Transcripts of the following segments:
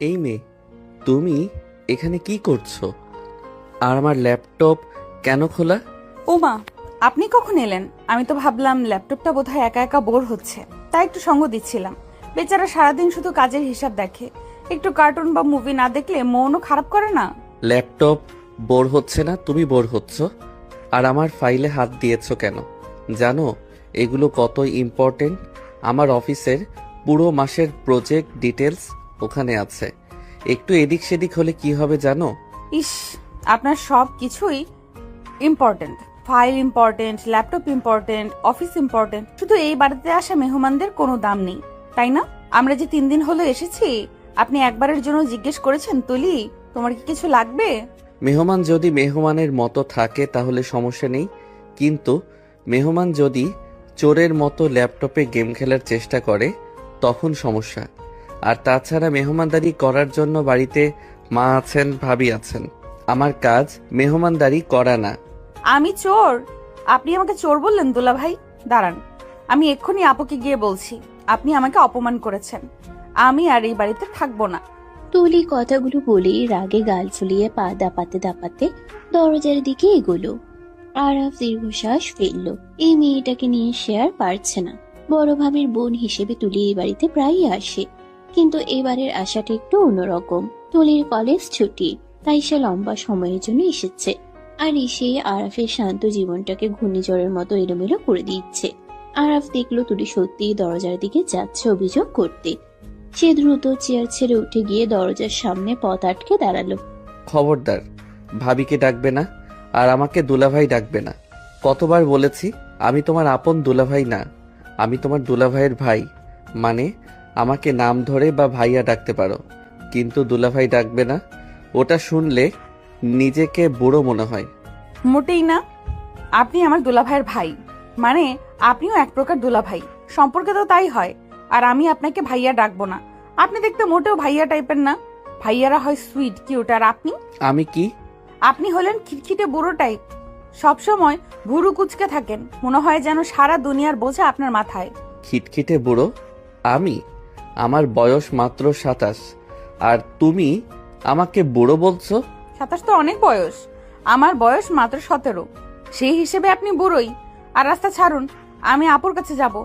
এই মেয়ে, তুমি এখানে কি করছো? আর আমার ল্যাপটপ কেন খোলা? ওমা, আপনি কখন এলেন? আমি তো ভাবলাম ল্যাপটপটা বোধহয় একা একা বোর হচ্ছে, তাই একটু সঙ্গ দিচ্ছিলাম। বেচারা সারাদিন শুধু কাজের হিসাব দেখে, একটু কার্টুন বা মুভি না দেখলে মনও খারাপ করে না। ল্যাপটপ বোর হচ্ছে না, তুমি বোর হচ্ছ। আর আমার ফাইলে হাত দিয়েছো কেন? জানো এগুলো কত ইম্পর্টেন্ট? আমার অফিসের পুরো মাসের প্রজেক্ট ডিটেলস ওখানে আছে। একটু এদিক সেদিক হলে কি হবে জানো? ইস, আপনার সব কিছুই important. File important, laptop important, office important, শুধু এই বাড়িতে আসা মেহমানদের কোনো দাম নেই, তাই না? আমরা যে 3 দিন হলো এসেছি, আপনি একবারের জন্য জিজ্ঞেস করেছেন তুলি তোমার কি কিছু লাগবে? মেহমান যদি মেহমানের মতো থাকে তাহলে সমস্যা নেই, কিন্তু মেহমান যদি চোরের মতো ল্যাপটপে গেম খেলার চেষ্টা করে তখন সমস্যা। আর তাছাড়া মেহমানদারি করার জন্য বাড়িতে মা আছেন, ভাবি আছেন। আমার কাজ মেহমানদারি করা না। আমি চোর? আপনি আমাকে চোর বললেন দুলা ভাই? দাঁড়ান, আমি এক্ষুনি আপুকে গিয়ে বলছি আপনি আমাকে অপমান করেছেন। আমি আর এই বাড়িতে থাকবো না। তুলি কথাগুলো বলেই রাগে গাল ফুলিয়ে পা দাপাতে দাপাতে দরজার দিকে এগোলো। আরাফ দীর্ঘশ্বাস ফেলল। এই মেয়েটাকে নিয়ে সে আর পারছে না। বড় ভাবির বোন হিসেবে তুলি এই বাড়িতে প্রায়ই আসে, কিন্তু এবারের আশাটা একটু অন্যরকম। তুলির কলেজ ছুটি, তাই সে লম্বা সময়ের জন্য এসেছে। আর এসে আরাফের শান্ত জীবনটাকে ঘূর্ণিঝড়ের মতো এলোমেলো করে দিচ্ছে। আরাফ দেখলো তুলি সত্যিই দরজার দিকে যাচ্ছে অভিযোগ করতে। সে দ্রুত চেয়ার ছেড়ে উঠে গিয়ে দরজার সামনে পথ আটকে দাঁড়ালো। খবরদার, ভাবিকে ডাকবে না, আর আমাকে দুলাভাই ডাকবে না। কতবার বলেছি আমি তোমার আপন দুলাভাই না, আমি তোমার দুলাভাইয়ের ভাই। মানে আমাকে নাম ধরে বা ভাইয়া ডাকতে পারো, কিন্তু দুলাভাই ডাকবে না। ওটা শুনলে নিজেকে বুড়ো মনে হয়। মোটেই না, আপনি আমার দুলাভাইয়ের ভাই, মানে আপনিও এক প্রকার দুলাভাই। সম্পর্কে তো তাই হয়। আর আমি আপনাকে ভাইয়া ডাকবো না। আপনি দেখতে মোটেও ভাইয়া টাইপের না। ভাইয়ারা হয় সুইট কিউট, আর আপনি? আমি কি? আপনি হলেন খিটখিটে বুড়ো টাইপ। সবসময় ভুরু কুচকে থাকেন, মনে হয় যেন সারা দুনিয়ার বোঝা আপনার মাথায়। খিটখিটে বুড়ো আমি? আমার বয়স মাত্র 27, আর তুমি আমাকে বুড়ো বলছো? 27 তো অনেক বয়স। আমার বয়স মাত্র 17। সেই হিসেবে আপনি বুড়োই। আর রাস্তা ছাড়ুন, আমি আপুর কাছে যাব।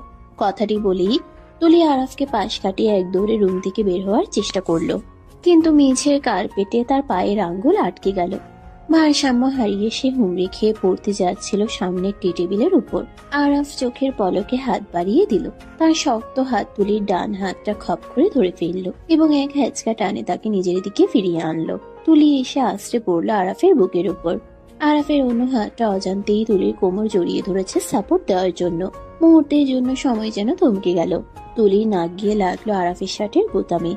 কথাটি বলেই তুলি আরাফকে পাশ কাটিয়ে এক দৌড়ে রুম থেকে বের হওয়ার চেষ্টা করলো, কিন্তু মেঝের কার্পেটে তার পায়ের আঙ্গুল আটকে গেল। ভারসাম্য হারিয়ে সে হুমড়ি খেয়ে পড়তে যাচ্ছিল সামনের টি টেবিলের উপর। আরাফ চোখের পলকে হাত বাড়িয়ে দিল। তার শক্ত হাত তুলির ডান হাতটা খপ করে ধরে ফেললো এবং এক হ্যাচকা টানে তাকে নিজের দিকে ফিরিয়ে আনলো। তুলি এসে আশ্রে পড়লো আরাফের বুকের উপর। আরাফের অন্য হাতটা অজান্তেই তুলির কোমর জড়িয়ে ধরেছে সাপোর্ট দেওয়ার জন্য। মুহূর্তের জন্য সময় যেন থমকে গেল। তুলি নাক গিয়ে লাগলো আরাফের শার্টের বোতামে।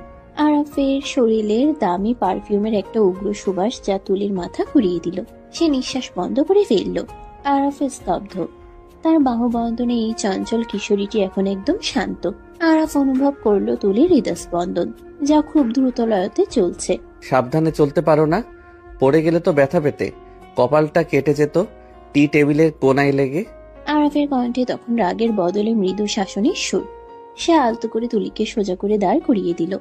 আরাফের শরীরের দামি পারফিউমের একটা উগ্র সুবাস যা তুলির মাথা ঘুরিয়ে দিল। সে নিঃশ্বাস বন্ধ করে ফেলল। আরাফ স্তব্ধ। তার বাহুবন্ধনে এই চঞ্চল কিশোরীটি এখন একদম শান্ত। আরাফ অনুভব করলো তুলির হৃদস্পন্দন, যা খুব দ্রুত লয়তে চলছে। সাবধানে চলতে পারো না? পড়ে গেলে তো ব্যথা পেতে, কপালটা কেটে যেত টি টেবিলের কোনায় লেগে। আরাফের কণ্ঠে তখন রাগের বদলে মৃদু শাসনের সুর। সে আলতো করে তুলিকে সোজা করে দাঁড় করিয়ে দিল,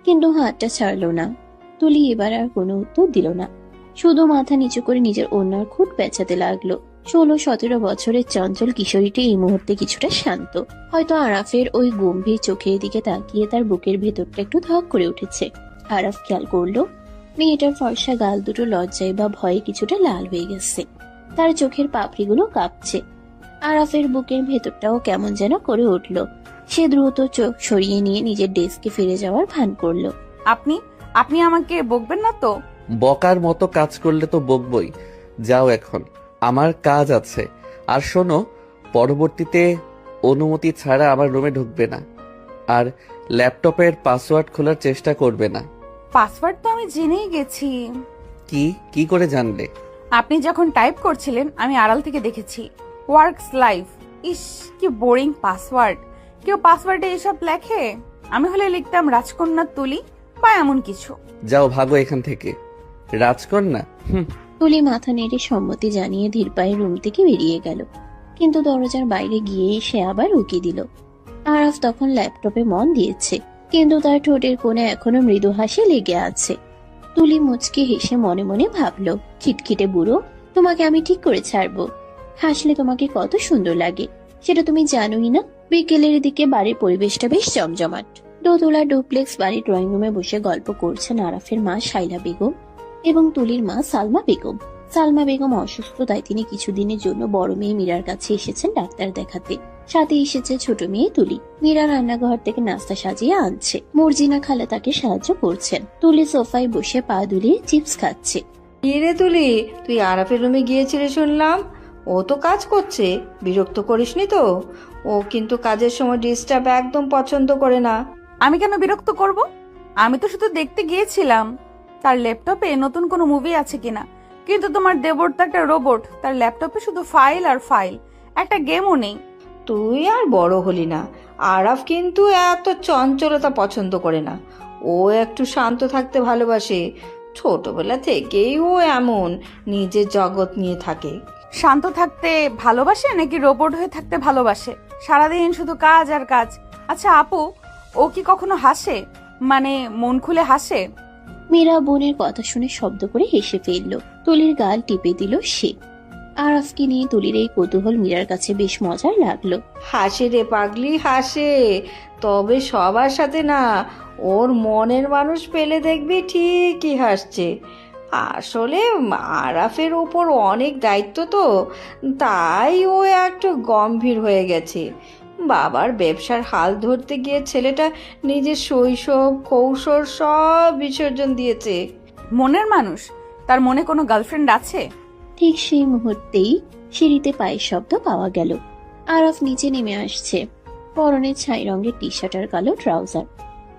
কিন্তু হাতটা ছাড়লো না। তুলি এবার আর কোনো উত্তর দিল না, শুধু মাথা নিচু করে নিজের ওড়নার খুঁট পেঁচাতে লাগলো। 16-17 বছরের চঞ্চল কিশোরীটি এই মুহূর্তে কিছুটা শান্ত। হয়তো আরাফের ওই গম্ভীর চোখের দিকে তাকিয়ে তার বুকের ভেতরটা একটু ধক করে উঠেছে। আরাফ খেয়াল করলো মেয়েটার ফর্সা গাল দুটো লজ্জায় বা ভয়ে কিছুটা লাল হয়ে গেছে। তার চোখের পাপড়িগুলো কাঁপছে। আরাফের বুকের ভেতরটাও কেমন যেন করে উঠল। সে দ্রুত চোখ সরিয়ে নিয়ে নিজের ডেস্কে ফিরে যাওয়ার ভান করলো। আপনি আপনি আমাকে বকবেন না তো? বকার মতো কাজ করলে তো বকবই। যাও এখন, আমার কাজ আছে। আর শোনো, পরবর্তীতে অনুমতি ছাড়া আমার রুমে ঢুকবে না, আর ল্যাপটপের পাসওয়ার্ড খোলার চেষ্টা করবে না। পাসওয়ার্ড তো আমি জেনেই গেছি। কি করে জানলে? আপনি যখন টাইপ করছিলেন আমি আড়াল থেকে দেখেছি। Works life. ইস, কি বোরিং পাসওয়ার্ড। কেউ পাসওয়ার্ডে এসব লেখে? আমি হলে লিখতাম রাজকন্যা তুলি বা এমন কিছু। যাও, ভাগো এখান থেকে। রাজকন্যা? তুলি মাথা নেড়ে সম্মতি জানিয়ে ধীর পায়ে রুম থেকে বেরিয়ে গেল, কিন্তু দরজার বাইরে গিয়ে সে আবার উকি দিল। আরাফ তখন ল্যাপটপে মন দিয়েছে, কিন্তু তার ঠোঁটের কোণে এখনো মৃদু হাসি লেগে আছে। তুলি মুচকি হেসে মনে মনে ভাবলো, খিটখিটে বুড়ো, তোমাকে আমি ঠিক করে ছাড়বো। হাসলে তোমাকে কত সুন্দর লাগে সেটা তুমি জানোই না। বিকেলের দিকে বাড়ির পরিবেশটা বেশ জমজমাট। দোতলা ডুপ্লেক্স বাড়ির ড্রয়িং রুমে বসে গল্প করছেন আরাফের মা শাইলা বেগম এবং তুলির মা সালমা বেগম। সালমা বেগম অসুস্থ, তাই তিনি কিছুদিনের জন্য বড় মেয়ে মীরার কাছে এসেছেন ডাক্তার দেখাতে। সাথে এসেছে ছোট মেয়ে তুলি। মীরা রান্নাঘর থেকে নাস্তা সাজিয়ে আনছে, মর্জিনা খালা তাকে সাহায্য করছেন। তুলি সোফায় বসে পা দুলিয়ে চিপস খাচ্ছে। কি রে তুলি, তুই আরাফের রুমে গিয়েছিলি শুনলাম। ও তো কাজ করছে, বিরক্ত করিসনি তো? ও কিন্তু কাজের সময় ডিস্টার্ব একদম পছন্দ করে না। আমি কেন বিরক্ত করব? আমি তো শুধু দেখতে গিয়েছিলাম তার ল্যাপটপে নতুন কোনো মুভি আছে কিনা। কিন্তু তোমার দেবর তো একটা রোবট, তার ল্যাপটপে শুধু ফাইল আর ফাইল, একটা গেমও নেই। তুই আর বড় হলি না। আরাফ কিন্তু এত চঞ্চলতা পছন্দ করে না। ও একটু শান্ত থাকতে ভালোবাসে। ছোটবেলা থেকেই ও এমন, নিজের জগৎ নিয়ে থাকে। শান্ত থাকতে ভালোবাসে নাকি রোবট হয়ে থাকতে ভালোবাসে? সারাদিন শুধু কাজ আর কাজ। আচ্ছা আপু, ও কি কখনো হাসে? মানে মন খুলে হাসে? মীরা বোনের কথা শুনে শব্দ করে হেসে ফেলল। তুলির গাল টিপে দিল সে। আরাফকে নিয়ে তুলির এই কৌতূহল মীরার কাছে বেশ মজার লাগলো। হাসে রে পাগলি, হাসে, তবে সবার সাথে না। ওর মনের মানুষ পেলে দেখবি ঠিকই হাসছে। আসলে আরাফের ওপর অনেক দায়িত্ব তো, তাই ও একটু গম্ভীর হয়ে গেছে। বাবার ব্যবসার হাল ধরতে গিয়ে ছেলেটা নিজের শৈশব কৌশল সব বিসর্জন দিয়েছে। মনের মানুষ? তার মনে কোনো গার্লফ্রেন্ড আছে? ঠিক সেই মুহূর্তেই সিঁড়িতে পায়ের শব্দ পাওয়া গেল। আরাফ নিচে নেমে আসছে। পরনে ছাই রঙের টি শার্ট আর কালো ট্রাউজার।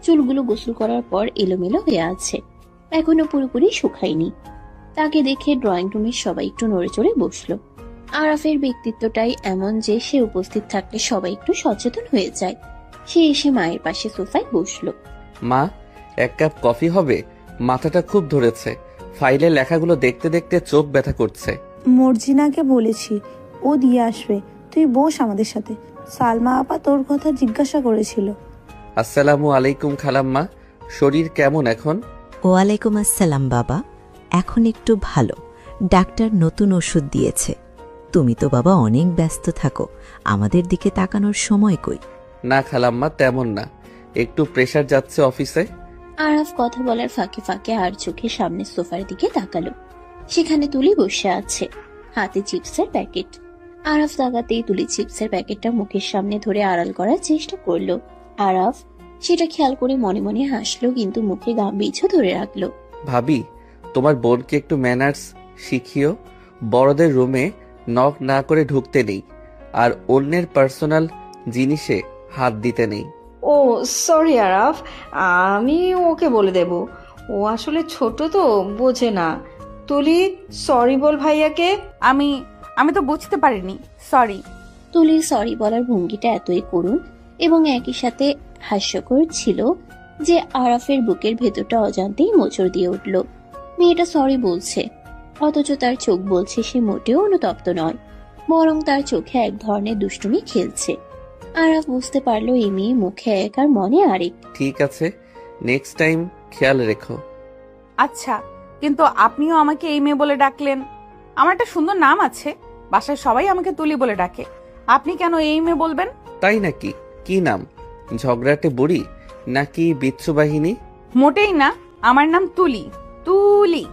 চুলগুলো গোসল করার পর এলোমেলো হয়ে আছে, এখনো পুরোপুরি শুকায়নি। তাকে দেখে ড্রয়িং রুমের সবাই একটু নড়ে চড়ে বসলো। আরাফের ব্যক্তিত্বটাই এমন যে সে উপস্থিত থাকলে সবাই একটু সচেতন হয়ে যায়। সে এসে মায়ের পাশে সোফায় বসলো। মা, এক কাপ কফি হবে? মাথাটা খুব ধরেছে, ফাইলের লেখাগুলো দেখতে দেখতে চোখ ব্যথা করছে। মর্জিনাকে বলেছি, ও দিয়ে আসবে। তুই বস আমাদের সাথে। সালমা আপা তোর কথা জিজ্ঞাসা করেছিল। আসসালামু আলাইকুম খালাম্মা, শরীর কেমন এখন? ওয়ালাইকুম আসসালাম বাবা, এখন একটু ভালো। ডাক্তার নতুন ওষুধ দিয়েছে। তুমি তো বাবা অনেক ব্যস্ত থাকো, আমাদের দিকে তাকানোর সময় কই? না খালাম্মা, তেমন না, একটু প্রেসার যাচ্ছে অফিসে। আরাফ কথা বলার ফাঁকে ফাঁকে আর চোখে সামনে সোফার দিকে তাকালো। সেখানে তুলি বসে আছে, হাতে চিপসের প্যাকেট। আরাফ তাকাতেই তুলি চিপসের প্যাকেটটা মুখের সামনে ধরে আড়াল করার চেষ্টা করলো। আরাফ সেটা খেয়াল করে মনে মনে হাসলো, কিন্তু মুখে গাম্ভীর্য ধরে রাখলো। ভাবি, তোমার বোনকে একটু ম্যানার্স শিখিও। বড়দের রুমে নক না করে ঢুকতে নেই, আর অন্যের পার্সোনাল জিনিসে হাত দিতে নেই। ও সরি আরাফ, আমি ওকে বলে দেব। ও আসলে ছোট তো, বোঝে না। তুলি, সরি বল ভাইয়াকে। আমি তো বুঝতে পারিনি, সরি। তুলির সরি বলার ভঙ্গিটা এতই করুণ এবং একই সাথে হাস্যকর ছিল যে আরাফের বুকের ভেতরটা অজান্তেই মোচড় দিয়ে উঠল। মেয়েটা সরি বলছে, অথচ তার চোখ বলছে সে মোটেও অনুতপ্ত নয়, বরং তার চোখে এক ধরনের দুষ্টুমি খেলছে। আরাফ বুঝতে পারলো এই মেয়ে মুখে এক আর মনে আরেক। ঠিক আছে, নেক্সট টাইম খেয়াল রেখো। আচ্ছা, কিন্তু আপনিও আমাকে এই মেয়ে বলে ডাকলেন। আমার একটা সুন্দর নাম আছে, বাসায় সবাই আমাকে তুলি বলে ডাকে। আপনি কেন এই মেয়ে বলবেন? তাই নাকি? কি নাম? ঝগড়াটে বুড়ি নাকি বিচ্ছু বাহিনী? মোটেই না, আমার নাম তুলি। তুলি।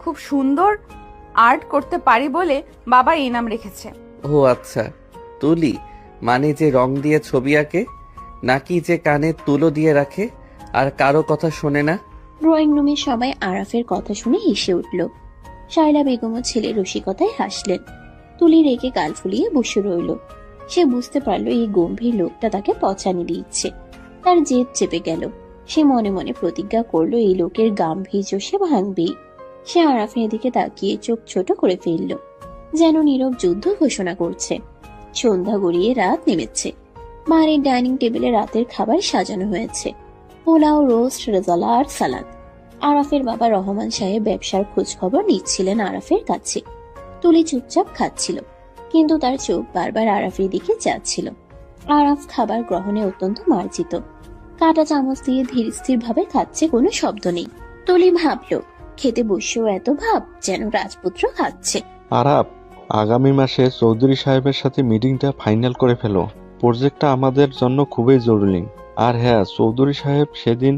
খুব সুন্দর আর্ট করতে পারি বলে বাবা এই নাম রেখেছে। ও আচ্ছা, তুলি মানে যে রং দিয়ে ছবি আঁকে, নাকি যে কানে তুলো দিয়ে রাখে আর কারো কথা শোনে না? ড্রয়িং রুমে সবাই আরাফের কথা শুনে হেসে উঠল। শায়লা বেগমও ছেলের রসিকতায় হাসলেন। তুলি রেগে গাল ফুলিয়ে বসে রইল। সে বুঝতে পারলো এই গম্ভীর লোকটা তাকে পচানি দিচ্ছে। তার জেদ চেপে গেল। সে মনে মনে প্রতিজ্ঞা করলো এই লোকের গাম্ভীর্য সে ভাঙবেই। সে আরাফের দিকে তাকিয়ে চোখ ছোট করে ফেলল, যেন নীরব যুদ্ধ ঘোষণা করছে। সন্ধ্যা গড়িয়ে রাত নেমেছে। বাড়ির ডাইনিং টেবিলে রাতের খাবার সাজানো হয়েছে, পোলাও, রোস্ট, রেজালা আর সালাদ। আরাফের বাবা রহমান সাহেব ব্যবসার খোঁজ খবর নিচ্ছিলেন আরাফের কাছে। তুলি চুপচাপ খাচ্ছিল, কিন্তু তার চোখ বারবার আরাফের দিকে যাচ্ছিল। আরাফ খাবার গ্রহণে অত্যন্ত মার্জিত। কাঁটা চামচ দিয়ে ধীর স্থির ভাবে খাচ্ছে, কোনো শব্দ নেই। তুলি ভাবলো, খেতে বসেও এত ভাব, যেন রাজপুত্র খাচ্ছে। আরাপ, আগামী মাসে চৌধুরী সাহেবের সাথে মিটিংটা ফাইনাল করে ফেলো। প্রজেক্টটা আমাদের জন্য খুবই জরুরি। আর হ্যাঁ, চৌধুরী সাহেব সেদিন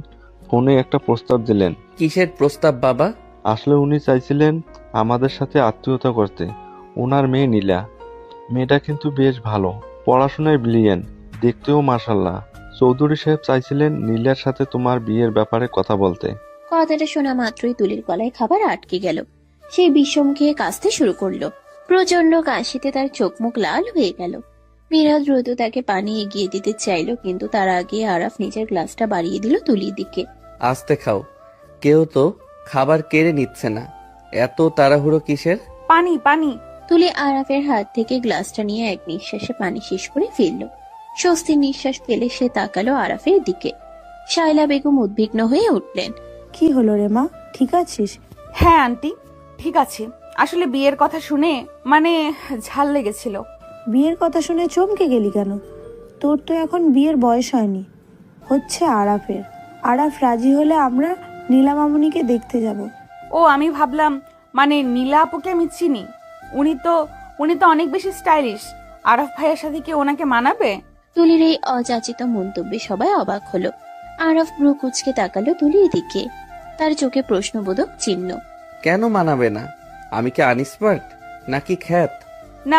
ফোনে একটা প্রস্তাব দিলেন। কিসের প্রস্তাব বাবা? আসলে উনি চাইছিলেন আমাদের সাথে আত্মীয়তা করতে। ওনার মেয়ে নীলা, মেয়েটা কিন্তু বেশ ভালো, পড়াশোনায় ব্রিলিয়েন্ট, দেখতেও মাশাল্লাহ। চৌধুরী সাহেব চাইছিলেন নীলার সাথে তোমার বিয়ের ব্যাপারে কথা বলতে। কথাটা শোনা মাত্রই তুলির গলায় খাবার আটকে গেল। সে বিষম খেয়ে কাশতে শুরু করলো। প্রচন্ড কাশিতে তার চোখ মুখ লাল হয়ে গেল। মীরা দ্রুত তাকে পানি এগিয়ে দিতে চাইলো, কিন্তু তার আগে আরাফ নিজের গ্লাসটা বাড়িয়ে দিল তুলির দিকে। আস্তে খাও, কেউ তো খাবার কেড়ে নিচ্ছে না। এত তাড়াহুড়ো কিসের? পানি পানি। তুলি আরাফের হাত থেকে গ্লাসটা নিয়ে এক নিঃশ্বাসে পানি শেষ করে ফেলল। স্বস্তির নিঃশ্বাস ফেলে সে তাকালো আরাফের দিকে। শায়লা বেগম উদ্বিগ্ন হয়ে উঠলেন। কি হলো রে মা, ঠিক আছিস? হ্যাঁ আন্টি, ঠিক আছে। আসলে বিয়ের কথা শুনে ঝাল লেগেছিল। বিয়ের কথা শুনে চমকে গেলি কেন? তোর তো এখন বিয়ের বয়স হয়নি, হচ্ছে আরাফের। আরাফ রাজি হলে আমরা নীলা মামুনিকে দেখতে যাব। ও, আমি ভাবলাম নীলা আপুকে আমি চিনি। উনি তো অনেক বেশি স্টাইলিশ। আরাফ ভাইয়ের সাথে কি ওনাকে মানাবে? তুলির এই অযাচিত মন্তব্যে সবাই অবাক হলো। আরাফ ভ্রু কুঁচকে তাকালো তুলির দিকে, তার চোখে প্রশ্নবোধক চিহ্ন। কেন মানাবে না? আমি কি আনস্মার্ট নাকি খ্যাত? না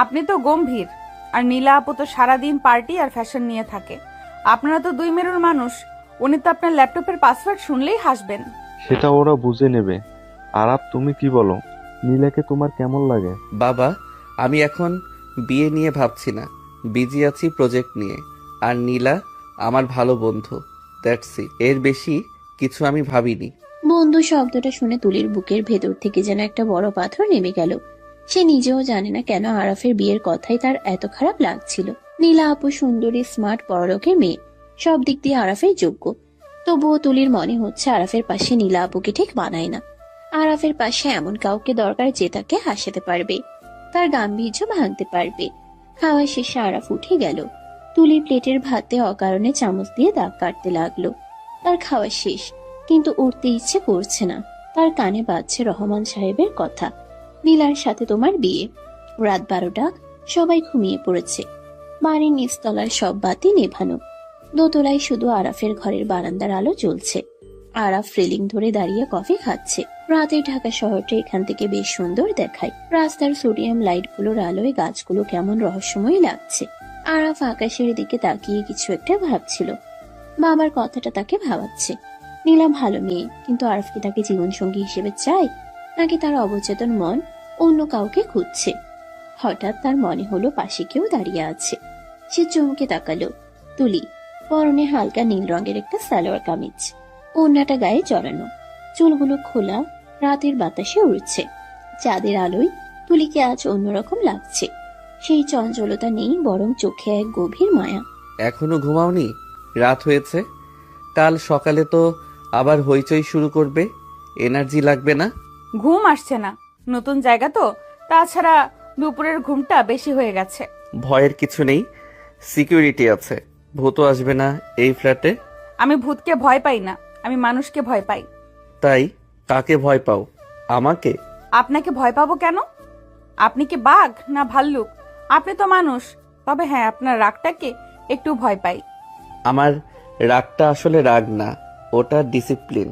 আপনি তো গম্ভীর, আর নীলা আপু তো সারাদিন পার্টি আর ফ্যাশন নিয়ে থাকে। আপনারা তো দুই মেরুর মানুষ। উনি তো আপনার ল্যাপটপের পাসওয়ার্ড শুনলেই হাসবেন। সেটা ওরা বুঝে নেবে। আরাপ, তুমি কি বলো? নীলাকে তোমার কেমন লাগে? বাবা, আমি এখন বিয়ে নিয়ে ভাবছি না, বিজি আছি প্রজেক্ট নিয়ে। আর নীলা আমার ভালো বন্ধু, দ্যাটস ইট। এর বেশি কিছু আমি ভাবিনি। বন্ধু শব্দটা শুনে তুলির বুকের ভেতর থেকে যেন একটা বড় পাথর নেমে গেল। সে নিজেও জানে না কেন আরাফের বিয়ের কথাই তার এত খারাপ লাগছিল। নীলা আপু সুন্দরী, স্মার্ট, বড়লোকের মেয়ে, সব দিক দিয়ে আরাফের যোগ্য। তবুও তুলির মনে হচ্ছে আরাফের পাশে নীলা আপুকে ঠিক মানায় না। আরাফের পাশে এমন কাউকে দরকার যে তাকে হাসাতে পারবে, তার গাম্ভীর্য ভাঙতে পারবে। খাওয়া শেষে আরাফ উঠে গেল। তুলি প্লেটের ভাতে অকারণে চামচ দিয়ে দাগ কাটতে লাগলো। তার খাওয়া শেষ, কিন্তু উঠতে ইচ্ছে করছে না। তার কানে বাজছে রহমান সাহেবের কথা, নীলার সাথে তোমার বিয়ে। রাত 12টা, সবাই ঘুমিয়ে পড়েছে। বাড়ির নিচতলার সব বাতি নেভানো। দোতলায় শুধু আরাফের ঘরের বারান্দার আলো জ্বলছে। আরাফ রেলিং ধরে দাঁড়িয়ে কফি খাচ্ছে। রাতের ঢাকা শহরটা এখান থেকে বেশ সুন্দর দেখায়। রাস্তার সোডিয়াম লাইটগুলোর আলোয় গাছগুলো কেমন রহস্যময় লাগছে। আরাফ আকাশের দিকে তাকিয়ে কিছু একটা ভাবছিল। বাবার কথাটা তাকে ভাবাচ্ছে। নীলা ভালো মেয়ে, কিন্তু আরাফ কি তাকে জীবনসঙ্গী হিসেবে চায়, নাকি তার অবচেতন মন অন্য কাউকে খুঁজছে? হঠাৎ তার মনে হলো পাশে কেউ দাঁড়িয়ে আছে। সে চমকে তাকালো। তুলি, পরনে হালকা নীল রঙের একটা সালোয়ার কামিজ, ওড়নাটা গায়ে জড়ানো, চুলগুলো খোলা, রাতের বাতাসে উড়ছে। চাঁদের আলোয় তুলিকে আজ অন্যরকম লাগছে। সেই চঞ্চলতা নেই, বরং চোখে এক গভীর মায়া। এখনো ঘুমাওনি? রাত হয়েছে। কাল সকালে তো আবার হইচই শুরু করবে, এনার্জি লাগবে না? ঘুম আসছে না, নতুন জায়গা তো। তাছাড়া দুপুরের ঘুমটা বেশি হয়ে গেছে। ভয়ের কিছু নেই, সিকিউরিটি আছে। ভূতও আসবে না এই ফ্ল্যাটে। আমি ভূতকে ভয় পাই না, আমি মানুষকে ভয় পাই। তাই কাকে ভয় পাও? আমাকে? আপনাকে ভয় পাবো কেন? আপনি কি বাঘ না ভাল্লুক? আপনি তো মানুষ। তবে হ্যাঁ, আপনার রাগটাকে একটু ভয় পাই। আমার রাগটা আসলে রাগ না, ওটা ডিসিপ্লিন।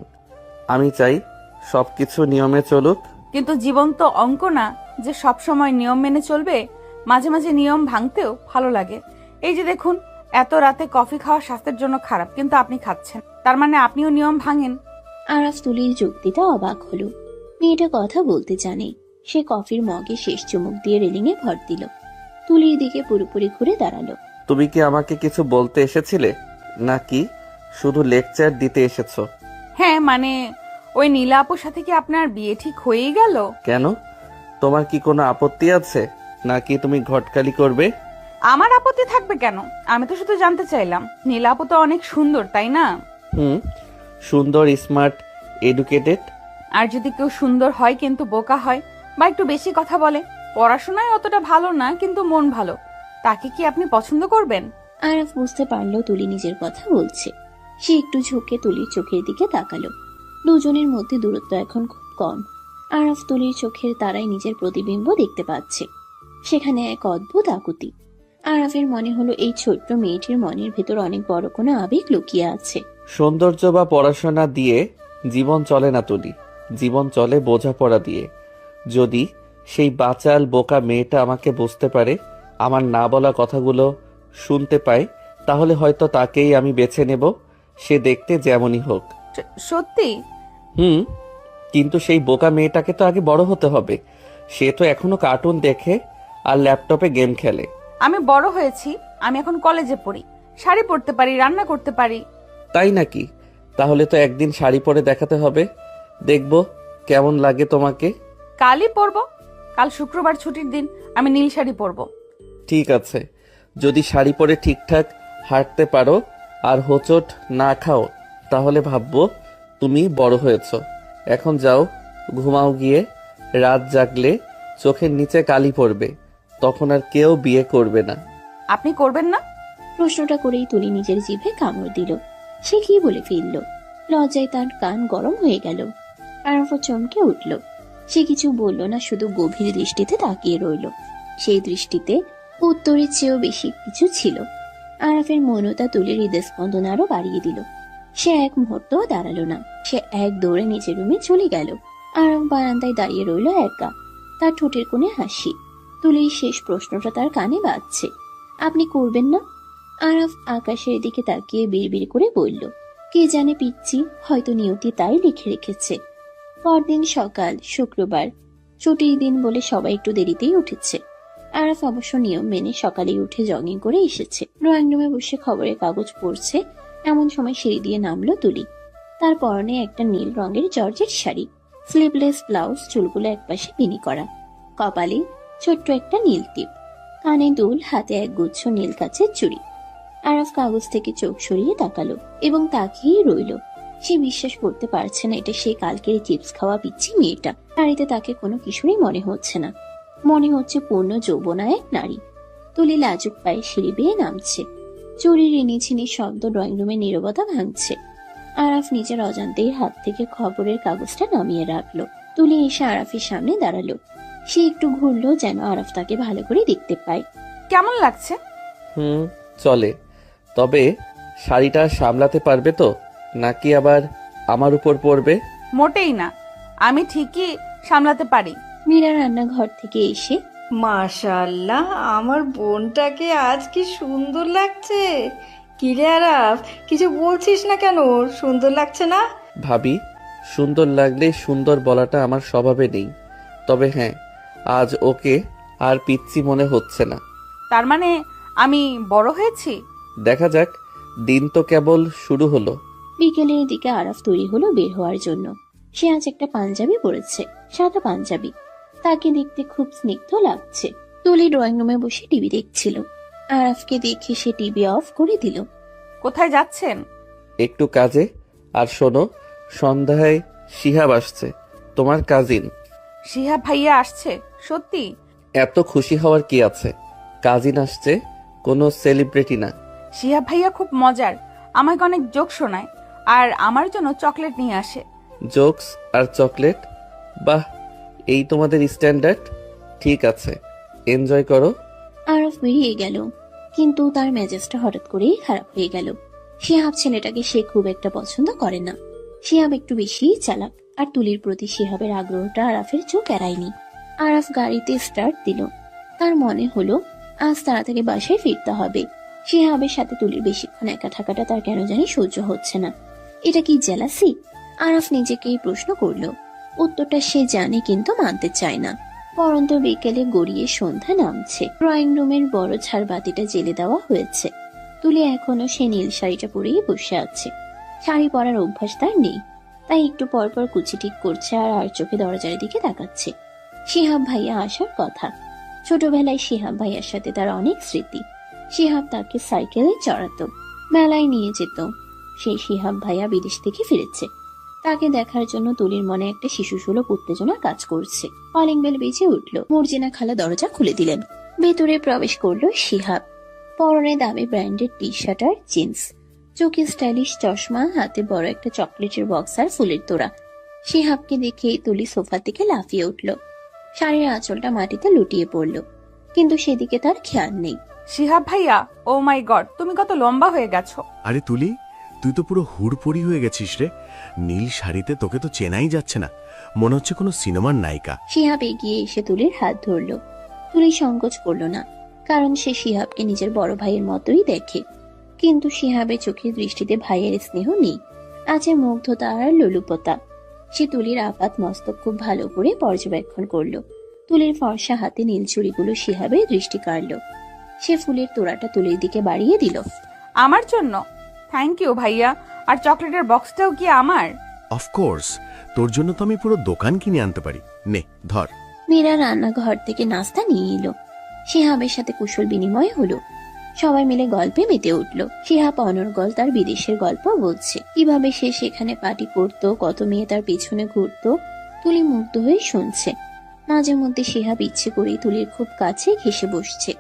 আমি চাই সবকিছু নিয়মে চলুক। কিন্তু জীবন তো অঙ্ক না যে সব সময় নিয়ম মেনে চলবে। মাঝে মাঝে নিয়ম ভাঙতেও ভালো লাগে। এই যে দেখুন, এত রাতে কফি খাওয়া স্বাস্থ্যের জন্য খারাপ, কিন্তু আপনি খাচ্ছেন, তার মানে আপনিও নিয়ম ভাঙেন। আরাফ তুলির যুক্তিটা অবাক হলো। মেয়েটা কথা বলতে জানে। সে কফির মগে শেষ চুমুক দিয়ে রেলিংয়ে ভর দিল। তুলির দিকে পুরোপুরি ঘুরে দাঁড়ালো। তুমি কি আমাকে কিছু বলতে এসেছিলে, নাকি শুধু লেকচার দিতে এসেছো? হ্যাঁ, ওই নীলা আপুর সাথে কি আপনার বিয়ে ঠিক হয়েই গেল? কেন? তোমার কি কোনো আপত্তি আছে, নাকি তুমি ঘটকালি করবে? আমার আপত্তি থাকবে কেন? আমি তো শুধু জানতে চাইলাম। নীলা আপু তো অনেক সুন্দর, তাই না? সুন্দর, স্মার্ট, এডুকেটেড। আর যদি কেউ সুন্দর হয় কিন্তু বোকা হয়, বা একটু বেশি কথা বলে, পড়াশোনায় অতটা ভালো না কিন্তু মন ভালো, তাকে কি আপনি পছন্দ করবেন? আরাফ বুঝতে পারলো তুলি নিজের কথা বলছে। সে একটু ঝুঁকে তুলির চোখের দিকে তাকালো। দুজনের মধ্যে দূরত্ব এখন খুব কম। আরাফ তুলির চোখের তারায় নিজের প্রতিবিম্ব দেখতে পাচ্ছে। সেখানে এক অদ্ভুত আকুতি। আরাফের মনে হলো এই ছোট্ট মেয়েটির মনের ভেতর অনেক বড় কোনো আবেগ লুকিয়ে আছে। সৌন্দর্য বা পড়াশোনা দিয়ে জীবন চলে না তুলি, জীবন চলে বোঝাপড়া দিয়ে। যদি সেই বাচাল বোকা মেয়েটা আমাকে বুঝতে পারে, আমার না বলা কথাগুলো শুনতে পায়, তাহলে হয়তো তাকেই আমি বেছে নেব, সে দেখতে যেমনই হোক। সত্যি? কিন্তু সেই বোকা মেয়েটাকে তো আগে বড় হতে হবে। সে তো এখনো কার্টুন দেখে আর ল্যাপটপে গেম খেলে। আমি বড় হয়েছি, আমি এখন কলেজে পড়ি, শাড়ি পরতে পারি, রান্না করতে পারি। তাই নাকি? তাহলে তো একদিন শাড়ি পরে দেখাতে হবে, দেখব কেমন লাগে তোমাকে। কালই পরবো, কাল শুক্রবার ছুটির দিন, আমি নীল শাড়ি পরবো। ঠিক আছে, যদি শাড়ি পরে ঠিকঠাক হাঁটতে পারো আর হোঁচট না খাও, তাহলে ভাববো তুমি বড় হয়েছো। এখন যাও, ঘুমাও গিয়ে। রাত জাগলে চোখের নিচে কালি পড়বে, তখন আর কেউ বিয়ে করবে না। আপনি করবেন না? প্রশ্নটা করেই তুলি নিজের জিভে কামড় দিল। সে কি বলে ফেলল? লজ্জায় তার কান গরম হয়ে গেল। আরাফও চমকে উঠল। সে কিছু বলল না, শুধু গভীর দৃষ্টিতে তাকিয়ে রইল। সেই দৃষ্টিতে উত্তরের চেয়েও বেশি কিছু ছিল। আরাফের মনতা তুলির হৃদস্পন্দন আরো বাড়িয়ে দিল। সে এক মুহূর্ত দাঁড়ালো না। সে এক দৌড়ে নিজের রুমে চলে গেল। আরাফ বারান্দায় দাঁড়িয়ে রইল একা। তার ঠোঁটের কোণে হাসি। তুলির শেষ প্রশ্নটা তার কানে বাজছে। আপনি করবেন না? আরাফ আকাশের দিকে তাকিয়ে বিড়বিড় করে বলল, কে জানে পিচ্চি, হয়তো নিয়তি তাই লিখে রেখেছে। পরদিন সকাল, শুক্রবার, ছুটির দিন বলে সবাই একটু দেরিতেই উঠেছে। আরাফ অবশ্য নিয়ম মেনে সকালেই উঠে জগিং করে এসেছে। ড্রয়িং রুমে বসে খবরের কাগজ পড়ছে। এমন সময় সিঁড়ি দিয়ে নামলো তুলি। তার পরনে একটা নীল রঙের জর্জেট শাড়ি, স্লিভলেস ব্লাউজ, চুলগুলো একপাশে পিনি করা, কপালে ছোট্ট একটা নীল টিপ, কানে দুল, হাতে এক গুচ্ছ নীল কাচের চুড়ি। আরাফ কাগজ থেকে চোখ সরিয়ে তাকালো এবং তাকিয়ে রইল। সে বিশ্বাস করতে পারছে না এটা সেই কালকের চিপস খাওয়া পিচ্ছি মেয়েটা। নারীতে তাকে কোনো কিশোরী মনে হচ্ছে না, মনে হচ্ছে পূর্ণ যৌবনা এক নারী। তুলি লাজুক পায়ে সিঁড়ি বেয়ে নামছে। চুরির রিনিঝিনি শব্দ ড্রয়িং রুমে নীরবতা ভাঙছে। আরাফ নিজের অজান্তেই হাত থেকে খবরের কাগজটা নামিয়ে রাখলো। তুলি এসে আরাফের সামনে দাঁড়ালো। সে একটু ঘুরলো যেন আরাফ তাকে ভালো করে দেখতে পায়। কেমন লাগছে? চলে, তবে শাড়িটা সামলাতে পারবে তো, নাকি আবার আমার উপর পড়বে? মোটেই না, আমি ঠিকই সামলাতে পারি। মীরা রান্নাঘর থেকে এসে, মাশাআল্লাহ, আমার বোনটাকে আজ কি সুন্দর লাগছে। কিরে আরাফ, কিছু বলছিস না কেন? সুন্দর লাগছে না? ভাবি, সুন্দর লাগলে সুন্দর বলাটা আমার স্বভাবে নেই, তবে হ্যাঁ, আজ ওকে আর পিচ্চি মনে হচ্ছে না। তার মানে আমি বড় হয়েছি? দেখা যাক, দিন তো কেবল শুরু হলো। বিকেলের দিকে আরাফ তৈরি হলো বের হওয়ার জন্য। সে আজ একটা পাঞ্জাবি পরেছে, সাদা পাঞ্জাবি। তাকে দেখতে খুব স্নিগ্ধ লাগছে। তুলি ড্রয়িং রুমে বসে টিভি দেখছিল। আরাফকে দেখে সে টিভি অফ করে দিল। কোথায় যাচ্ছেন? একটু কাজে। আর শোনো, সন্ধ্যায় শিহাব আসছে, তোমার কাজিন। শিহাব ভাইয়া আসছে? সত্যি? এত খুশি হওয়ার কি আছে? কাজিন আসছে, কোনো সেলিব্রিটি না। শিহাব ভাইয়া খুব মজার, আমাকে অনেক জোক শোনায় আর আমার জন্য চকলেট নিয়ে আসে। জোকস আর চকলেট? বাহ, এই তোমাদের স্ট্যান্ডার্ড। ঠিক আছে, এনজয় করো। আরাফ বেরিয়ে গেল, কিন্তু তার মেজাজটা হঠাৎ করেই খারাপ হয়ে গেল। শিহাব ছেলেটাকে সে খুব একটা পছন্দ করে না। শিহাব একটু বেশিই চালাক, আর তুলির প্রতি শিহাবের আগ্রহটা আরাফের চোখ এড়ায়নি। আরাফ গাড়িতে স্টার্ট দিল। তার মনে হলো আজ তাড়াতাড়ি বাসায় ফিরতে হবে। শিহাবের সাথে তুলির বেশিক্ষণ একা থাকাটা তার কেন জানি সহ্য হচ্ছে না। এটা কি জেলাসি? আরাফ নিজেকেই প্রশ্ন করলো। উত্তরটা সে জানে, কিন্তু মানতে চায় না। পরন্ত বিকেলে গড়িয়ে সন্ধ্যা নামছে। ড্রয়িং রুমের বড় ঝাড়বাতিটা জেলে দেওয়া হয়েছে। তুলি এখনো সে নীল শাড়িটা পরেই বসে আছে। শাড়ি পরার অভ্যাস তার নেই, তাই একটু পর পর কুচি ঠিক করছে আর চোখে দরজার দিকে তাকাচ্ছে। শিহাব ভাইয়া আসার কথা। ছোটবেলায় শিহাব ভাইয়ার সাথে তার অনেক স্মৃতি। শিহাব তাকে সাইকেলে চড়াতো, মেলায় নিয়ে যেত। সেই শিহাব ভাইয়া বিদেশ থেকে ফিরেছে। তাকে দেখার জন্য তুলির মনে একটা শিশুসুলভ উত্তেজনা কাজ করছে। কলিং বেল বেজে উঠল। মর্জিনা খালা দরজা খুলে দিলেন। ভেতরে প্রবেশ করলো শিহাব। পরনে দামি ব্র্যান্ডেড টি শার্ট আর জিন্স, চোখে স্টাইলিশ চশমা, হাতে বড় একটা চকলেটের বক্স আর ফুলের তোড়া। শিহাবকে দেখেই তুলি সোফা থেকে লাফিয়ে উঠল। শাড়ির আঁচলটা মাটিতে লুটিয়ে পড়ল, কিন্তু সেদিকে তার খেয়াল নেই। শিহাব ভাইয়া, ও মাই গড, তুমি কত লম্বা হয়ে গেছো। আরে তুলি, তুই তো পুরো হুড়পড়ি হয়ে গেছিস রে। নীল শাড়িতে তোকে তো চেনাই যাচ্ছে না, মনে হচ্ছে কোনো সিনেমার নায়িকা। শিহাব এগিয়ে এসে তুলির হাত ধরল। তুলি সংকোচ করল না, কারণ সে শিহাবকে নিজের বড় ভাইয়ের মতোই দেখে। কিন্তু শিহাবের চোখের দৃষ্টিতে ভাইয়ের স্নেহ নেই, আছে মুগ্ধতা আর লোলুপতা। সে তুলির আপাত মস্তক খুব ভালো করে পর্যবেক্ষণ করল। তুলির ফর্সা হাতে নীল চুড়িগুলো শিহাবের দৃষ্টি কাড়ল। সে ফুলের তোড়াটা তুলির দিকে বাড়িয়ে দিল। আমার জন্য? থ্যাংক ইউ ভাইয়া। আর চকলেটের বক্সটাও কি আমার? অফকোর্স, তোর জন্য তো আমি পুরো দোকান কিনে আনতে পারি। নে ধর। মীরা রান্নাঘর থেকে নাস্তা নিয়ে এলো। শিহাবের সাথে কুশল বিনিময় হলো। সবাই মিলে গল্পে মেতে উঠল। শিহাব অনর্গল তার বিদেশের গল্প বলছে, কিভাবে সে সেখানে পার্টি করত, কত মেয়ে তার পেছনে ঘুরতো। তুলি মুগ্ধ হয়ে শুনছে। মাঝে মধ্যে শিহাব ইচ্ছে করেই তুলির খুব কাছে ঘেসে বসছে,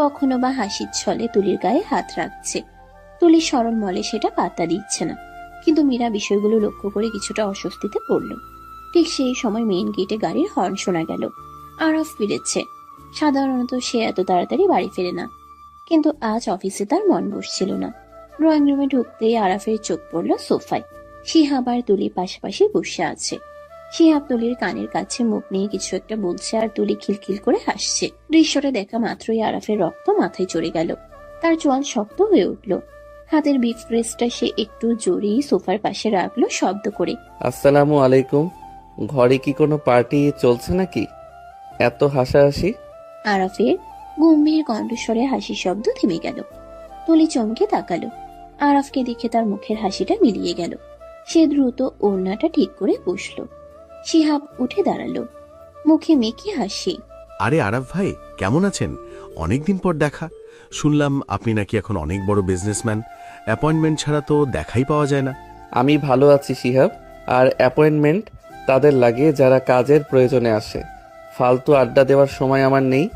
কখনো বা হাসির ছলে তুলির গায়ে হাত রাখছে। তুলির সরল মলে সেটা পাত্তা দিচ্ছে না, কিন্তু মীরা বিষয়গুলো লক্ষ্য করে কিছুটা অস্বস্তিতে পড়ল। ঠিক সেই সময় মেইন গেটে গাড়ির হর্ন শোনা গেল। আরফ ফিরেছে। সাধারণত সে এত তাড়াতাড়ি বাড়ি ফেরে না, কিন্তু আজ অফিসে তার মন বসছিল না। ড্রয়িং রুমে ঢুকতেই আরাফের চোখ পড়ল সোফায়। শিহাব আর তুলি পাশাপাশি বসে আছে। শিহাব তুলির কানের কাছে মুখ নিয়ে কিছু একটা বলছে, আর তুলি খিলখিল করে হাসছে। দৃশ্যটা দেখা মাত্রই আরাফের রক্ত মাথায় চড়ে গেল। তার চোয়াল শক্ত হয়ে উঠল। হাতের বিফ রেসটা সে একটু জোরেই সোফার পাশে রাখলো শব্দ করে। আসসালামু আলাইকুম। ঘরে কি কোনো পার্টি চলছে নাকি? এত হাসাহাসি। আরাফের গম্ভীর কণ্ঠস্বরে হাসির শব্দ থেমে গেল। তুলি চমকে তাকালো। আরাফকে দেখে তার মুখের হাসিটা মিলিয়ে গেল। সে দ্রুত ওড়নাটা ঠিক করে বসলো। শিহাব উঠে দাঁড়ালো, মুখে মেকি হাসি। আরে আরাফ ভাই, কেমন আছেন? অনেকদিন পর দেখা। শুনলাম আপনি নাকি এখন অনেক বড় বিজনেসম্যান। অ্যাপয়েন্টমেন্ট ছাড়া তো দেখাই পাওয়া যায় না। আমি ভালো আছি শিহাব। আর অ্যাপয়েন্টমেন্ট তাদের লাগে যারা কাজের প্রয়োজনে আসে। ফালতু আড্ডা দেওয়ার সময় আমার নেই।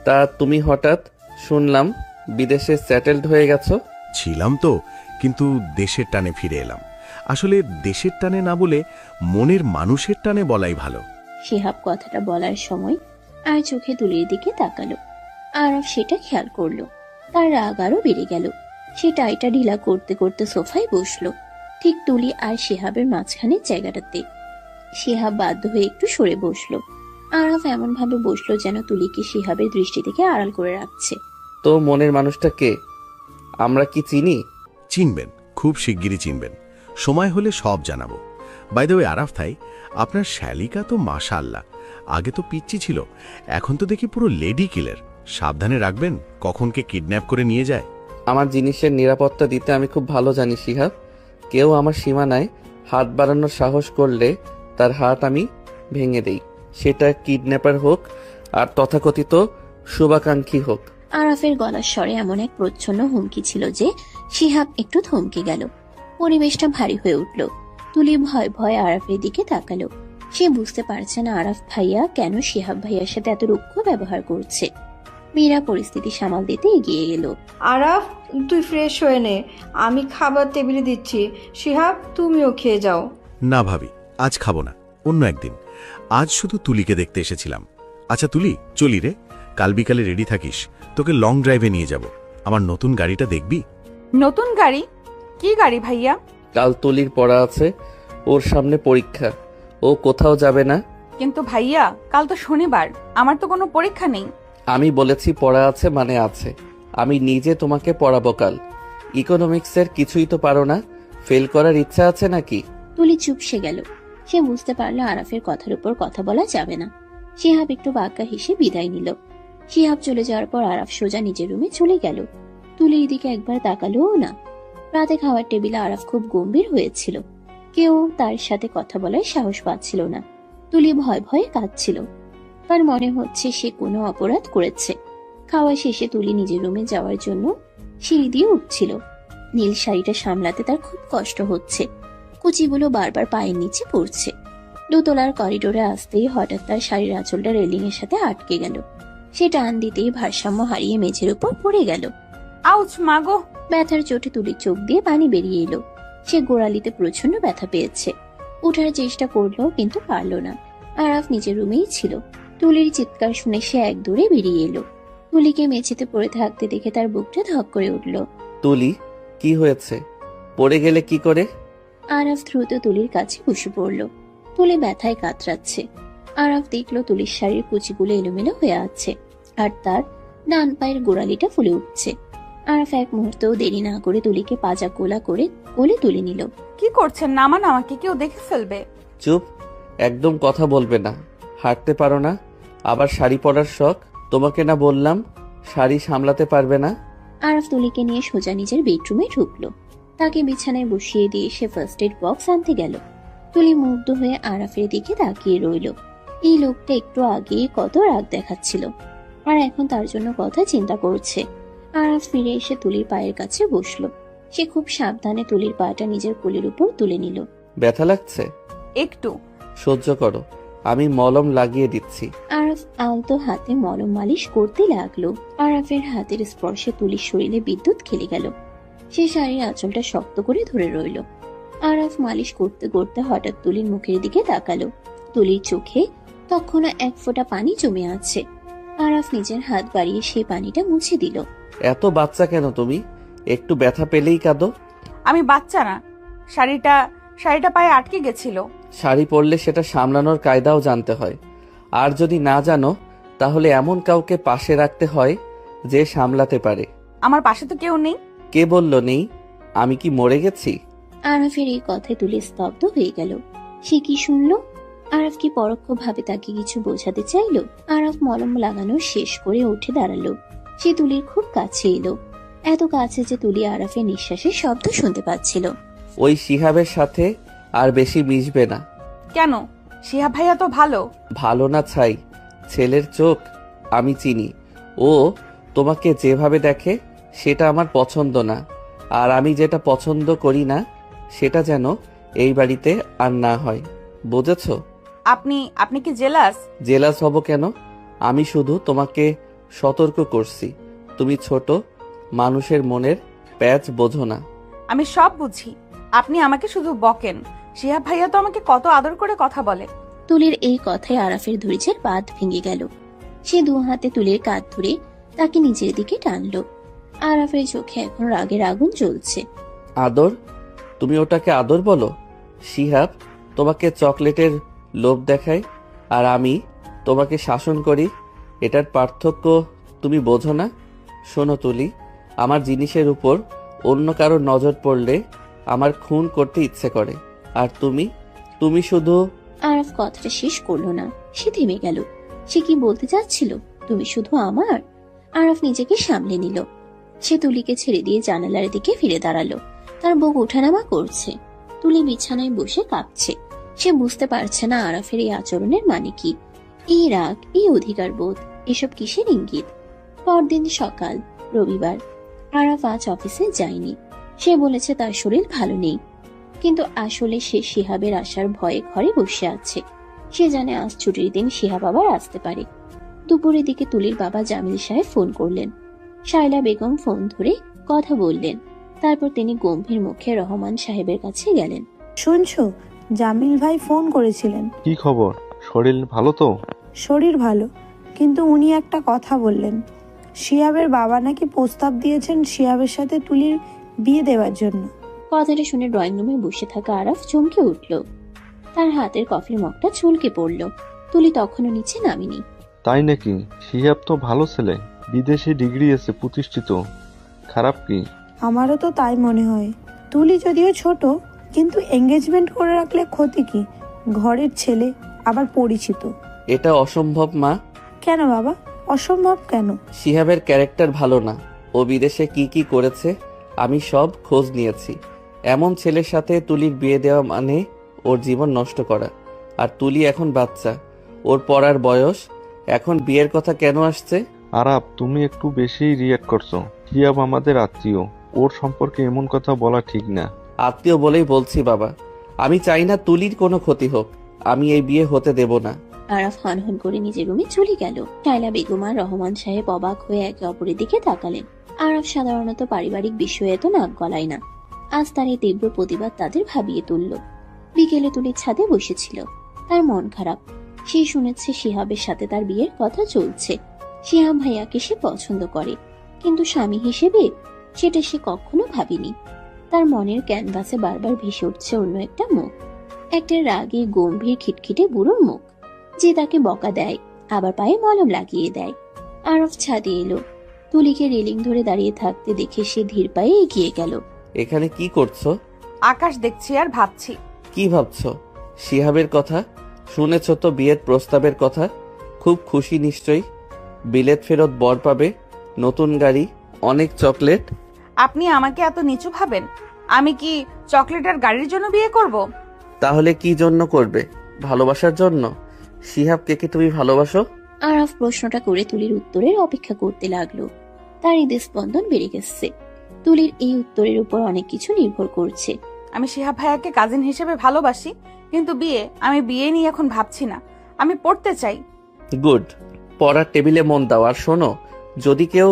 তা তুমি হঠাৎ শুনলাম বিদেশে সেটেলড হয়ে গেছো। ছিলাম তো, কিন্তু দেশের টানে ফিরে এলাম। আসলে দেশের টানে না বলে মনের মানুষের টানে বলাই ভালো। শিহাব কথাটা বলার সময় আর চোখে তুলির দিকে তাকালো। আরাফ সেটা খেয়াল করলো। তার রাগ আরো বেড়ে গেল। সে টাইটা ঢিলা করতে করতে সোফায় বসলো, ঠিক তুলি আর শিহাবের মাঝখানের জায়গাটাতে। শিহাব বাধ্য হয়ে একটু সরে বসলো। আরাফ এমন ভাবে বসলো যেন তুলিকে শিহাবের দৃষ্টি থেকে আড়াল করে রাখছে। তো মনের মানুষটা কে? আমরা কি চিনি? চিনবেন, খুব শিগগিরই চিনবেন। সময় হলে সব জানাবো। বাই দ্য ওয়ে আরাফ ভাই, আপনার শ্যালিকা তো মাশাআল্লাহ। আগে তো পিচ্চি ছিল, এখন তো দেখি পুরো লেডি কিলার। সাবধানে রাখবেন, কখন কে কিডন্যাপ করে নিয়ে যায়। আমার জিনিসের নিরাপত্তা দিতে আমি খুব ভালো জানি শিহাব। কেউ আমার সীমানায় হাত বাড়ানোর সাহস করলে তার হাত আমি ভেঙে দেই, সেটা কিডন্যাপার হোক আর তথাকথিত শুভাকাঙ্ক্ষী হোক। আরাফের গলার স্বরে এমন এক প্রচ্ছন্ন হুমকি ছিল যে শিহাব একটু থমকে গেল। পরিবেশটা ভারী হয়ে উঠল। তুলি ভয় ভয় আরাফের দিকে তাকালো। সে বুঝতে পারছে না আরাফ ভাইয়া কেন শিহাব ভাইয়ার সাথে এত রুক্ষ ব্যবহার করছে। মীরা পরিস্থিতি সামাল দিতে এগিয়ে গেল। আরাফ, তুই ফ্রেশ হয়ে নে, আমি খাবার টেবিলে দিচ্ছি। শিহাব, তুমিও খেয়ে যাও। না ভাবি, আজ খাবো না, অন্য একদিন। আজ শুধু তুলিকে দেখতে এসেছিলাম। আচ্ছা তুলি, চলি রে। কাল বিকালে রেডি থাকিস, তোকে লং ড্রাইভে নিয়ে যাব। আমার নতুন গাড়িটা দেখবি? নতুন গাড়ি? কি গাড়ি ভাইয়া? কাল তুলির পড়া আছে, ওর সামনে পরীক্ষা, ও কোথাও যাবে না। কিন্তু ভাইয়া, কাল তো শনিবার, আমার তো কোনো পরীক্ষা নেই। আমি বলেছি পড়া আছে মানে আছে। আমি নিজে তোমাকে পড়াবো কাল। ইকোনমিক্সের কিছুই তো পারো না, ফেল করার ইচ্ছা আছে নাকি? তুলি চুপসে গেল। সে বুঝতে পারলো আরাফের কথার উপর কথা বলা যাবে না। শিহাব একটু বাঁকা হেসে বিদায় নিল। শিহাব চলে যাওয়ার পর আরাফ সোজা নিজের রুমে চলে গেল। তুলির দিকে একবার তাকালোও না। রাতে খাওয়ার টেবিলে আরাফ খুব গম্ভীর হয়েছিল। কেউ তার সাথে কথা বলার সাহস পাচ্ছিল না। তুলি ভয় ভয়ে কাঁদছিল। তার মনে হচ্ছে সে কোনো অপরাধ করেছে। খাওয়া শেষে তুলি নিজের রুমে যাওয়ার জন্য সিঁড়ি দিয়ে উঠছিল। নীল শাড়িটা সামলাতে তার খুব কষ্ট হচ্ছে। কুচিগুলো বারবার পায়ের নিচে পড়ছে। দোতলার করিডোরে আসতেই হঠাৎ তার শাড়ির আঁচলটা রেলিং এর সাথে আটকে গেল। সে টান দিতেই ভারসাম্য হারিয়ে মেঝের উপর পড়ে গেল। আউচ মাগো। ব্যথার চোটে তুলির চোখ দিয়ে পানি বেরিয়ে এলো। সে গোড়ালিতে প্রচন্ড ব্যথা পেয়েছে। ওঠার চেষ্টা করলো কিন্তু পারল না। আরাফ নিজের রুমেই ছিল। তুলির চিৎকার শুনে সে এক দৌড়ে বেরিয়ে এলো। তুলিকে মেঝেতে পড়ে থাকতে দেখে তার বুকটা ধক করে উঠল। তুলি, কি হয়েছে? পড়ে গেলে কি করে? আরাফ দ্রুত তুলির কাছে বসে পড়ল। তুলি ব্যথায় কাতরাচ্ছে। আরাফ দেখলো তুলির শাড়ির কুচিগুলো এলোমেলো হয়ে আছে, আর তার ডান পায়ের গোড়ালিটা ফুলে উঠছে। আরাফ এক মুহূর্তেও দেরি না করে তুলিকে পাজা কোলা করে কোলে তুলে নিল। কি করছেন? নামান আমাকে, কেউ দেখে ফেলবে। চুপ, একদম কথা বলবে না। হাঁটতে পারো না, আবার শাড়ি পরার শখ। তোমাকে না বললাম শাড়ি সামলাতে পারবে না? আরাফ তুলিকে নিয়ে সোজা নিজের বেডরুমে ঢুকলো। তাকে বিছানায় বসিয়ে দিয়ে সে ফার্স্ট এড বক্স আনতে গেল। তুলি মুগ্ধ হয়ে আরাফের দিকে তাকিয়ে রইল। এই লোকটা একটু আগে কত রাগ দেখাচ্ছিল, আর এখন তার জন্য কথা চিন্তা করছে। আরাফ ফিরে এসে তুলির পায়ের কাছে বসলো। সে খুব সাবধানে তুলির পাটা নিজের কোলের উপর তুলে নিল। ব্যথা লাগছে? একটু। সহ্য করো, আমি মলম লাগিয়ে দিচ্ছি। আরাফ আলতো হাতে মলম মালিশ করতে লাগলো। আরাফের হাতের স্পর্শে তুলির শরীরে বিদ্যুৎ খেলে গেল। সে শাড়ির আঁচলটা শক্ত করে ধরে রইল। আরাফ মালিশ করতে করতে হঠাৎ তুলির মুখের দিকে তাকালো। তুলির চোখে তখনও এক ফোঁটা পানি জমে আছে। আরাফ নিজের হাত বাড়িয়ে সেই পানিটা মুছে দিল। এত বাচ্চা কেন তুমি? একটু ব্যথা পেলেই কাঁদো। আমি বাচ্চা না। শাড়িটা পায়ে আটকে গেছিল। শাড়ি পরলে সেটা সামলানোর কায়দাও জানতে হয়, আর যদি না জানো তাহলে এমন কাউকে পাশে রাখতে হয় যে সামলাতে পারে। আমার পাশে তো কেউ নেই। কে বলল নেই? আমি কি মরে গেছি? আরাফের এই কথায় তুলি স্তব্ধ হয়ে গেল। সে কি শুনলো? আরাফ কি পরোক্ষভাবে তাকে কিছু বোঝাতে চাইলো? আরাফ মলম লাগানো শেষ করে উঠে দাঁড়ালো। সে তুলির খুব কাছে এলো, এত কাছে যে তুলি আরাফের নিঃশ্বাসের শব্দ শুনতে পাচ্ছিল। ওই শিহাবের সাথে আর বেশি মিশবে না। কেন? শিহাব ভাইয়া তো ভালো। ভালো না ছাই, ছেলের চোখ আমি চিনি। ও তোমাকে যেভাবে দেখে সেটা আমার পছন্দ না, আর আমি যেটা পছন্দ করি না সেটা যেন এই বাড়িতে আর না হয়, বুঝেছো? আপনি কি জেলাস? জেলাস হব কেন? আমি শুধু তোমাকে সতর্ক করছি, তুমি ছোট, মানুষের মনের প্যাচ বোঝো না। আমি সব বুঝি, আপনি আমাকে শুধু বকেন। শিহাব ভাইয়া তো আমাকে কত আদর করে কথা বলে। তুলির এই কথায় আরাফের ধৈর্যের বাঁধ ভেঙে গেল। সে দু হাতে তুলির কাঁধ ধরে তাকে নিজের দিকে টানলো। আরাফের চোখে এখন রাগের আগুন জ্বলছে। আদর? তুমি ওটাকে আদর বলো? শিহাব তোমাকে চকলেটের লোভ দেখায়, আর আমি তোমাকে শাসন করি। এটার পার্থক্য তুমি বোঝো না? শোনো তুলি, আমার জিনিসের উপর অন্য কারোর নজর পড়লে আমার খুন করতে ইচ্ছে করে, আর তুমি শুধু। আরাফ কথাটা শেষ করলো না। সে থেমে গেল। সে কি বলতে চাচ্ছিল? তুমি শুধু আমার? আরাফ নিজেকে সামলে নিল। সে তুলিকে ছেড়ে দিয়ে জানালার দিকে ফিরে দাঁড়ালো। তার বুক ওঠানামা করছে। তুলি বিছানায় বসে কাঁপছে। সে বুঝতে পারছে না আরাফের এই আচরণের মানে কি। এই রাগ, এই অধিকার বোধ, এসব কিসের ইঙ্গিত? পরদিন সকাল, রবিবার। আরাফ আজ অফিসে যায়নি। সে বলেছে তার শরীর ভালো নেই, কিন্তু আসলে সে শিহাবের আসার ভয়ে ঘরে বসে আছে। সে জানে আজ ছুটির দিন শিহাব আবার আসতে পারে। দুপুরের দিকে তুলির বাবা জামিল সাহেব ফোন করলেন। শায়লা বেগম ফোন ধরে কথা বললেন। তারপর তিনি গম্ভীর মুখে রহমান সাহেবের কাছে গেলেন। শুনছো, জামিল ভাই ফোন করেছিলেন। কি খবর? শরীর ভালো তো? শরীর ভালো, কিন্তু উনি একটা কথা বললেন। শিহাবের বাবা নাকি প্রস্তাব দিয়েছেন শিহাবের সাথে তুলির বিয়ে দেওয়ার জন্য। কথাটা শুনে ড্রয়িং রুমে বসে থাকা আরাফ চমকে উঠল। তার হাতের কফির মগটা চুলকে পড়ল। তুলি তখনও নিচে নামিনি। তাই নাকি? শিহাব তো ভালো ছেলে, বিদেশে ডিগ্রি আছে, প্রতিষ্ঠিত। খারাপ কি? আমারও তো তাই মনে হয়। তুলি যদিও ছোট, কিন্তু এঙ্গেজমেন্ট করে রাখলে ক্ষতি কি? ঘরের ছেলে, আবার পরিচিত। এটা অসম্ভব মা। কেন বাবা, অসম্ভব কেন? শিহাবের ক্যারেক্টার ভালো না। ও বিদেশে কি কি করেছে আমি সব খোঁজ নিয়েছি। এমন ছেলের সাথে তুলির বিয়ে দেওয়া মানে ওর জীবন নষ্ট করা। আর তুলি এখন বাচ্চা, ওর পড়ার বয়স। এখন বিয়ের কথা কেন আসছে? আরাপ, তুমি একটু বেশি রিয়াক্ট করছো। শিহাব আমাদের আত্মীয়, ওর সম্পর্কে এমন কথা বলা ঠিক না। আত্মীয় বলেই বলছি বাবা। আমি চাই না তুলির কোনো ক্ষতি হোক। আমি এই বিয়ে হতে দেব না। আরাফ হনহন করে নিজের রুমে চলে গেল। শায়লা বেগম আর রহমান সাহেব অবাক হয়ে একে অপরের দিকে তাকালেন। আরাফ সাধারণত পারিবারিক বিষয়ে এত নাক গলায় না, আজ তার এই তীব্র প্রতিবাদ তাদের ভাবিয়ে তুলল। বিকেলে তুলির ছাদে বসেছিল, তার মন খারাপ। সে শুনেছে শিহাবের সাথে তার বিয়ের কথা চলছে। শিহাব ভাইয়াকে সে পছন্দ করে, কিন্তু স্বামী হিসেবে সেটা সে কখনো ভাবেনি। তার মনের ক্যানভাসে বারবার ভেসে উঠছে অন্য একটা মুখ, একটা রাগী গম্ভীর খিটখিটে বুড়োর মুখ, যে তাকে বকা দেয় আবার পায়ে মলম লাগিয়ে দেয়। আরফ ছাদে এলো। তুলিকে রেলিং ধরে দাঁড়িয়ে থাকতে দেখে সে ধীর পায়ে এগিয়ে গেল। এখানে কি করছো? আকাশ দেখছি আর ভাবছি। কি ভাবছো? শিহাবের কথা শুনেছো তো? বিয়ের প্রস্তাবের কথা। খুব খুশি নিশ্চয়ই। বিলেত ফেরত বর পাবে, নতুন গাড়ি, অনেক চকলেট। আপনি আমাকে এত নিচু ভাবেন? আমি কি চকলেট আর গাড়ির জন্য বিয়ে করব? তাহলে কি জন্য করবে? ভালোবাসার জন্য? শিহাবকে কি তুমি ভালোবাসো? আরফ প্রশ্নটা করে তুলির উত্তরের অপেক্ষা করতে লাগলো। তার হৃদয় স্পন্দন বেড়ে গেছে। তুলির এই উত্তরের উপর অনেক কিছু নির্ভর করছে। আমি শিহাব ভাইয়াকে কাজিন হিসেবে ভালোবাসি, কিন্তু আমি বিয়ে নিয়ে এখন ভাবছি না। আমি পড়তে চাই। গুড। পড়ার টেবিলে মন দাও। আর শোনো, যদি কেউ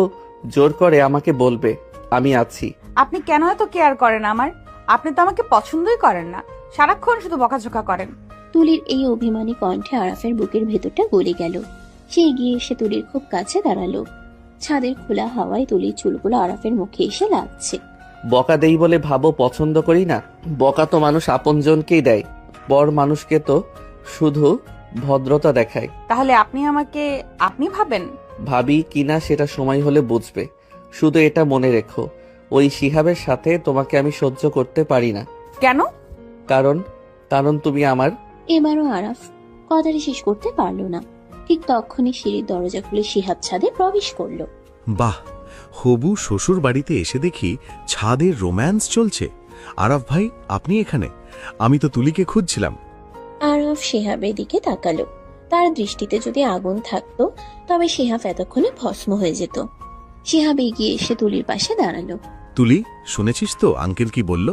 জোর করে আমাকে বলবে, আমি আছি। আপনি কেন এত কেয়ার করেন আমার? আপনি তো আমাকে পছন্দই করেন না, সারাক্ষণ শুধু বকাঝকা করেন। তুলির এই অভিমানী কণ্ঠে আরাফের বুকের ভেতরটা গলে গেল। সে এগিয়ে এসে তুলির খুব কাছে দাঁড়ালো। ছাদের খোলা হাওয়ায় তুলির চুলগুলো আরাফের মুখে এসে লাগছে। বকা দেই বলে ভাবো পছন্দ করি না? বকা তো মানুষ আপনজনকেই দেয়, বর মানুষকে তো শুধু ভদ্রতা দেখায়। তাহলে আপনি আমাকে আপনি ভাবেন? ভাবি কিনা সেটা সময় হলে বুঝবে। শুধু এটা মনে রেখো, ওই শিহাবের সাথে তোমাকে আমি সহ্য করতে পারি না। কেন? কারণ তুমি আমার। এবারও আরাফ কথাটি শেষ করতে পারল না। ঠিক তখনই সিঁড়ির দরজা খুলে শিহাব ছাদে প্রবেশ করলো। বাহ, হবু শ্বশুর বাড়িতে এসে দেখি ছাদের রোম্যান্স চলছে। আরাফ ভাই, আপনি এখানে? আমি তো তুলিকে খুঁজছিলাম। আরফ শিহাবের দিকে তাকালো। তার দৃষ্টিতে যদি আগুন থাকতো তবে শিহাব এতক্ষণে ভস্ম হয়ে যেত। শিহাব এগিয়ে এসে তুলির পাশে দাঁড়ালো। তুলি, শুনেছিস তো আঙ্কেল কি বলল?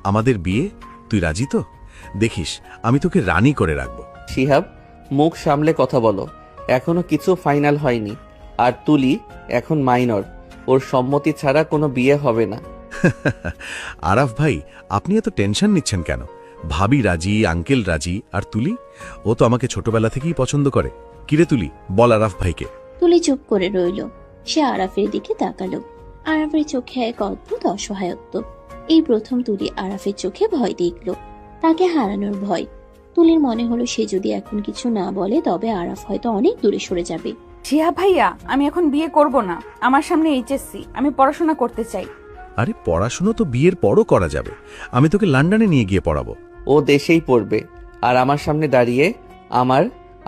আমাদের বিয়ে, তুই রাজি তো? দেখিস, আমি তোকে রানী করে রাখবো। শিহাব, মুখ সামলে কথা বলো। এখনো কিছু ফাইনাল হয়নি। আর তুলি এখন মাইনর, ওর সম্মতি ছাড়া কোনো বিয়ে হবে না। আরাফ ভাই, আপনি এত টেনশন নিচ্ছেন কেন? ভাবি রাজি, আঙ্কেল রাজি, আর তুলি? ও তো আমাকে ছোটবেলা থেকেই পছন্দ করে। কিরে তুলি, বল আরাফ ভাইকে। তুলি চুপ করে রইল। সে আরাফের দিকে তাকালো। আরাফের চোখে এক অদ্ভুত অসহায়ত্ব। এই প্রথম তুলি আরাফের চোখে ভয় দেখল, তাকে হারানোর ভয়। তুলির মনে হলো সে যদি এখন কিছু না বলে তবে আরাফ হয়তো অনেক দূরে সরে যাবে। শিহাব ভাইয়া, আমি এখন বিয়ে করব না। আমার সামনে এইচএসসি, আমি পড়াশোনা করতে চাই। আরে, পড়াশুনো তো বিয়ের পরও করা যাবে। আমি তোকে লন্ডনে নিয়ে গিয়ে পড়াবো। ও দেশেই পড়বে, আর আমার সামনে দাঁড়িয়ে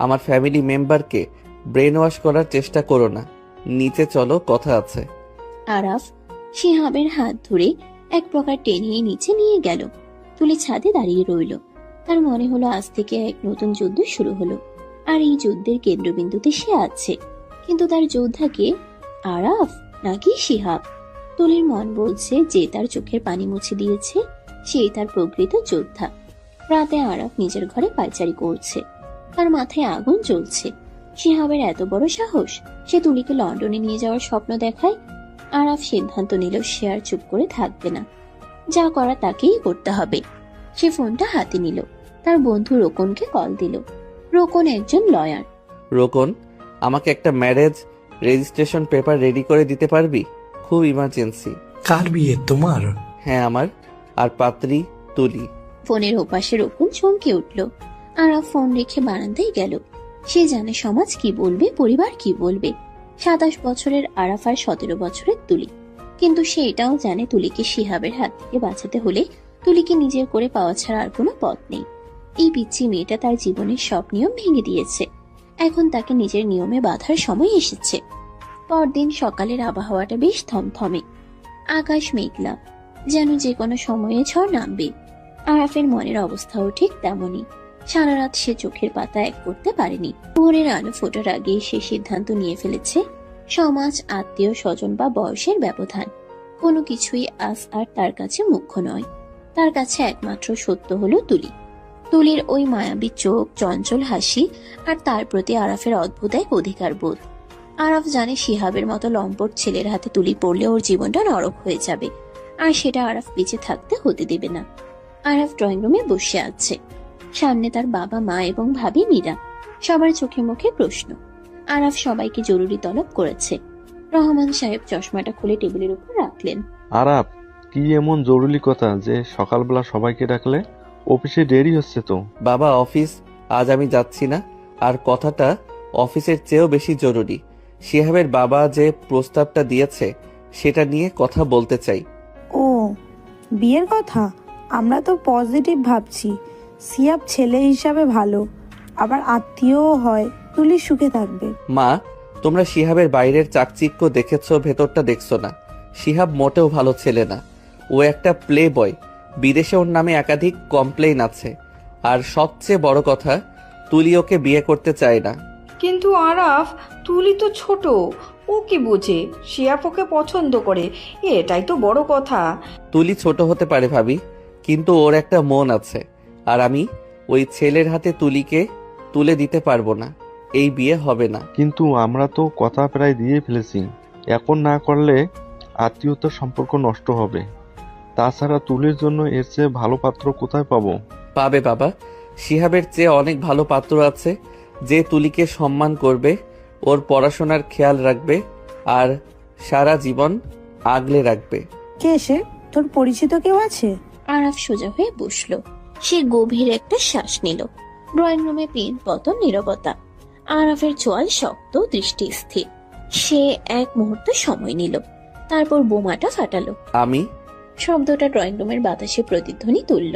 আমার ফ্যামিলি মেম্বারকে ব্রেন ওয়াশ করার চেষ্টা করো না। নিচে চলো, কথা আছে। আরাফ শিহাবের হাত ধরে এক প্রকার টেনে নিচে নিয়ে গেল। তুলি ছাদে দাঁড়িয়ে রইল। তার মনে হলো আজ থেকে এক নতুন যুদ্ধ শুরু হলো, আর এই যুদ্ধের কেন্দ্রবিন্দুতে সে আছে। কিন্তু তার যোদ্ধাকে আরাফ নাকি শিহাব? তুলির মন বলছে যে তার চোখের পানি মুছে দিয়েছে সেই তার প্রকৃত যোদ্ধা। রাতে আরাফ নিজের ঘরে পায়চারি করছে, তার মাথায় আগুন জ্বলছে। শিহাবের এত বড় সাহস, সে তুলিকে লন্ডনে নিয়ে যাওয়ার স্বপ্ন দেখায়। আরাফ সিদ্ধান্ত নিল সে আর চুপ করে থাকবে না, যা করা তাকেই করতে হবে। সে ফোনটা হাতে নিল, তার বন্ধু রোকনকে কল দিল। রোকন একজন লয়ার। রোকন, আমাকে একটা ম্যারেজ রেজিস্ট্রেশন পেপার রেডি করে দিতে পারবি? খুব ইমার্জেন্সি। কার বিয়ে? তোমার? হ্যাঁ, আমার। আর পাত্রী তুলি। ফোনের ওপাশে রোকন চমকে উঠল। আরাফ ফোন রেখে বারান্দায় গেল। সে জানে সমাজ কি বলবে, পরিবার কি বলবে। 27 বছরের আরাফ আর 17 বছরের তুলি। কিন্তু সে এটাও জানে তুলিকে শিহাবের হাত থেকে বাঁচাতে হলে তুলিকে নিজের করে পাওয়া ছাড়া আর কোনো পথ নেই। এই পিচ্চি মেয়েটা তার জীবনের সব নিয়ম ভেঙে দিয়েছে। এখন তাকে নিজের নিয়মে বাঁধার সময় এসেছে। পরদিন সকালের আবহাওয়াটা বেশ থমথমে। আকাশ মেঘলা, যেন যে কোনো সময়ে ঝড় নামবে। আরাফের মনের অবস্থাও ঠিক তেমনই। সারা রাত সে চোখের পাতা এক করতে পারেনি। ভোরের আলো ফোটার আগেই সে সিদ্ধান্ত নিয়ে ফেলেছে সমাজ, আত্মীয় স্বজন বা বয়সের ব্যবধান কোনো কিছুই আজ আর তার কাছে মুখ্য নয়। তার কাছে একমাত্র সত্য হলো তুলি। তুলির ওই মায়াবী চোখ, চঞ্চল হাসি আর তার প্রতি আরাফের অদ্ভুত এক অধিকার বোধ। আরাফ জানে শিহাবের মতো লম্পট ছেলের হাতে তুলি পড়লে ওর জীবনটা নরক হয়ে যাবে, আর সেটা আরাফ বেঁচে থাকতে হতে দেবে না। আরাফ ড্রয়িং রুমে বসে আছে। সামনে তার বাবা, মা এবং ভাবি মীরা। সবার চোখে মুখে প্রশ্ন। আরাফ সবাইকে জরুরি তলব করেছে। রহমান সাহেব চশমাটা খুলে টেবিলের উপর রাখলেন। আরাফ, কি এমন জরুরি কথা যে সকালবেলা সবাইকে ডাকলে? অফিসে দেরি হচ্ছে তো। বাবা, অফিস আজ আমি যাচ্ছি না। আর কথাটা অফিসের চেয়েও বেশি জরুরি। শিহাবের বাবা যে প্রস্তাবটা দিয়েছে সেটা নিয়ে কথা বলতে চাই। ও, বিয়ের কথা? আমরা তো পজিটিভ ভাবছি। সিয়াব ছেলে হিসাবে ভালো, আবার আত্মীয়ও হয়। তুলি সুখে থাকবে। মা, তোমরা শিহাবের বাইরের চাকচিক্য দেখেছো, ভেতরটা দেখছো না। শিহাব মোটেও ভালো ছেলে না। ও একটা প্লে বয়। বিদেশে ওর নামে একাধিক কমপ্লেইন আছে। আর সবচেয়ে বড় কথা, তুলি ওকে বিয়ে করতে চায় না। কিন্তু আরাফ, তুলি তো ছোট, ও কি বোঝে? শিয়াব ওকে পছন্দ করে, এটাই তো বড় কথা। তুলি ছোট হতে পারে ভাবি, কিন্তু ওর একটা মন আছে। আর আমি ওই ছেলের হাতে তুলিকে তুলে দিতে পারবো না। এই বিয়ে হবে না। কিন্তু আমরা তো কথা প্রায় দিয়ে ফেলেছি। এখন না করলে আত্মীয়তার সম্পর্ক নষ্ট হবে। তাছাড়া তুলির জন্য এর চেয়ে ভালো পাত্র কোথায় পাবো? পাবে বাবা, শিহাবের চেয়ে অনেক ভালো পাত্র আছে, যে তুলিকে সম্মান করবে, ওর পড়াশোনার খেয়াল রাখবে আর সারা জীবন আগলে রাখবে। কে সে? তোর পরিচিত কেউ আছে? আরাফ সোজা হয়ে বসলো। সে গভীর একটা শ্বাস নিল। ড্রয়িং রুমে পিন পতন, নীরবতা। আরাফের চোয়াল শক্ত, দৃষ্টি স্থির। সে এক মুহূর্ত সময় নিল, তারপর বোমাটা ফাটালো। আমি শব্দটা ড্রয়িং রুমের বাতাসে প্রতিধ্বনি তুলল।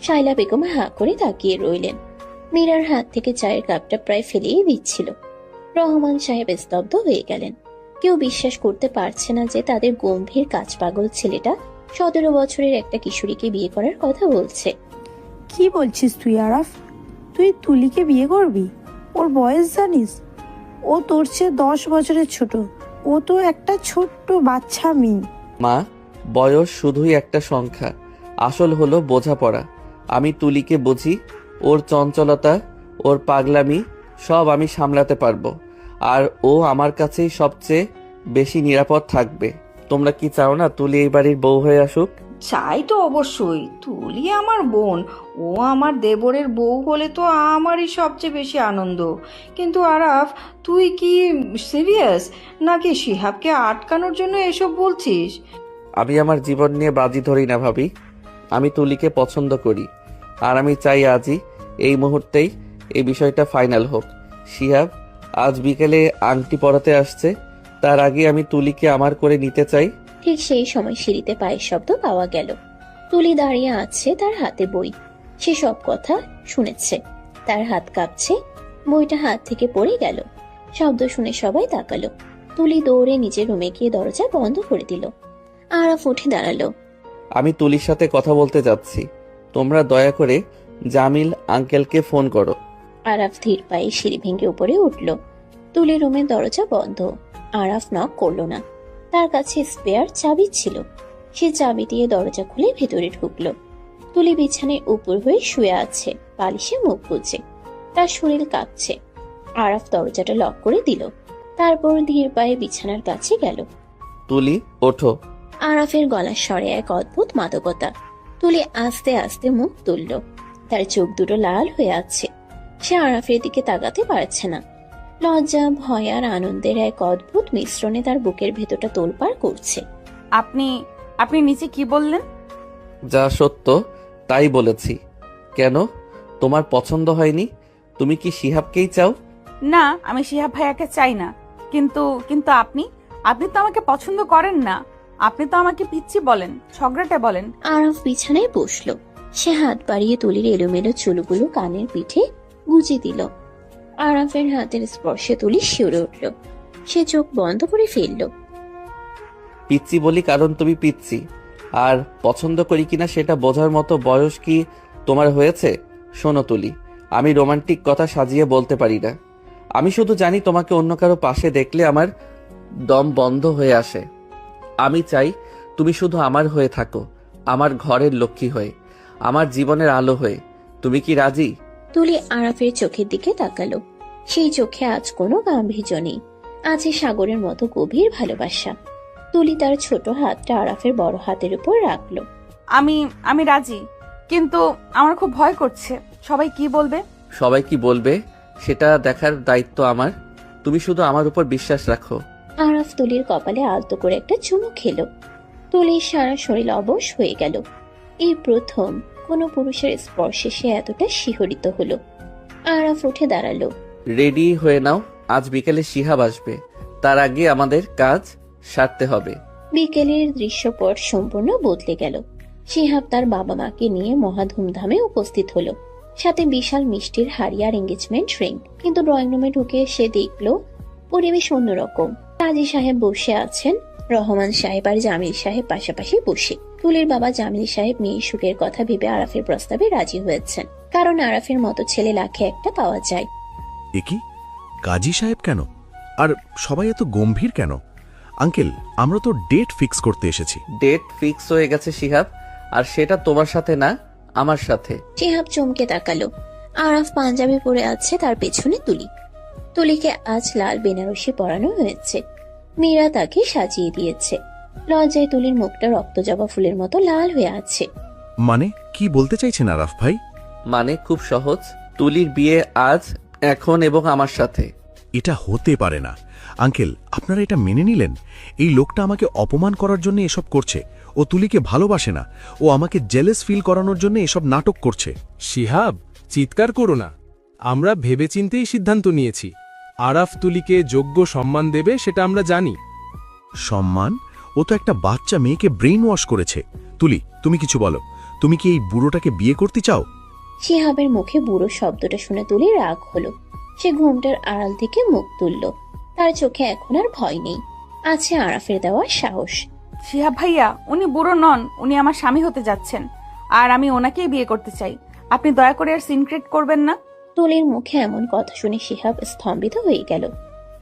শাইলা বেগম হাঁ করে তাকিয়ে রইলেন। মীরার হাত থেকে চায়ের কাপটা প্রায় ফেলেই দিচ্ছিল। রহমান সাহেব স্তব্ধ হয়ে গেলেন। কেউ বিশ্বাস করতে পারছে না যে তাদের গম্ভীর কাজ পাগল ছেলেটা 17 বছরের একটা কিশোরীকে বিয়ে করার কথা বলছে। কি বলছিস তুই আরাফ? তুই তুলিকে বিয়ে করবি? ওর বয়স জানিস? ও তোর চেয়ে 10 বছরের ছোট। ও তো একটা ছোট্ট বাচ্চা মেয়ে। মা, বয়স শুধুই একটা সংখ্যা, আসল হলো বোঝাপড়া। আমি তুলিকে বুঝি, ওর চঞ্চলতা, ওর পাগলামি সব আমি সামলাতে পারবো। আর ও আমার কাছেই সবচেয়ে বেশি নিরাপদ থাকবে। তোমরা কি চাও না তুলি এই বাড়ির বউ হয়ে আসুক? চাই তো অবশ্যই। তুলি আমার বোন, ও আমার দেবরের বউ হলে তো আমারই সবচেয়ে বেশি আনন্দ। কিন্তু আরাফ, তুই কি সিরিয়াস, নাকি শিহাবকে আটকানোর জন্য এসব বলছিস? আমি আমার জীবন নিয়ে বাজি ধরি না ভাবি। আমি তুলিকে পছন্দ করি, আর আমি চাই আজই, এই মুহূর্তেই এই বিষয়টা ফাইনাল হোক। শিহাব আজ বিকেলে আংটি পরাতে আসছে, তার আগে আমি তুলিকে আমার করে নিতে চাই। ঠিক সেই সময় সিঁড়িতে পায়ের শব্দ পাওয়া গেল। তুলি দাঁড়িয়ে আছে, তার হাতে বই। সে সব কথা শুনেছে। তার হাত কাঁপছে, বইটা হাত থেকে পড়ে গেল। শব্দ শুনে সবাই তাকালো। তুলি দৌড়ে নিজের রুমে গিয়ে দরজা বন্ধ করে দিল। আরাফ উঠে দাঁড়ালো। আমি তুলির সাথে কথা বলতে যাচ্ছি, তোমরা দয়া করে জামিল আঙ্কেলকে ফোন করো। আরাফ ধীর পায়ে সিঁড়ি ভেঙে উপরে উঠল। তুলি রুমের দরজা বন্ধ। আরাফ নক করলো না। তার কাছে স্পেয়ার চাবি ছিল। সে চাবি দিয়ে দরজা খুলে ভেতরে ঢুকলো। তুলি বিছানায় উপর হয়ে শুয়ে আছে, বালিশে মুখ গুজে। তার শরীর কাঁপছে। আরাফ দরজাটা লক করে দিল। তারপর ধীর পায়ে বিছানার কাছে গেল। তুলি, ওঠো। আরাফের গলার স্বরে এক অদ্ভুত মাদকতা। তুলি আস্তে আস্তে মুখ তুলল। তার চোখ দুটো লাল হয়ে আছে। সে আরাফের দিকে তাকাতে পারছে না। লজ্জা, ভয় আর আনন্দের এক অদ্ভুত মিশ্রণে তার বুকের ভেতরটা তোলপাড় করছে। আপনি নিচে কি বললেন? যা সত্য তাই বলেছি। কেন, তোমার পছন্দ হয়নি? তুমি কি শিহাবকেই চাও? না, আমি শিহাব ভাইয়াকে চাই না। কিন্তু কিন্তু আপনি তো আমাকে পছন্দ করেন না। আপনি তো আমাকে পিচ্ছি বলেন, ঝগড়াটে বলেন। আরাফ বিছানায় বসলো। সে হাত বাড়িয়ে তুলির এলোমেলো চুলগুলো কানের পিঠে গুজে দিল। আরাফের হাতের স্পর্শে তুলি শিউরে উঠল। সে চোখ বন্ধ করে ফেলল। পিচ্ছি বলি কারণ তুমি পিচ্ছি, আর পছন্দ করি কিনা সেটা বোঝার মতো বয়স কি তোমার হয়েছে? শোনো তুলি, আমি রোমান্টিক কথা সাজিয়ে বলতে পারি না। আমি শুধু জানি তোমাকে অন্য কারো পাশে দেখলে আমার দম বন্ধ হয়ে আসে। আমি চাই তুমি শুধু আমার হয়ে থাকো, আমার ঘরের লক্ষ্মী হয়ে, আমার জীবনের আলো হয়ে। তুমি কি রাজি? তুলি আরাফের চোখের দিকে তাকালো। সেই চোখে আজ কোনো গাম্ভীর্য নেই, আছে সাগরের মতো গভীর ভালোবাসা। তুলি তার ছোট হাতটা আরাফের বড় হাতের উপর রাখলো। আমি আমি রাজি, কিন্তু আমার খুব ভয় করছে। সবাই কি বলবে? সবাই কি বলবে সেটা দেখার দায়িত্ব আমার। তুমি শুধু আমার উপর বিশ্বাস রাখো। আরাফ তুলির কপালে আলতো করে একটা চুমু খেলো। তুলির সারা শরীর অবশ হয়ে গেল। এই প্রথম কোনো পুরুষের স্পর্শে সে এতটা শিহরিত হলো। আরাফ উঠে দাঁড়ালো। রেডি হয়ে নাও, আজ বিকেলে শিহাব আসবে। তার আগে আমাদের কাজ সারতে হবে। বিকেলের দৃশ্যপট সম্পূর্ণ বদলে গেল। শিহাব তার বাবা মাকে নিয়ে মহা ধুমধামে উপস্থিত হলো, সাথে বিশাল মিষ্টির হাড়ি আর এঙ্গেজমেন্ট রিং। কিন্তু ড্রয়িং রুমে ঢুকে সে দেখলো পরিবেশ অন্যরকম। কাজী সাহেব বসে আছেন, রহমান সাহেব আর জামিল সাহেব পাশাপাশি বসে। তুলির বাবা জামিল সাহেব মেয়ের সুখের কথা ভেবে আরাফের প্রস্তাবে রাজি হয়েছেন, কারণ আরাফের মতো ছেলে লাখে একটা পাওয়া যায়। এ কি, কাজী সাহেব কেন? আর সবাই এত গম্ভীর কেন? আঙ্কেল, আমরা তো ডেট ফিক্স করতে এসেছি। ডেট ফিক্স হয়ে গেছে শিহাব, আর সেটা তোমার সাথে না, আমার সাথে। শিহাব চমকে তাকালো। আরাফ পাঞ্জাবি পরে আছে, তার পেছনে তুলি। তুলিকে আজ লাল বেনারসি পরানো হয়েছে। মীরা তাকে সাজিয়ে দিয়েছে। লজ্জায় তুলির মুখটা রক্তজবা ফুলের মতো লাল হয়ে আছে। মানে কি বলতে চাইছেন আরাফ ভাই? মানে খুব সহজ, তুলির বিয়ে আজ, এখন এবং আমার সাথে। এটা হতে পারে না আঙ্কেল, আপনারা এটা মেনে নিলেন? এই লোকটা আমাকে অপমান করার জন্য এসব করছে। ও তুলিকে ভালোবাসে না, ও আমাকে জেলাস ফিল করানোর জন্য এসব নাটক করছে। শিহাব, চিৎকার করো না। আমরা ভেবেচিন্তেই সিদ্ধান্ত নিয়েছি। আরাফ তুলিকে যোগ্য সম্মান দেবে, সেটা আমরা জানি। সম্মান? ও তো একটা বাচ্চা মেয়েকে ব্রেইন ওয়াশ করেছে। তুলি, তুমি কিছু বলো। তুমি কি এই বুড়োটাকে বিয়ে করতে চাও? শিহাবের মুখে বুড়ো শব্দটা শুনে তুলি রাগ হলো। সে ঘুমটার আড়াল থেকে মুখ তুলল। তার চোখে এখন আর ভয় নেই, আছে আরাফের দেওয়া সাহস। শিহাব ভাইয়া, উনি বুড়ো নন, উনি আমার স্বামী হতে যাচ্ছেন, আর আমি ওনাকেই বিয়ে করতে চাই। আপনি দয়া করে আর সিনক্রেট করবেন না। তুলির মুখে এমন কথা শুনে শিহাব স্তম্ভিত হয়ে গেল।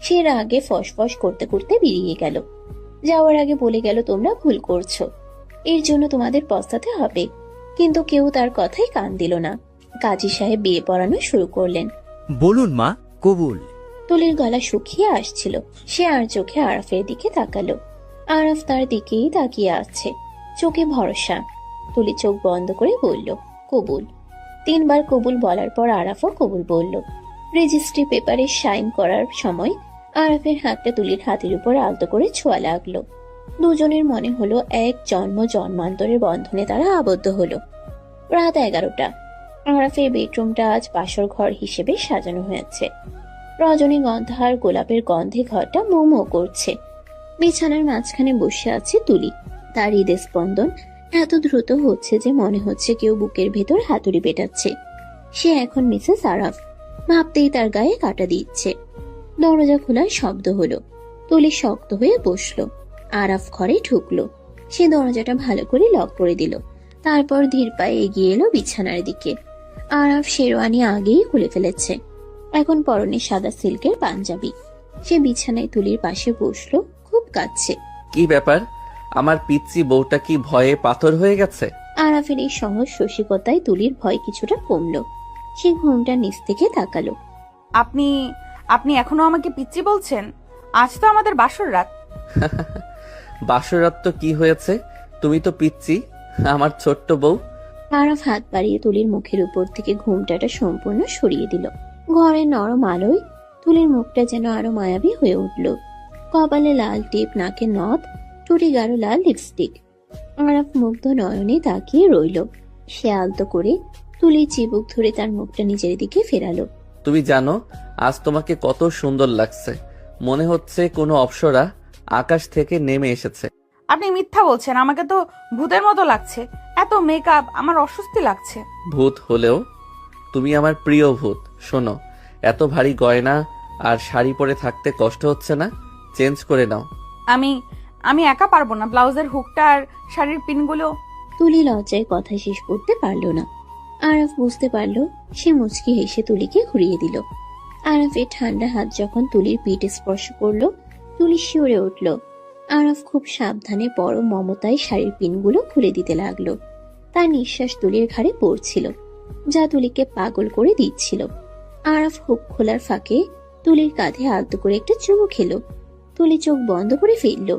সে রাগে ফসফস করতে করতে বেরিয়ে গেল। যাওয়ার আগে বলে গেল, তোমরা ভুল করছো, এর জন্য তোমাদের পস্তাতে হবে। কিন্তু কেউ তার কথাই কান দিল না। কাজী সাহেব বিয়ে পড়ানো শুরু করলেন। বলুন মা, কবুল। তুলির গলা শুকিয়ে আসছিল। সে আর চোখে আরাফের দিকে তাকালো। আরাফ তার দিকেই তাকিয়ে আছে, চোখে ভরসা। তুলি চোখ বন্ধ করে বলল, কবুল। 3 বার কবুল বলার পর আরাফও কবুল বলল। রেজিস্ট্রি পেপারে সাইন করার সময় আরাফের হাতটা তুলির হাতের উপর আলতো করে ছোঁয়া লাগলো। দুজনের মনে হলো এক জন্ম জন্মান্তরের বন্ধনে তারা আবদ্ধ হলো। রাত 11টা। আরাফের বেডরুমটা আজ বাসর ঘর হিসেবে সাজানো হয়েছে। রজনীগন্ধা আর গোলাপের গন্ধে ঘরটা মো মো করছে। বিছানার মাঝখানে বসে আছে তুলি। তার হৃদয় স্পন্দন এত দ্রুত হচ্ছে যে মনে হচ্ছে কেউ বুকের ভেতর হাতুড়ি পেটাচ্ছে। সে এখন মিসেস আরাফ, ভাবতেই তার গায়ে কাঁটা দিচ্ছে। দরজা খোলার শব্দ হলো। তুলি শক্ত হয়ে বসলো। আরাফ ঘরে ঢুকলো। সে দরজাটা ভালো করে লক করে দিল। তারপর ধীর পায়ে এগিয়ে এলো বিছানার দিকে। আরাফ শেরওয়ানি আগেই খুলে ফেলেছে, এখন পরনে সাদা সিল্কের পাঞ্জাবি। সে বিছানায় তুলির পাশে বসলো, খুব কাঁদছে। কি ব্যাপার, আমার পিচ্চি বউটা কি ভয়ে পাথর হয়ে গেছে? আরাফের এই সহজ রসিকতায় তুলির ভয় কিছুটা কমলো। সে ঘুমটা নিচ থেকে তাকালো। আপনি আপনি এখনো আমাকে পিচ্চি বলছেন? আজ তো আমাদের বাসর রাত। বাসরাত তো কি হয়েছে, তুমি তো পিচ্চি, আমার ছোট্ট বউ। আরাফ হাত বাড়িয়ে তুলির মুখের উপর থেকে ঘুমটাটা সম্পূর্ণ সরিয়ে দিল। ঘরের নরম আলোয় তুলির মুখটা যেন আরো মায়াবী হয়ে উঠল। কপালে লাল টিপ, নাকে নথ, টুটি গাঢ় লাল লিপস্টিক। আরাফ মুগ্ধ নয়নে তাকিয়ে রইল। সে আলতো করে তুলির চিবুক ধরে তার মুখটা নিজের দিকে ফেরালো। তুমি জানো আজ তোমাকে কত সুন্দর লাগছে, মনে হচ্ছে কোনো অপ্সরা আকাশ থেকে নেমে এসেছে। আপনি মিথ্যা বলছেন, আমাকে তো ভূতের মতো লাগছে। এত মেকআপ, আমার অস্বস্তি লাগছে। ভূত হলেও তুমি আমার প্রিয় ভূত। শোনো, এত ভারী গয়না আর শাড়ি পরে থাকতে কষ্ট হচ্ছে না? চেঞ্জ করে নাও। আমি আমি একা পারবো না, ব্লাউজের হুকটা আর শাড়ির পিনগুলো। তুলি লজ্জায় কথা শেষ করতে পারল না। আরাফ বুঝতে পারল। সে মুচকি হেসে তুলিকে ঘুরিয়ে দিল। আরাফের ঠান্ডা হাত যখন তুলির পিঠ স্পর্শ করলো, তুলি শিউরে উঠল। আরাফ খুব সাবধানে পরম মমতায় শাড়ির পিনগুলো খুলে দিতে লাগলো। তার নিঃশ্বাস তুলির ঘাড়ে পড়ছিল। যা তুলিকে পাগল করে দিচ্ছিল। আরাফ হুক খোলার ফাঁকে তুলির কাঁধে আলতো করে একটা চুমু খেলো। তুলি চোখ বন্ধ করে ফেললো।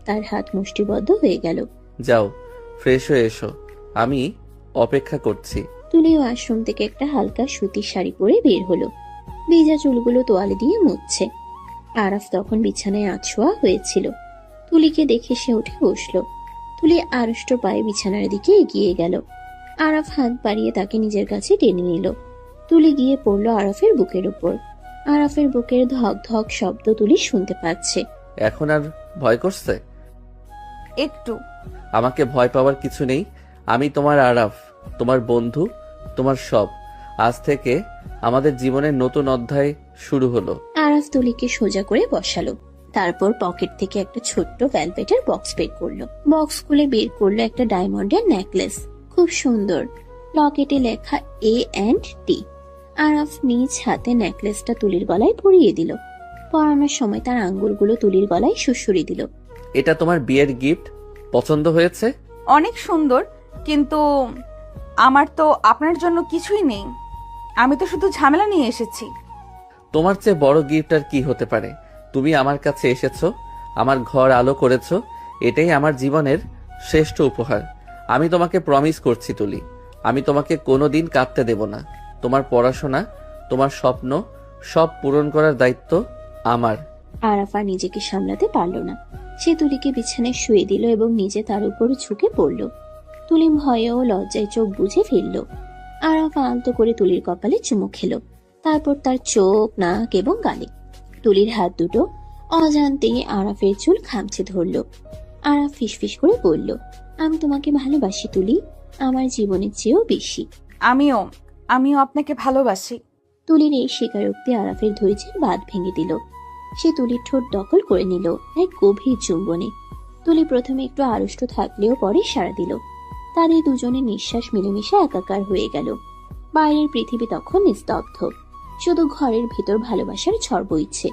তার হাত মুষ্টিবদ্ধ হয়ে গেল। যাও, ফ্রেশ হয়ে এসো, আমি অপেক্ষা করছি। তুলি ওয়াশরুম থেকে একটা হালকা সুতির শাড়ি পরে বের হলো। ভেজা চুলগুলো তোয়ালে দিয়ে মুছছে। আরাফ তখন বিছানায় আছোয়া হয়েছিল। তুলিকে দেখে সে উঠে বসলো। তুলি আড়ষ্ট পায়ে বিছানার দিকে এগিয়ে গেল। আরাফ হাত বাড়িয়ে তাকে নিজের কাছে টেনে নিল। তুলি গিয়ে পড়লো আরাফের বুকের উপর। আরাফের বুকের ধক ধক শব্দ তুলি শুনতে পাচ্ছে। এখন আর ভয় করছে? একটু। আমাকে ভয় পাওয়ার কিছু নেই। আমি তোমার আরাফ, তোমার বন্ধু, তোমার সব। আজ থেকে আমাদের জীবনের নতুন অধ্যায় শুরু হলো। আরাফ তুলিকে সোজা করে বসালো। তারপর পকেট থেকে একটা ছোট্ট ভ্যালভেটের বক্স বের করলো। বক্স খুলে বের করলো একটা ডায়মন্ডের নেকলেস, খুব সুন্দর। লকেটে লেখা A&T। আরাফ নিজ হাতে নেকলেসটা তুলির গলায় পরিয়ে দিল। পরানোর সময় তার আঙ্গুলগুলো তুলির গলায় সুড়সুড়ি দিল। এটা তোমার বিয়ের গিফট, পছন্দ হয়েছে? অনেক সুন্দর, কিন্তু আমার তো আপনার জন্য কিছুই নেই। আমি তো শুধু ঝামেলা নিয়ে এসেছি। তোমার চেয়ে বড় গিফট আর কি হতে পারে? তুমি আমার কাছে এসেছো, আমার ঘর আলো করেছো, এটাই আমার জীবনের শ্রেষ্ঠ উপহার। আমি তোমাকে প্রমিস করছি তুলি, আমি তোমাকে কোনোদিন কাঁদতে দেব না। তোমার পড়াশোনা, তোমার স্বপ্ন সব পূরণ করার দায়িত্ব আমার। আরাফ আর নিজেকে সামলাতে পারল না। সে তুলিকে বিছানায় শুয়ে দিল এবং নিজে তার উপর ঝুঁকে পড়ল। তুলি ভয়ে ও লজ্জায় চোখ বুজে ফেলল। আরাফ আলতো করে তুলির কপালে চুমু খেলো। তারপর তার চোখ, নাক এবং গালে। তুলির হাত দুটো অজান্তেই আরাফের চুল খামচে ধরল। আরাফ ফিসফিস করে বলল, আমি তোমাকে ভালোবাসি তুলি, আমার জীবনের চেয়েও বেশি। আমিও আপনাকে ভালোবাসি। তুলির এই স্বীকারোক্তি আরাফের ধৈর্যের বাঁধ ভেঙে দিল। সে তুলির ঠোঁট দখল করে নিল এক গভীর চুম্বনে। তুলি প্রথমে একটু আড়ষ্ট থাকলেও পরে সাড়া দিল। তাদের দুজনের নিঃশ্বাস মিলেমিশে একাকার হয়ে গেল। বাইরের পৃথিবী তখন নিস্তব্ধ, শুধু ঘরের ভেতর ভালোবাসার ঝড় বইছে।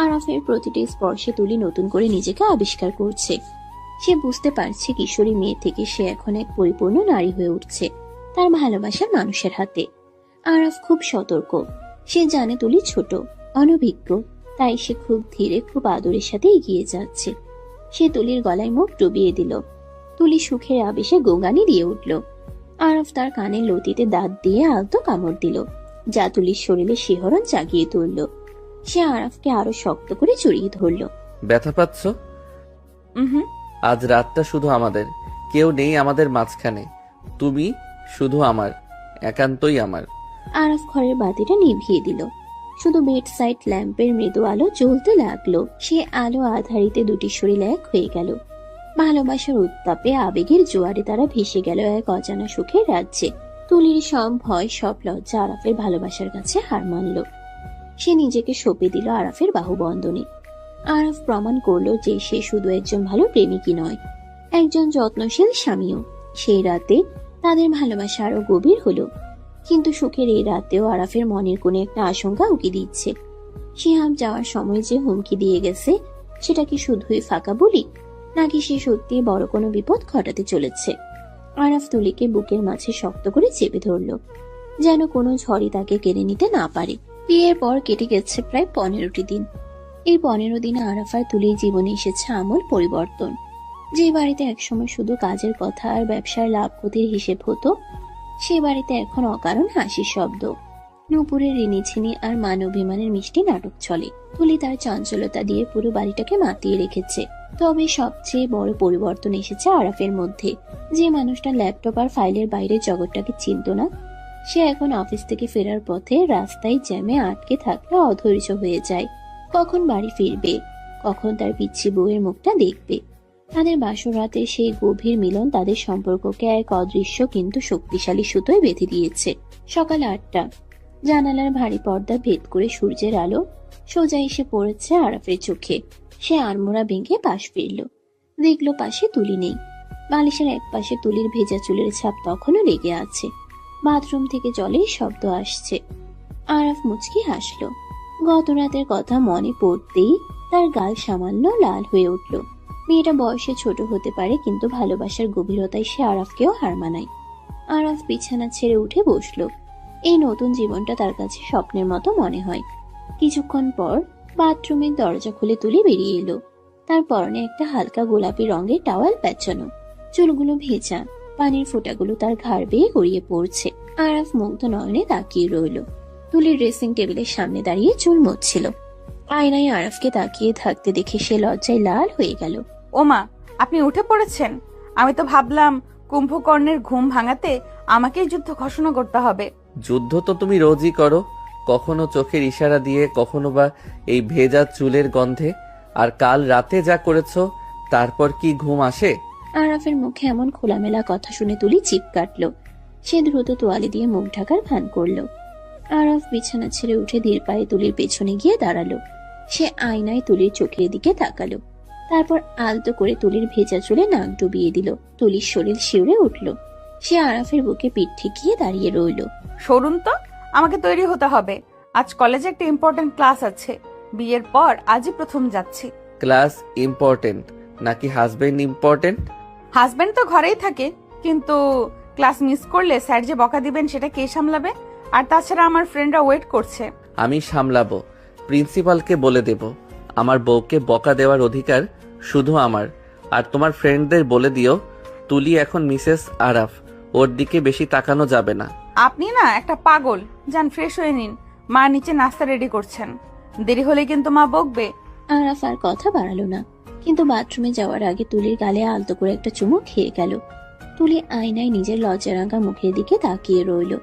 আরাফের প্রতিটি স্পর্শে তুলি নতুন করে নিজেকে আবিষ্কার করছে। সে বুঝতে পারছে কিশোরী মেয়ে থেকে সে এখন এক পরিপূর্ণ নারী হয়ে উঠছে তার ভালোবাসার মানুষের হাতে। আরাফ খুব সতর্ক। সে জানে তুলি ছোট, অনভিজ্ঞ, তাই সে খুব ধীরে, খুব আদরের সাথে এগিয়ে যাচ্ছে। সে তুলির গলায় মুখ ডুবিয়ে দিল। তুলি সুখের আবেশে গোঙানি দিয়ে উঠল। আরাফ তার কানের লতিতে দাঁত দিয়ে আলতো কামড় দিল, যা তুলির শরীরে শিহরণ জাগিয়ে তুলল। সে আরাফকে আরো শক্ত করে জড়িয়ে ধরল। ব্যথা পাচ্ছ? আজ রাতটা শুধু আমাদের, কেউ নেই আমাদের মাঝখানে। তুমি শুধু আমার, একান্তই আমার। আরাফ ঘরের বাতিটা নিভিয়ে দিল। শুধু বেড সাইড ল্যাম্পের মৃদু আলো জ্বলতে লাগলো। সে আলো আধারিতে দুটি শরীর এক হয়ে গেল। ভালোবাসার উত্তাপে, আবেগের জোয়ারে তারা ভেসে গেল এক অজানা সুখের রাজ্যে। তুলির সব ভয়, সব লজ্জা আরাফের ভালোবাসার কাছে হার মানল। সে নিজেকে সঁপে দিল আরাফের বাহুবন্ধনে। আরাফ প্রমাণ করলো যে সে শুধু একজন ভালো প্রেমিকই নয়, একজন যত্নশীল স্বামীও। সেই রাতে তাদের ভালোবাসা আরো গভীর হলো। কিন্তু সুখের এই রাতেও আরাফের মনের কোণে একটা আশঙ্কা উকি দিচ্ছে। শিহাব যাওয়ার সময় যে হুমকি দিয়ে গেছে, সেটা কি শুধুই ফাঁকা বলি, নাকি সে সত্যি বড় কোনো বিপদ ঘটাতে চলেছে? আরাফ তুলিকে বুকের মাঝে শক্ত করে চেপে ধরল, যেন কোনো ঝড়ই তাকে কেড়ে নিতে না পারে। বিয়ের পর কেটে গেছে প্রায় 15টি দিন। এই 15 দিনে আরাফ আর তুলির জীবনে এসেছে আমূল পরিবর্তন। যে বাড়িতে একসময় শুধু কাজের কথা আর ব্যবসার লাভ ক্ষতির হিসেব হতো, সে বাড়িতে এখন অকারণ হাসির শব্দ, নূপুরের ঋণিছিনি আর মান অভিমানের মিষ্টি নাটক চলে। তুলি তার চঞ্চলতা দিয়ে পুরো বাড়িটাকে মাতিয়ে রেখেছে। তবে সবচেয়ে বড় পরিবর্তন এসেছে আরাফের মধ্যে। যে মানুষটা ল্যাপটপ আর ফাইলের বাইরের জগৎটাকে চিনত না, সে এখন অফিস থেকে ফেরার পথে রাস্তায় জ্যামে আটকে থাকলে অধৈর্য হয়ে যায়। কখন বাড়ি ফিরবে, কখন তার পিচ্ছি বউয়ের মুখটা দেখবে। তাদের বাসর রাতে সেই গভীর মিলন তাদের সম্পর্ককে এক অদৃশ্য কিন্তু শক্তিশালী সুতোয় বেঁধে দিয়েছে। সকাল 8টা, জানালার ভারী পর্দা ভেদ করে সূর্যের আলো সোজা এসে পড়েছে আরাফের চোখে। সে আড়মোড়া ভেঙে পাশ ফিরল, দেখলো পাশে তুলি নেই। বালিশের এক পাশে তুলির ভেজা চুলের ছাপ তখনও লেগে আছে। বাথরুম থেকে জলের শব্দ আসছে। আরাফ মুচকি হাসলো। গত রাতের কথা মনে পড়তেই তার গাল সামান্য লাল হয়ে উঠল। মেয়েটা বয়সে ছোট হতে পারে, কিন্তু ভালোবাসার গভীরতায় সে আরাফকেও হার মানায়। আরাফ বিছানা ছেড়ে উঠে বসলো। এই নতুন জীবনটা তার কাছে স্বপ্নের মতো মনে হয়। কিছুক্ষণ পর বাথরুমের দরজা খুলে তুলি বেরিয়ে এলো। তার পরনে একটা হালকা গোলাপি রঙের টাওয়াল পেঁচানো, চুলগুলো ভেজা, পানির ফোঁটাগুলো তার ঘাড় বেয়ে গড়িয়ে পড়ছে। আরাফ মুগ্ধ নয়নে তাকিয়ে রইল। তুলির ড্রেসিং টেবিলের সামনে দাঁড়িয়ে চুল মুছছিল। আয়নায় আরাফকে তাকিয়ে থাকতে দেখে সে লজ্জায় লাল হয়ে গেল। ওমা, আপনি উঠে পড়েছেন? আমি তো ভাবলাম কুম্ভকর্ণের ঘুম ভাঙাতে আমাকেই যুদ্ধ ঘোষণা করতে হবে। যুদ্ধ তো তুমি রোজই করো, কখনো চোখের ইশারা দিয়ে, কখনো বা এই ভেজা চুলের গন্ধে। আর কাল রাতে যা করেছো, তারপর কি ঘুম আসে? আরাফের মুখে এমন খোলামেলা কথা শুনে তুলি চিপ কাটলো। সে দ্রুত তোয়ালে দিয়ে মুখ ঢাকার ভান করলো। আরাফ বিছানা ছেড়ে উঠে ধীর পায়ে তুলির পেছনে গিয়ে দাঁড়ালো। সে আয়নায় তুলির চোখের দিকে তাকালো। তারপর আলতো করে তুলির ভেজা চুলে নাক ডুবিয়ে দিল। তুলির শরীর শিউরে উঠল। সে আরাফের বুকে পিঠ ঠেকিয়ে দাঁড়িয়ে রইল। সরুন তো, আমাকে তৈরি হতে হবে। আজ কলেজে একটা ইম্পর্টেন্ট ক্লাস আছে। বিয়ের পর আজই প্রথম যাচ্ছি। ক্লাস ইম্পর্টেন্ট নাকি হাজবেন্ড ইম্পর্টেন্ট? হাজবেন্ড তো ঘরেই থাকে, কিন্তু ক্লাস মিস করলে স্যার যে বকা দিবেন সেটা কে সামলাবে? আর তাছাড়া আমার ফ্রেন্ডরা ওয়েট করছে। আমি সামলাবো, প্রিন্সিপালকে বলে দেব। আমার বউকে বকা দেওয়ার অধিকার শুধু আমার। আর তোমার ফ্রেন্ডদের বলে দিও, তুলি এখন মিসেস আরাফ, ওর দিকে বেশি তাকানো যাবে না। আপনি না একটা পাগল। যান ফ্রেশ হয়ে নিন, মা নিচে নাস্তা রেডি করছেন। দেরি হলে কিন্তু মা বকবে। আরাফ আর কথা বাড়ালো না, কিন্তু বাথরুমে যাওয়ার আগে তুলির গালে আলতো করে একটা চুমু খেয়ে গেল। তুলি আয়নায় নিজের লজ্জারাঙা মুখের দিকে তাকিয়ে রইল।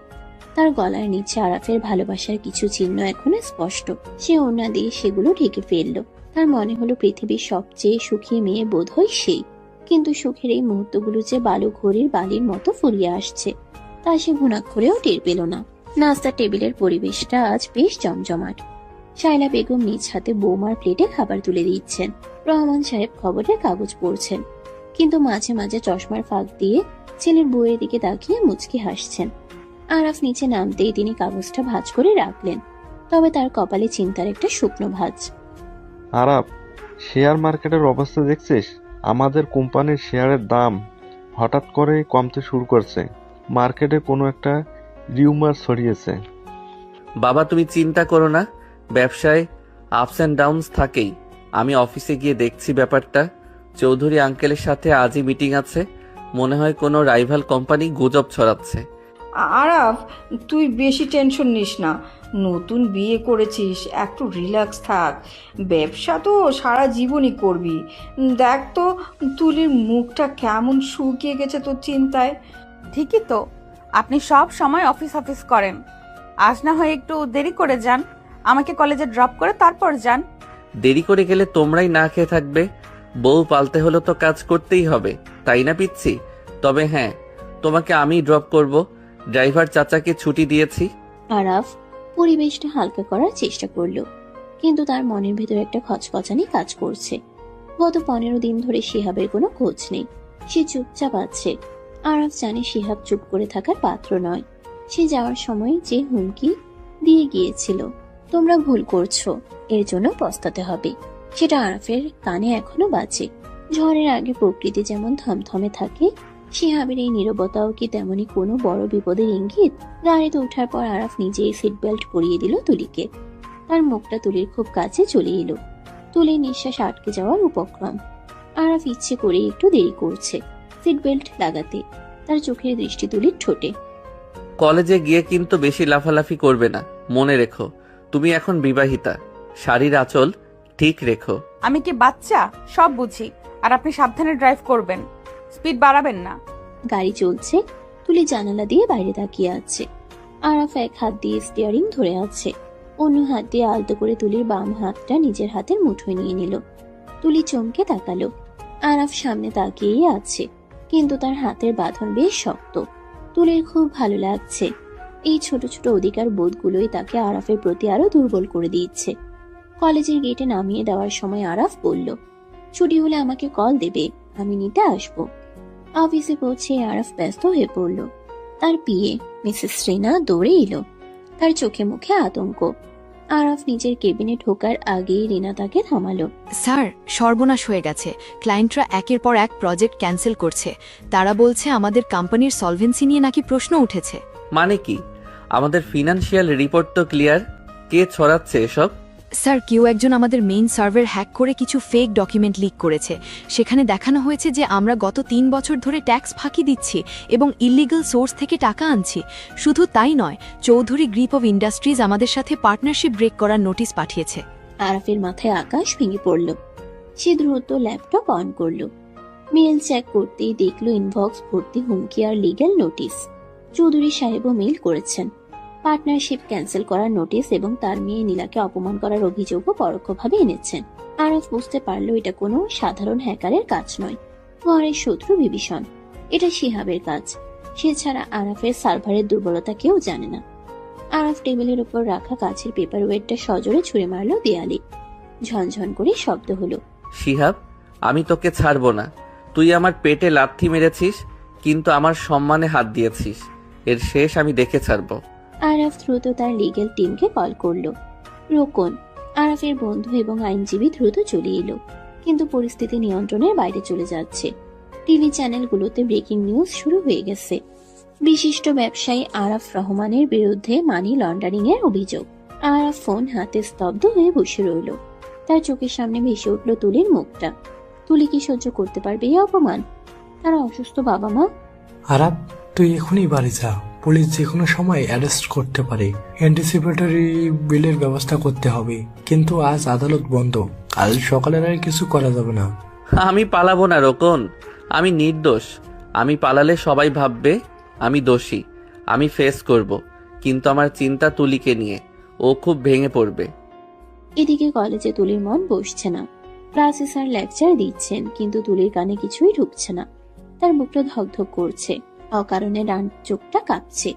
তার গলার নিচে আরাফের ভালোবাসার কিছু চিহ্ন এখনো স্পষ্ট। সে ওড়না দিয়ে সেগুলো ঢেকে ফেললো। তার মনে হলো পৃথিবীর সবচেয়ে সুখী মেয়ে বোধহয় সেই। কিন্তু সুখের এই মুহূর্তগুলো যে বালু ঘড়ির বালির মতো ফুরিয়ে আসছে, তা সে ঘুণাক্ষরেও টের পেল না। নাস্তার টেবিলের পরিবেশটা আজ বেশ জমজমাট। শায়লা বেগম নিজ হাতে বৌমার প্লেটে খাবার তুলে দিচ্ছেন। রহমান সাহেব খবরের কাগজ পড়ছেন, কিন্তু মাঝে মাঝে চশমার ফাঁক দিয়ে ছেলের বউয়ের দিকে তাকিয়ে মুচকি হাসছেন। আরাফ নিচে নামতেই তিনি কাগজটা ভাঁজ করে রাখলেন, তবে তার কপালে চিন্তার একটা শুকনো ভাঁজ। আরাফ, শেয়ার মার্কেটের অবস্থা দেখছিস? আমাদের কোম্পানির শেয়ারের দাম হঠাৎ করে কমতে শুরু করছে। মার্কেটে কোনো একটা রিউমার ছড়িয়েছে। বাবা তুমি চিন্তা করো না, ব্যবসায় আপস অ্যান্ড ডাউনস থাকেই। আমি অফিসে গিয়ে দেখছি ব্যাপারটা। চৌধুরী আঙ্কেলের সাথে আজই মিটিং আছে। মনে হয় কোনো রাইভাল কোম্পানি গুজব ছড়াচ্ছে। আরাফ, তুই বেশি টেনশন নিস না। নতুন বিয়ে করেছিস, একটু রিল্যাক্স থাক। ব্যবসা তো সারা জীবনই করবি। দেখ তো তুলির মুখটা কেমন শুকিয়ে গেছে তোর চিন্তায়। ঠিকই তো, আপনি সব সময় অফিস অফিস করেন। আজ না হয় একটু দেরি করে যান, আমাকে কলেজে ড্রপ করে তারপর যান। দেরি করে গেলে তোমরাই না খেয়ে থাকবে। বউ পালতে হলে তো কাজ করতেই হবে, তাই না পিচ্ছি? তবে হ্যাঁ, তোমাকে আমি ড্রপ করব। ড্রাইভার চাচাকে ছুটি দিয়েছি। আরাফ পরিবেশটা হালকা করার চেষ্টা করলো, কিন্তু তার মনের ভেতর একটা খচখচানি কাজ করছে। গত 15 দিন ধরে শিহাবের কোনো খোঁজ নেই। সে চুপচাপ আছে। আরাফ জানে শিহাব চুপ করে থাকার পাত্র নয়। সে যাওয়ার সময় যে হুমকি দিয়ে গিয়েছিল, তোমরা ভুল করছো, এর জন্য পস্তাতে হবে, সেটা আরাফের কানে এখনো বাজে। ঝড়ের আগে প্রকৃতি যেমন থমথমে থাকে, শিহাবের এই নীরবতাও কি তেমনি কোনো বড় বিপদের ইঙ্গিত? গাড়িতে ওঠার পর আরাফ নিজেই সিট বেল্ট পরিয়ে দিল তুলিকে। তার মুখটা তুলির খুব কাছে চলে এলো। তুলির নিঃশ্বাস আটকে যাওয়ার উপক্রম। আরাফ ইচ্ছে করে একটু দেরি করছে সিট বেল্ট লাগাতে। তার চোখের দৃষ্টি তুলির ঠোঁটে। কলেজে গিয়ে কিন্তু বেশি লাফালাফি করবে না, মনে রেখো। তুমি এখন বিবাহিতা। শাড়ির আঁচল ঠিক রেখো। আমি কি বাচ্চা? সব বুঝি। আর আপনি সাবধানে ড্রাইভ করবেন, স্পিড বাড়াবেন না। গাড়ি চলছে। তুলি জানালা দিয়ে বাইরে তাকিয়ে আছে। আরাফ এক হাত দিয়ে স্টিয়ারিং ধরে আছে, অন্য হাত দিয়ে আলতো করে তুলির বাম হাতটা নিজের হাতের মুঠোয় নিয়ে নিল। তুলি চমকে তাকালো। আরাফ সামনে তাকিয়েই আছে, কিন্তু তার হাতের বাঁধন বেশ শক্ত। তুলির খুব ভালো লাগছে। এই ছোট ছোট অধিকার বোধগুলোই তাকে আরাফের প্রতি আরো দুর্বল করে দিচ্ছে। কলেজের গেটে নামিয়ে দেওয়ার সময় আরাফ বলল, ছুটি হলে আমাকে কল দেবে, আমি নিতে আসবো। অফিসে পৌঁছে আরাফ ব্যস্ত হয়ে পড়ল। তার পিএ মিসেস রিনা দৌড়ে এলো। তার চোখে মুখে আতঙ্ক। আরাফ নিজের কেবিনে ঢোকার আগেই রিনা তাকে থামালো। স্যার, সর্বনাশ হয়ে গেছে। ক্লায়েন্টরা একের পর এক প্রজেক্ট ক্যান্সেল করছে। তারা বলছে আমাদের কোম্পানির সলভেন্সি নিয়ে নাকি প্রশ্ন উঠেছে। মানে কি? আমাদের ফিনান্সিয়াল রিপোর্ট তো ক্লিয়ার। কে ছড়াচ্ছে এসব? স্যার, কেউ একজন আমাদের মেইন সার্ভার হ্যাক করে কিছু ফেক ডকুমেন্ট লিক করেছে। সেখানে দেখানো হয়েছে যে আমরা গত 3 বছর ধরে ট্যাক্স ফাঁকি দিচ্ছি এবং ইলিগাল সোর্স থেকে টাকা আনছি। শুধু তাই নয়, চৌধুরী গ্রুপ অফ ইন্ডাস্ট্রিজ আমাদের সাথে পার্টনারশিপ ব্রেক করার নোটিশ পাঠিয়েছে। আরাফের মাথায় আকাশ ভেঙে পড়ল। সে দ্রুত ল্যাপটপ অন করলো। মেল চেক করতেই দেখলো ইনবক্স ভর্তি হুমকি আর লিগ্যাল নোটিশ। চৌধুরী সাহেবও মেল করেছেন পার্টনারশিপ ক্যান্সেল করার নোটিশ এবং তার মেয়ে নীলাকে অপমান করার অভিযোগও পরোক্ষভাবে এনেছেন। আরাফ বুঝতে পারল এটা কোনো সাধারণ হ্যাকারের কাজ নয়, ঘরের শত্রু বিভীষণ। এটা শিহাবের কাজ। সে ছাড়া আরাফের সার্ভারের দুর্বলতা কেউ জানে না। আরাফ টেবিলের উপর রাখা কাছের পেপার ওয়েটটা সজোরে ছুঁড়ে মারল দেয়ালে। ঝনঝন করে শব্দ হলো। শিহাব, আমি তোকে ছাড়বো না। তুই আমার পেটে লাথি মেরেছিস, কিন্তু আমার সম্মানে হাত দিয়েছিস। এর শেষ আমি দেখে ছাড়বো। আরাফ দ্রুত তার লিগ্যাল টিমকে কল করলো। রোকন, আরাফের বন্ধু এবং আইনজীবী দ্রুত চলে এলো, কিন্তু পরিস্থিতি নিয়ন্ত্রণের বাইরে চলে যাচ্ছে। টিভি চ্যানেলগুলোতে ব্রেকিং নিউজ শুরু হয়ে গেছে। বিশিষ্ট ব্যবসায়ী আরাফ রহমানের বিরুদ্ধে মানি লন্ডারিং এর অভিযোগ। আরাফ ফোন হাতে স্তব্ধ হয়ে বসে রইল। তার চোখের সামনে ভেসে উঠল তুলির মুখটা। তুলি কি সহ্য করতে পারবে এই অপমান? তারা অসুস্থ বাবা মা। আরাফ, তুই এখনই বাড়ি যা। পুলিশ যে কোনো সময় অ্যারেস্ট করতে পারে। অ্যান্টিসিপেটরি বিলের ব্যবস্থা করতে হবে, কিন্তু আজ আদালত বন্ধ। কাল সকালের আর কিছু করা যাবে না। আমি পালাবো না রোকন। আমি নির্দোষ। আমি পালালে সবাই ভাববে আমি দোষী। আমি ফেস করব, কিন্তু আমার চিন্তা তুলিকে নিয়ে। ও খুব ভেঙে পড়বে। এদিকে কলেজে তুলির মন বসছে না। ক্লাসে স্যার লেকচার দিচ্ছেন, কিন্তু তুলির কানে কিছুই ঢুকছে না। তার বুকটা ধকধক করছে। অকারণে ডান চোখটা কাঁপছে।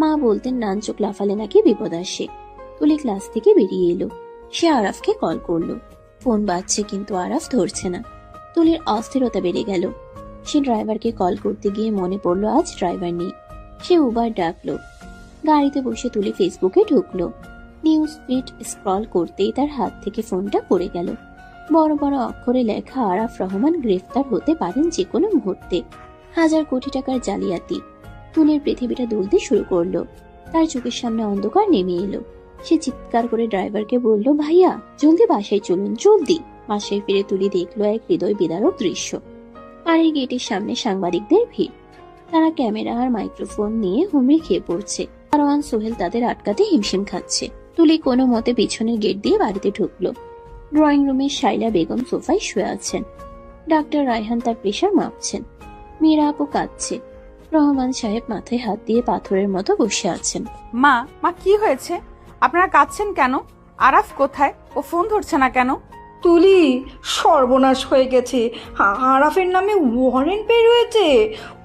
মা বলতেন ডান চোখ লাফালে নাকি বিপদ আসে। তুলি ক্লাস থেকে বেরিয়ে এলো। সে আরাফকে কল করলো। ফোন বাজছে, কিন্তু আরাফ ধরছে না। তুলির অস্থিরতা বেড়ে গেল। সে ড্রাইভারকে কল করতে গিয়ে মনে পড়লো আজ ড্রাইভার নেই। সে উবার ডাকলো। গাড়িতে বসে তুলি ফেসবুকে ঢুকলো। নিউজ ফিড স্ক্রল করতেই তার হাত থেকে ফোনটা পড়ে গেল। বড় বড় অক্ষরে লেখা, আরাফ রহমান গ্রেফতার হতে পারেন যে কোনো মুহূর্তে। 1000 কোটি টাকার জালিয়াতি। তুলির পৃথিবীটা দুলতে শুরু করলো। তার চোখের সামনে অন্ধকার নেমে এলো। সে চিৎকার করে ড্রাইভারকে বলল, ভাইয়া জলদি বাসায় চলুন, জলদি। বাসায় ফিরে তুলি দেখলো এক হৃদয় বিদারক দৃশ্য। বাড়ির গেটের সামনে সাংবাদিকদের ভিড়। তারা ক্যামেরা আর মাইক্রোফোন নিয়ে হুমড়ি খেয়ে পড়ছে। দারোয়ান সোহেল তাদের আটকাতে হিমশিম খাচ্ছে। তুলি কোনো মতে পিছনের গেট দিয়ে বাড়িতে ঢুকলো। ড্রয়িং রুমে শাইলা বেগম সোফায় শুয়ে আছেন। ডাক্তার রায়হান তার প্রেশার মাপছেন। মীরা আপু কাঁদছে। রহমান সাহেব মাথায় হাত দিয়ে পাথরের মতো বসে আছেন। মা, কি হয়েছে? আপনারা কাঁদছেন কেন? আরাফ কোথায়? ও ফোন ধরছে না কেন? তুলি, সর্বনাশ হয়ে গেছে। আরাফের নামে ওয়ারেন্ট বের হয়েছে।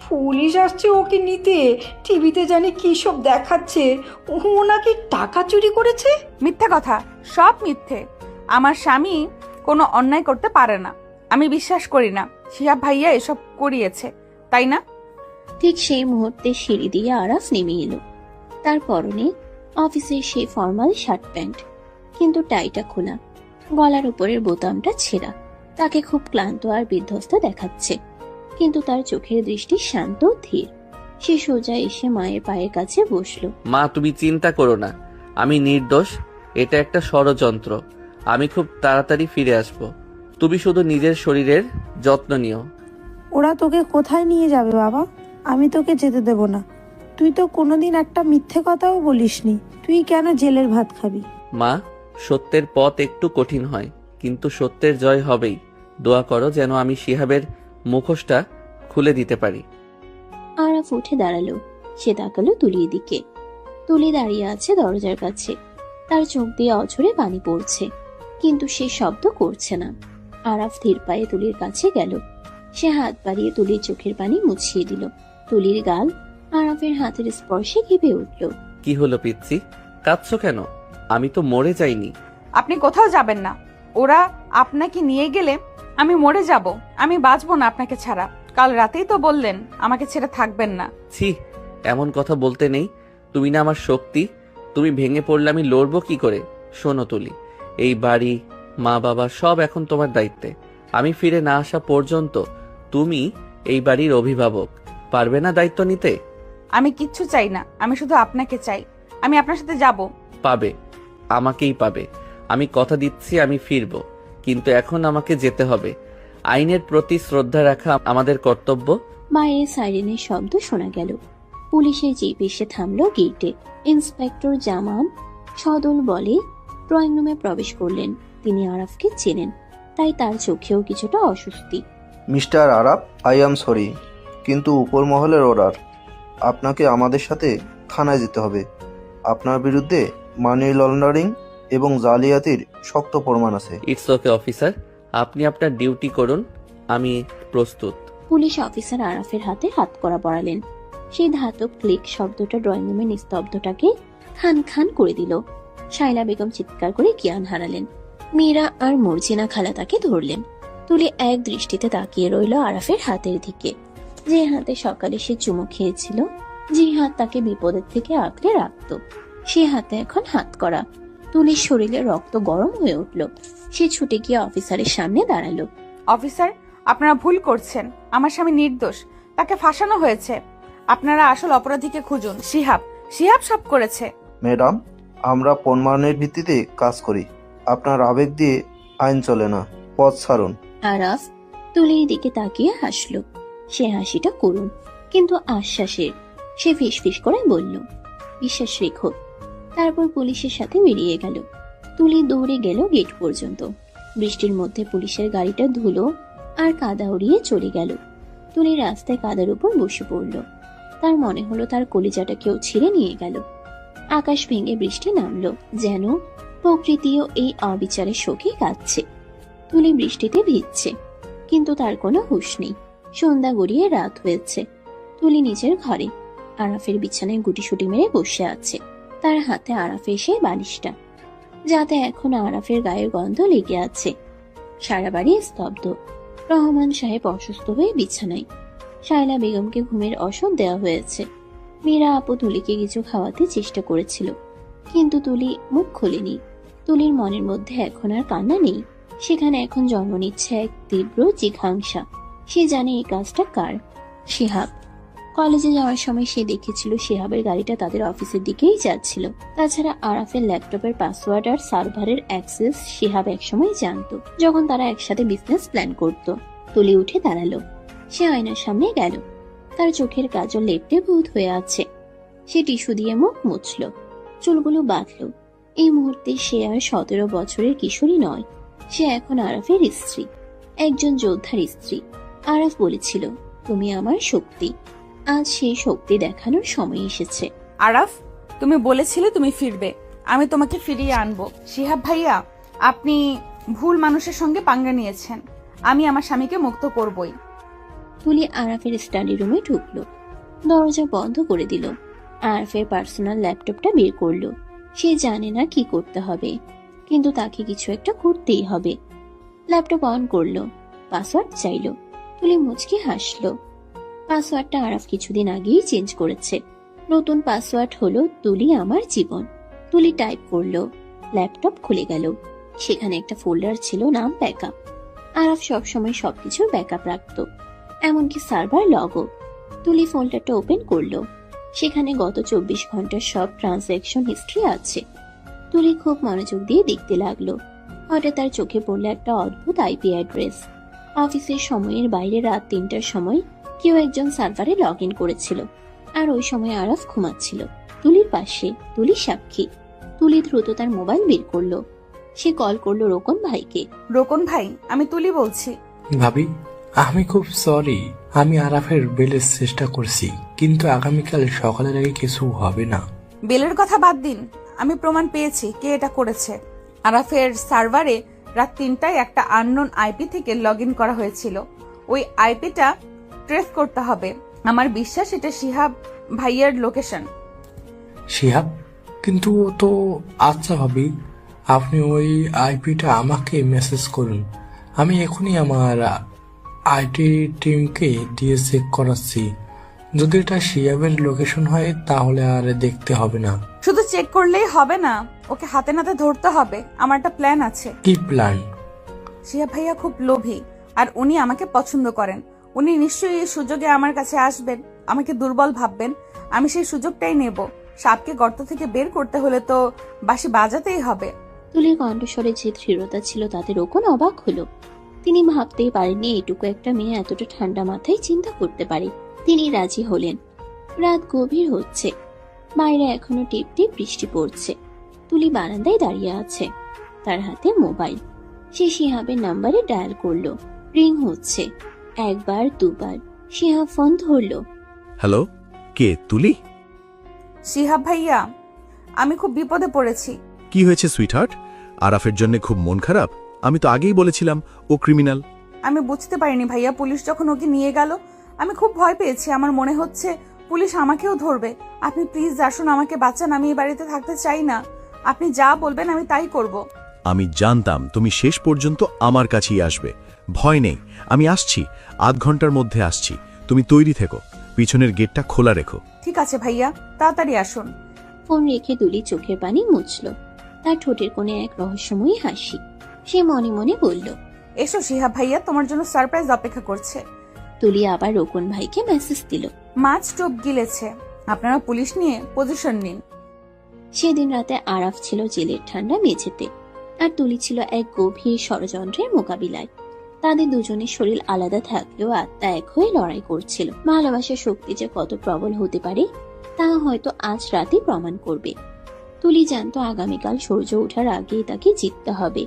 পুলিশ আসছে ওকে নিতে। টিভিতে জানি কি সব দেখাচ্ছে। ও নাকি টাকা চুরি করেছে। মিথ্যে কথা, সব মিথ্যে। আমার স্বামী কোনো অন্যায় করতে পারে না। আমি বিশ্বাস করি না শিহাব ভাইয়া এসব করিয়েছে, তাই না? ঠিক সেই মুহূর্তে সিঁড়ি দিয়ে আরাফ নেমে এলো। তার পরনে অফিসের সেই ফর্মাল শার্ট প্যান্ট, কিন্তু টাইটা খোলা। গলার উপরের বোতামটা ছেঁড়া। তাকে খুব ক্লান্ত আর বিধ্বস্ত দেখাচ্ছে, কিন্তু তার চোখের দৃষ্টি শান্ত ধীর। সে সোজা এসে মায়ের পায়ের কাছে বসলো। মা, তুমি চিন্তা করো না। আমি নির্দোষ। এটা একটা ষড়যন্ত্র। আমি খুব তাড়াতাড়ি ফিরে আসব। তুমি শুধু নিজের শরীরের যত্ন নিও। ওরা তোকে কোথায় নিয়ে যাবে বাবা? আমি তোকে যেতে দেব না। তুই তো কোনোদিন একটা মিথ্যে কথাও বলিসনি। তুই কেন জেলের ভাত খাবি? মা, সত্যের পথ একটু কঠিন হয়, কিন্তু সত্যের জয় হবেই। দোয়া করো যেন আমি শিহাবের মুখোশটা খুলে দিতে পারি। আরাফ উঠে দাঁড়ালো। সে তাকালো তুলির দিকে। তুলি দাঁড়িয়ে আছে দরজার কাছে। তার চোখ দিয়ে অঝরে পানি পড়ছে, কিন্তু সে শব্দ করছে না। আরাফ ধীর পায়ে তুলির কাছে গেল। সে হাত বাড়িয়ে তুলির চোখের পানি মুছিয়ে দিল। তুলির গাল আরাফের হাতের স্পর্শে কেঁপে উঠল। কি হলো পিচ্ছি, কাঁদছো কেন? আমি তো মরে যাইনি। আপনি কোথাও যাবেন না। ওরা আপনাকে নিয়ে গেলে আমি মরে যাব। আমি বাঁচবো না আপনাকে ছাড়া। কাল রাতেই তো বললেন আমাকে ছেড়ে থাকবেন না। ছি, এমন কথা বলতে নেই। তুমি না আমার শক্তি। তুমি ভেঙে পড়লে আমি লড়বো কি করে? শোনো তুলি, এই বাড়ি, মা বাবা সব এখন তোমার দায়িত্বে। আমি ফিরে না আসা পর্যন্ত তুমি এই বাড়ির অভিভাবক। পারবে না দায়িত্ব নিতে? আমি কিচ্ছু চাই না, আমি শুধু আপনাকে চাই। আমি আপনার সাথে যাব। পাবে, আমাকেই পাবে। আমি কথা দিচ্ছি আমি ফিরবো, কিন্তু এখন আমাকে যেতে হবে। আইনের প্রতি শ্রদ্ধা রাখা আমাদের কর্তব্য। বাইরে সাইরেনের শব্দ শোনা গেল। পুলিশের জিপ এসে থামলো গেটে। ইন্সপেক্টর জামান সদল বলে ড্রয়িং রুমে প্রবেশ করলেন। তিনি আরাফকে চেনেন, তাই তার চোখেও কিছুটা অস্বস্তি। Mister Araf, I am sorry, কিন্তু উপর মহলের অর্ডার, আপনাকে আমাদের সাথে থানায় যেতে হবে। আপনার বিরুদ্ধে মানি লন্ডারিং এবং জালিয়াতির শক্ত প্রমাণ আছে। ইটস ওকে অফিসার, আপনি আপনার ডিউটি করুন, আমি প্রস্তুত। পুলিশ অফিসার আরাফের হাতে হাতকড়া পরালেন। সেই ধাতব ক্লিক শব্দটা ড্রয়িং রুমের নিস্তব্ধটাকে খান খান করে দিল। শাইলা বেগম চিৎকার করে জ্ঞান হারালেন। মীরা আর মর্জিনা খালা তাকে ধরলেন। তুলি এক দৃষ্টিতে তাকিয়ে রইল আরাফের হাতের দিকে, যে হাতে সকালে সে চুমু খেয়েছিল, যে হাত তাকে বিপদের থেকে আঁকড়ে রাখত। সে হাতে এখন হাত করা। তুলির শরীরে রক্ত গরম হয়ে উঠল। সে ছুটে গিয়ে অফিসারের সামনে দাঁড়ালো। অফিসার, আপনারা ভুল করছেন। আমার স্বামী নির্দোষ, তাকে ফাঁসানো হয়েছে। আপনারা আসল অপরাধীকে খুঁজুন। শিহাব সব করেছে। ম্যাডাম, আমরা প্রমাণের ভিত্তিতে কাজ করি, আপনার আবেগ দিয়ে আইন চলে না। পথ ছাড়ুন। আরাফ তুলির দিকে তাকিয়ে হাসল। সে হাসিটা করুন কিন্তু আশ্বাসের। সে ফিসফিস করে বলল, বিশ্বাস রেখো। তারপর পুলিশের সাথে বেরিয়ে গেল। তুলি দৌড়ে গেল গেট পর্যন্ত। বৃষ্টির মধ্যে পুলিশের গাড়িটা ধুলো আর কাদা উড়িয়ে চলে গেল। তুলি রাস্তায় কাদার উপর বসে পড়ল। তার মনে হলো তার কলিজাটা কেউ ছিঁড়ে নিয়ে গেল। আকাশ ভেঙে বৃষ্টি নামলো, যেন প্রকৃতিও এই অবিচারের শোকে কাঁদছে। তুলি বৃষ্টিতে ভিজছে, কিন্তু তার কোনো হুঁশ নেই। সন্ধ্যা গড়িয়ে রাত হয়েছে। তুলি নিজের ঘরে আরাফের বিছানায় গুটিসুটি মেরে বসে আছে। তার হাতে আরাফের সেই বালিশটা, যাতে এখন আরাফের গায়ের গন্ধ লেগে আছে। সারা বাড়ি স্তব্ধ। রহমান সাহেব অসুস্থ হয়ে বিছানায়। শায়লা বেগমকে ঘুমের ওষুধ দেওয়া হয়েছে। মীরা আপু তুলিকে কিছু খাওয়াতে চেষ্টা করেছিল, কিন্তু তুলি মুখ খোলেনি। তুলির মনের মধ্যে এখন আর কান্না নেই। সেখানে এখন জন্ম নিচ্ছে এক তীব্র জিঘাংসা। সে জানে এই কাজটা কার। শিহাব। কলেজে যাওয়ার সময় সে দেখেছিল শিহাবের গাড়িটা তাদের অফিসের দিকেই যাচ্ছিল। তাছাড়া আরাফের ল্যাপটপের পাসওয়ার্ড আর সার্ভারের অ্যাক্সেস শিহাব একসময় জানতো, যখন তারা একসাথে বিজনেস প্ল্যান করত। তুলি উঠে দাঁড়ালো। সে আয়নার সামনে গেল। তার চোখের কাজল লেপটে ভূত হয়ে আছে। সে টিস্যু দিয়ে মুখ মুছল, চুলগুলো বাঁধল। এই মুহূর্তে সে আর 17 বছরের কিশোরী নয়। সে এখন আরাফের স্ত্রী, একজন যোদ্ধার স্ত্রী। আরাফ বলেছিল, তুমি আমার শক্তি। আজ সেই শক্তি দেখানোর সময় এসেছে। আরাফ, তুমি বলেছিলে তুমি ফিরবে, আমি তোমাকে ফিরিয়ে আনবো। শিহাব ভাইয়া, আপনি ভুল মানুষের সঙ্গে পাঙ্গা নিয়েছেন। আমি আমার স্বামীকে মুক্ত করবই। তুলি আরাফের স্টাডি রুমে ঢুকলো, দরজা বন্ধ করে দিল। আরাফের পার্সোনাল ল্যাপটপটা বের করলো। সে জানে না কি করতে হবে, কিন্তু তাকে কিছু একটা করতেই হবে। ল্যাপটপ অন করলো, পাসওয়ার্ড চাইলো। তুলি মুচকি হাসলো। পাসওয়ার্ডটা আরাফ কিছুদিন আগেই চেঞ্জ করেছে। নতুন পাসওয়ার্ড হলো তুলি আমার জীবন। তুলি টাইপ করলো, ল্যাপটপ খুলে গেল। সেখানে একটা ফোল্ডার ছিল, নাম ব্যাকআপ। আরাফ সবসময় সবকিছুর ব্যাকআপ রাখতো, এমনকি সার্ভার লগও। তুলি ফোল্ডারটা ওপেন করলো। সেখানে গত 24 ঘন্টার সব ট্রানজ্যাকশন হিস্ট্রি আছে। তুলি খুব মনোযোগ দিয়ে দেখতে লাগলো। হঠাৎ তার চোখে পড়লো একটা অদ্ভুত আইপি অ্যাড্রেস। অফিসের সময়ের বাইরে রাত 3টার সময় কেউ একজন সার্ভারে লগ ইন করেছিল, আর ওই সময় আরাফ ঘুমাচ্ছিল তুলির পাশে। তুলি সাক্ষী। তুলি দ্রুত তার মোবাইল বের করলো। সে কল করলো রোকন ভাইকে। রোকন ভাই, আমি তুলি বলছি। ভাবি, আমি খুব সরি। আমি আরাফের বেলের চেষ্টা করছি, কিন্তু আগামীকাল সকালের আগে কিছু হবে না। বেলের কথা বাদ দিন, আমি প্রমাণ পেয়েছি কে এটা করেছে। আরাফের সার্ভারে রাত 3টায় একটা আননোন আইপি থেকে লগ ইন করা হয়েছিল। ওই আইপিটা ট্রেস করতে হবে। আমার বিশ্বাস এটা শিহাব ভাইয়ের লোকেশন। শিহাব? কিন্তু ও তো, আচ্ছা ভাবি, আপনি ওই আইপিটা আমাকে মেসেজ করুন। আমি এখনই আমার আইটি টিমকে দিয়ে চেক করাচ্ছি। যদি এটা শিয়াবের লোকেশন হয় তাহলে আর দেখতে হবে না। শুধু চেক করলেই হবে না, ওকে হাতে নাতে ধরতে হবে। আমার একটা প্ল্যান আছে। কি প্ল্যান? শিহাব ভাইয়া খুব লোভী আর উনি আমাকে পছন্দ করেন। উনি নিশ্চয়ই এই সুযোগে আমার কাছে আসবেন, আমাকে দুর্বল ভাববেন। আমি সেই সুযোগটাই নেব। সাপকে গর্ত থেকে বের করতে হলে তো বাঁশি বাজাতেই হবে। তুলির কণ্ঠস্বরে যে দৃঢ়তা ছিল তাতে রোকন অবাক হলো। তিনি ভাবতেই পারেননি এটুকু একটা মেয়ে এতটা ঠান্ডা মাথায় চিন্তা করতে পারে। তিনি রাজি হলেন। রাত গভীর হচ্ছে, বাইরে এখনো টিপ টিপ বৃষ্টি পড়ছে। তুলি বারান্দায় দাঁড়িয়ে আছে, তার হাতে মোবাইল। সে শিহাবের নাম্বারে ডায়াল করলো। রিং হচ্ছে, একবার দুবার। শিহাব ফোন ধরলো। হ্যালো, কে? তুলি? শিহাব ভাইয়া, আমি খুব বিপদে পড়েছি। কি হয়েছে সুইটহার্ট? আরাফের জন্য খুব মন খারাপ? আমি তো আগেই বলেছিলাম ও ক্রিমিনাল। আমি বুঝতে পারিনি ভাইয়া, পুলিশ যখন ওকে নিয়ে গেল আমি খুব ভয় পেয়েছি। আমার মনে হচ্ছে পুলিশ আমাকেও ধরবে। আপনি প্লিজ আসুন, আমাকে বাঁচান। আমি এই বাড়িতে থাকতে চাই না। আপনি যা বলবেন আমি তাই করব। আমি জানতাম তুমি শেষ পর্যন্ত আমার কাছেই আসবে। ভয় নেই, আমি আসছি। আধ ঘন্টার মধ্যে আসছি। তুমি তৈরি থেকো, পিছনের গেটটা খোলা রেখো। ঠিক আছে ভাইয়া, তাড়াতাড়ি আসুন। ফোন রেখে তুলি চোখের পানি মুছল। তার ঠোঁটের কোণে এক রহস্যময়ী হাসি। সে মনে মনে বলল, এসো শিহাব ভাইয়া, তোমার জন্য সারপ্রাইজ অপেক্ষা করছে। তুলি আবার রোকন ভাইকে মেসেজ দিল। মাছ টোপ গিলেছে, আপনারা পুলিশ নিয়ে পজিশন নিন। সেদিন রাতে আরাফ ছিল জেলের ঠান্ডা মেঝেতে, আর তুলি ছিল এক গভীর ষড়যন্ত্রের মোকাবিলায়। তাদের দুজনের শরীর আলাদা থাকলেও আত্মা এক হয়ে লড়াই করছিল। ভালোবাসার শক্তি যে কত প্রবল হতে পারে তা হয়তো আজ রাতে প্রমাণ করবে। তুলি জানতো আগামীকাল সূর্য ওঠার আগেই তাকে জিততে হবে,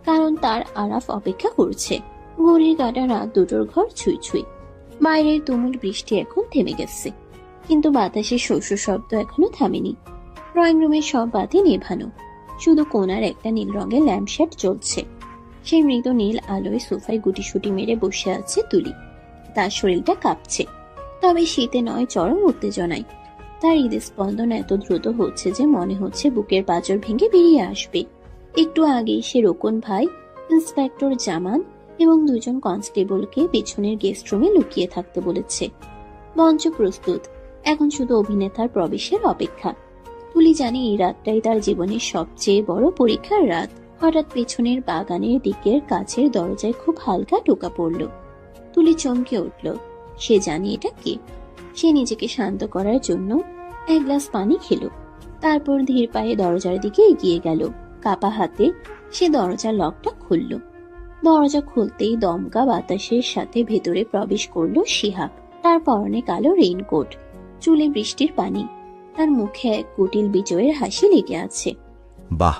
কারণ তার আরাফ অপেক্ষা করছে। ঘড়ির কাঁটা রাত দুটোর ঘর ছুঁই ছুঁই। বাইরের তুমুল বৃষ্টি এখন থেমে গেছে, কিন্তু বাতাসের শস্য শব্দ এখনো থামেনি। ড্রয়িং রুমের সব বাতি নেভানো, শুধু কোণার একটা নীল রঙের ল্যাম্পশেড জ্বলছে। সেই মৃত নীল আলোয় সোফায় গুটিসুটি মেরে বসে আছে তুলি। তার শরীরটা কাঁপছে, তবে শীতে নয়, চরম উত্তেজনায়। তার হৃদস্পন্দন এত দ্রুত হচ্ছে যে মনে হচ্ছে বুকের পাঁজর ভেঙে বেরিয়ে আসবে। একটু আগেই সে রোকন ভাই, ইন্সপেক্টর জামান এবং দুজন কনস্টেবলকে পেছনের গেস্ট রুমে লুকিয়ে থাকতে বলেছে। মঞ্চ প্রস্তুত, এখন শুধু অভিনেতার প্রবেশের অপেক্ষা। তুলি জানে এই রাতটাই তার জীবনের সবচেয়ে বড় পরীক্ষার রাত। হঠাৎ পেছনের বাগানের দিকের কাছের দরজায় খুব হালকা টোকা পড়ল। তুলি চমকে উঠল। সে জানে এটা কে। সে নিজেকে শান্ত করার জন্য এক গ্লাস পানি খেল, তারপর ধীর পায়ে দরজার দিকে এগিয়ে গেল। কাপা হাতে সে দরজার লকটা খুলল। দরজা খুলতেই দমকা বাতাসের সাথে ভেতরে প্রবেশ করলো শিহাব। তার পরনে কালো রেইনকোট, চুলে বৃষ্টির পানি, তার মুখে এক কুটিল বিজয়ের হাসি লেগে আছে। বাহ,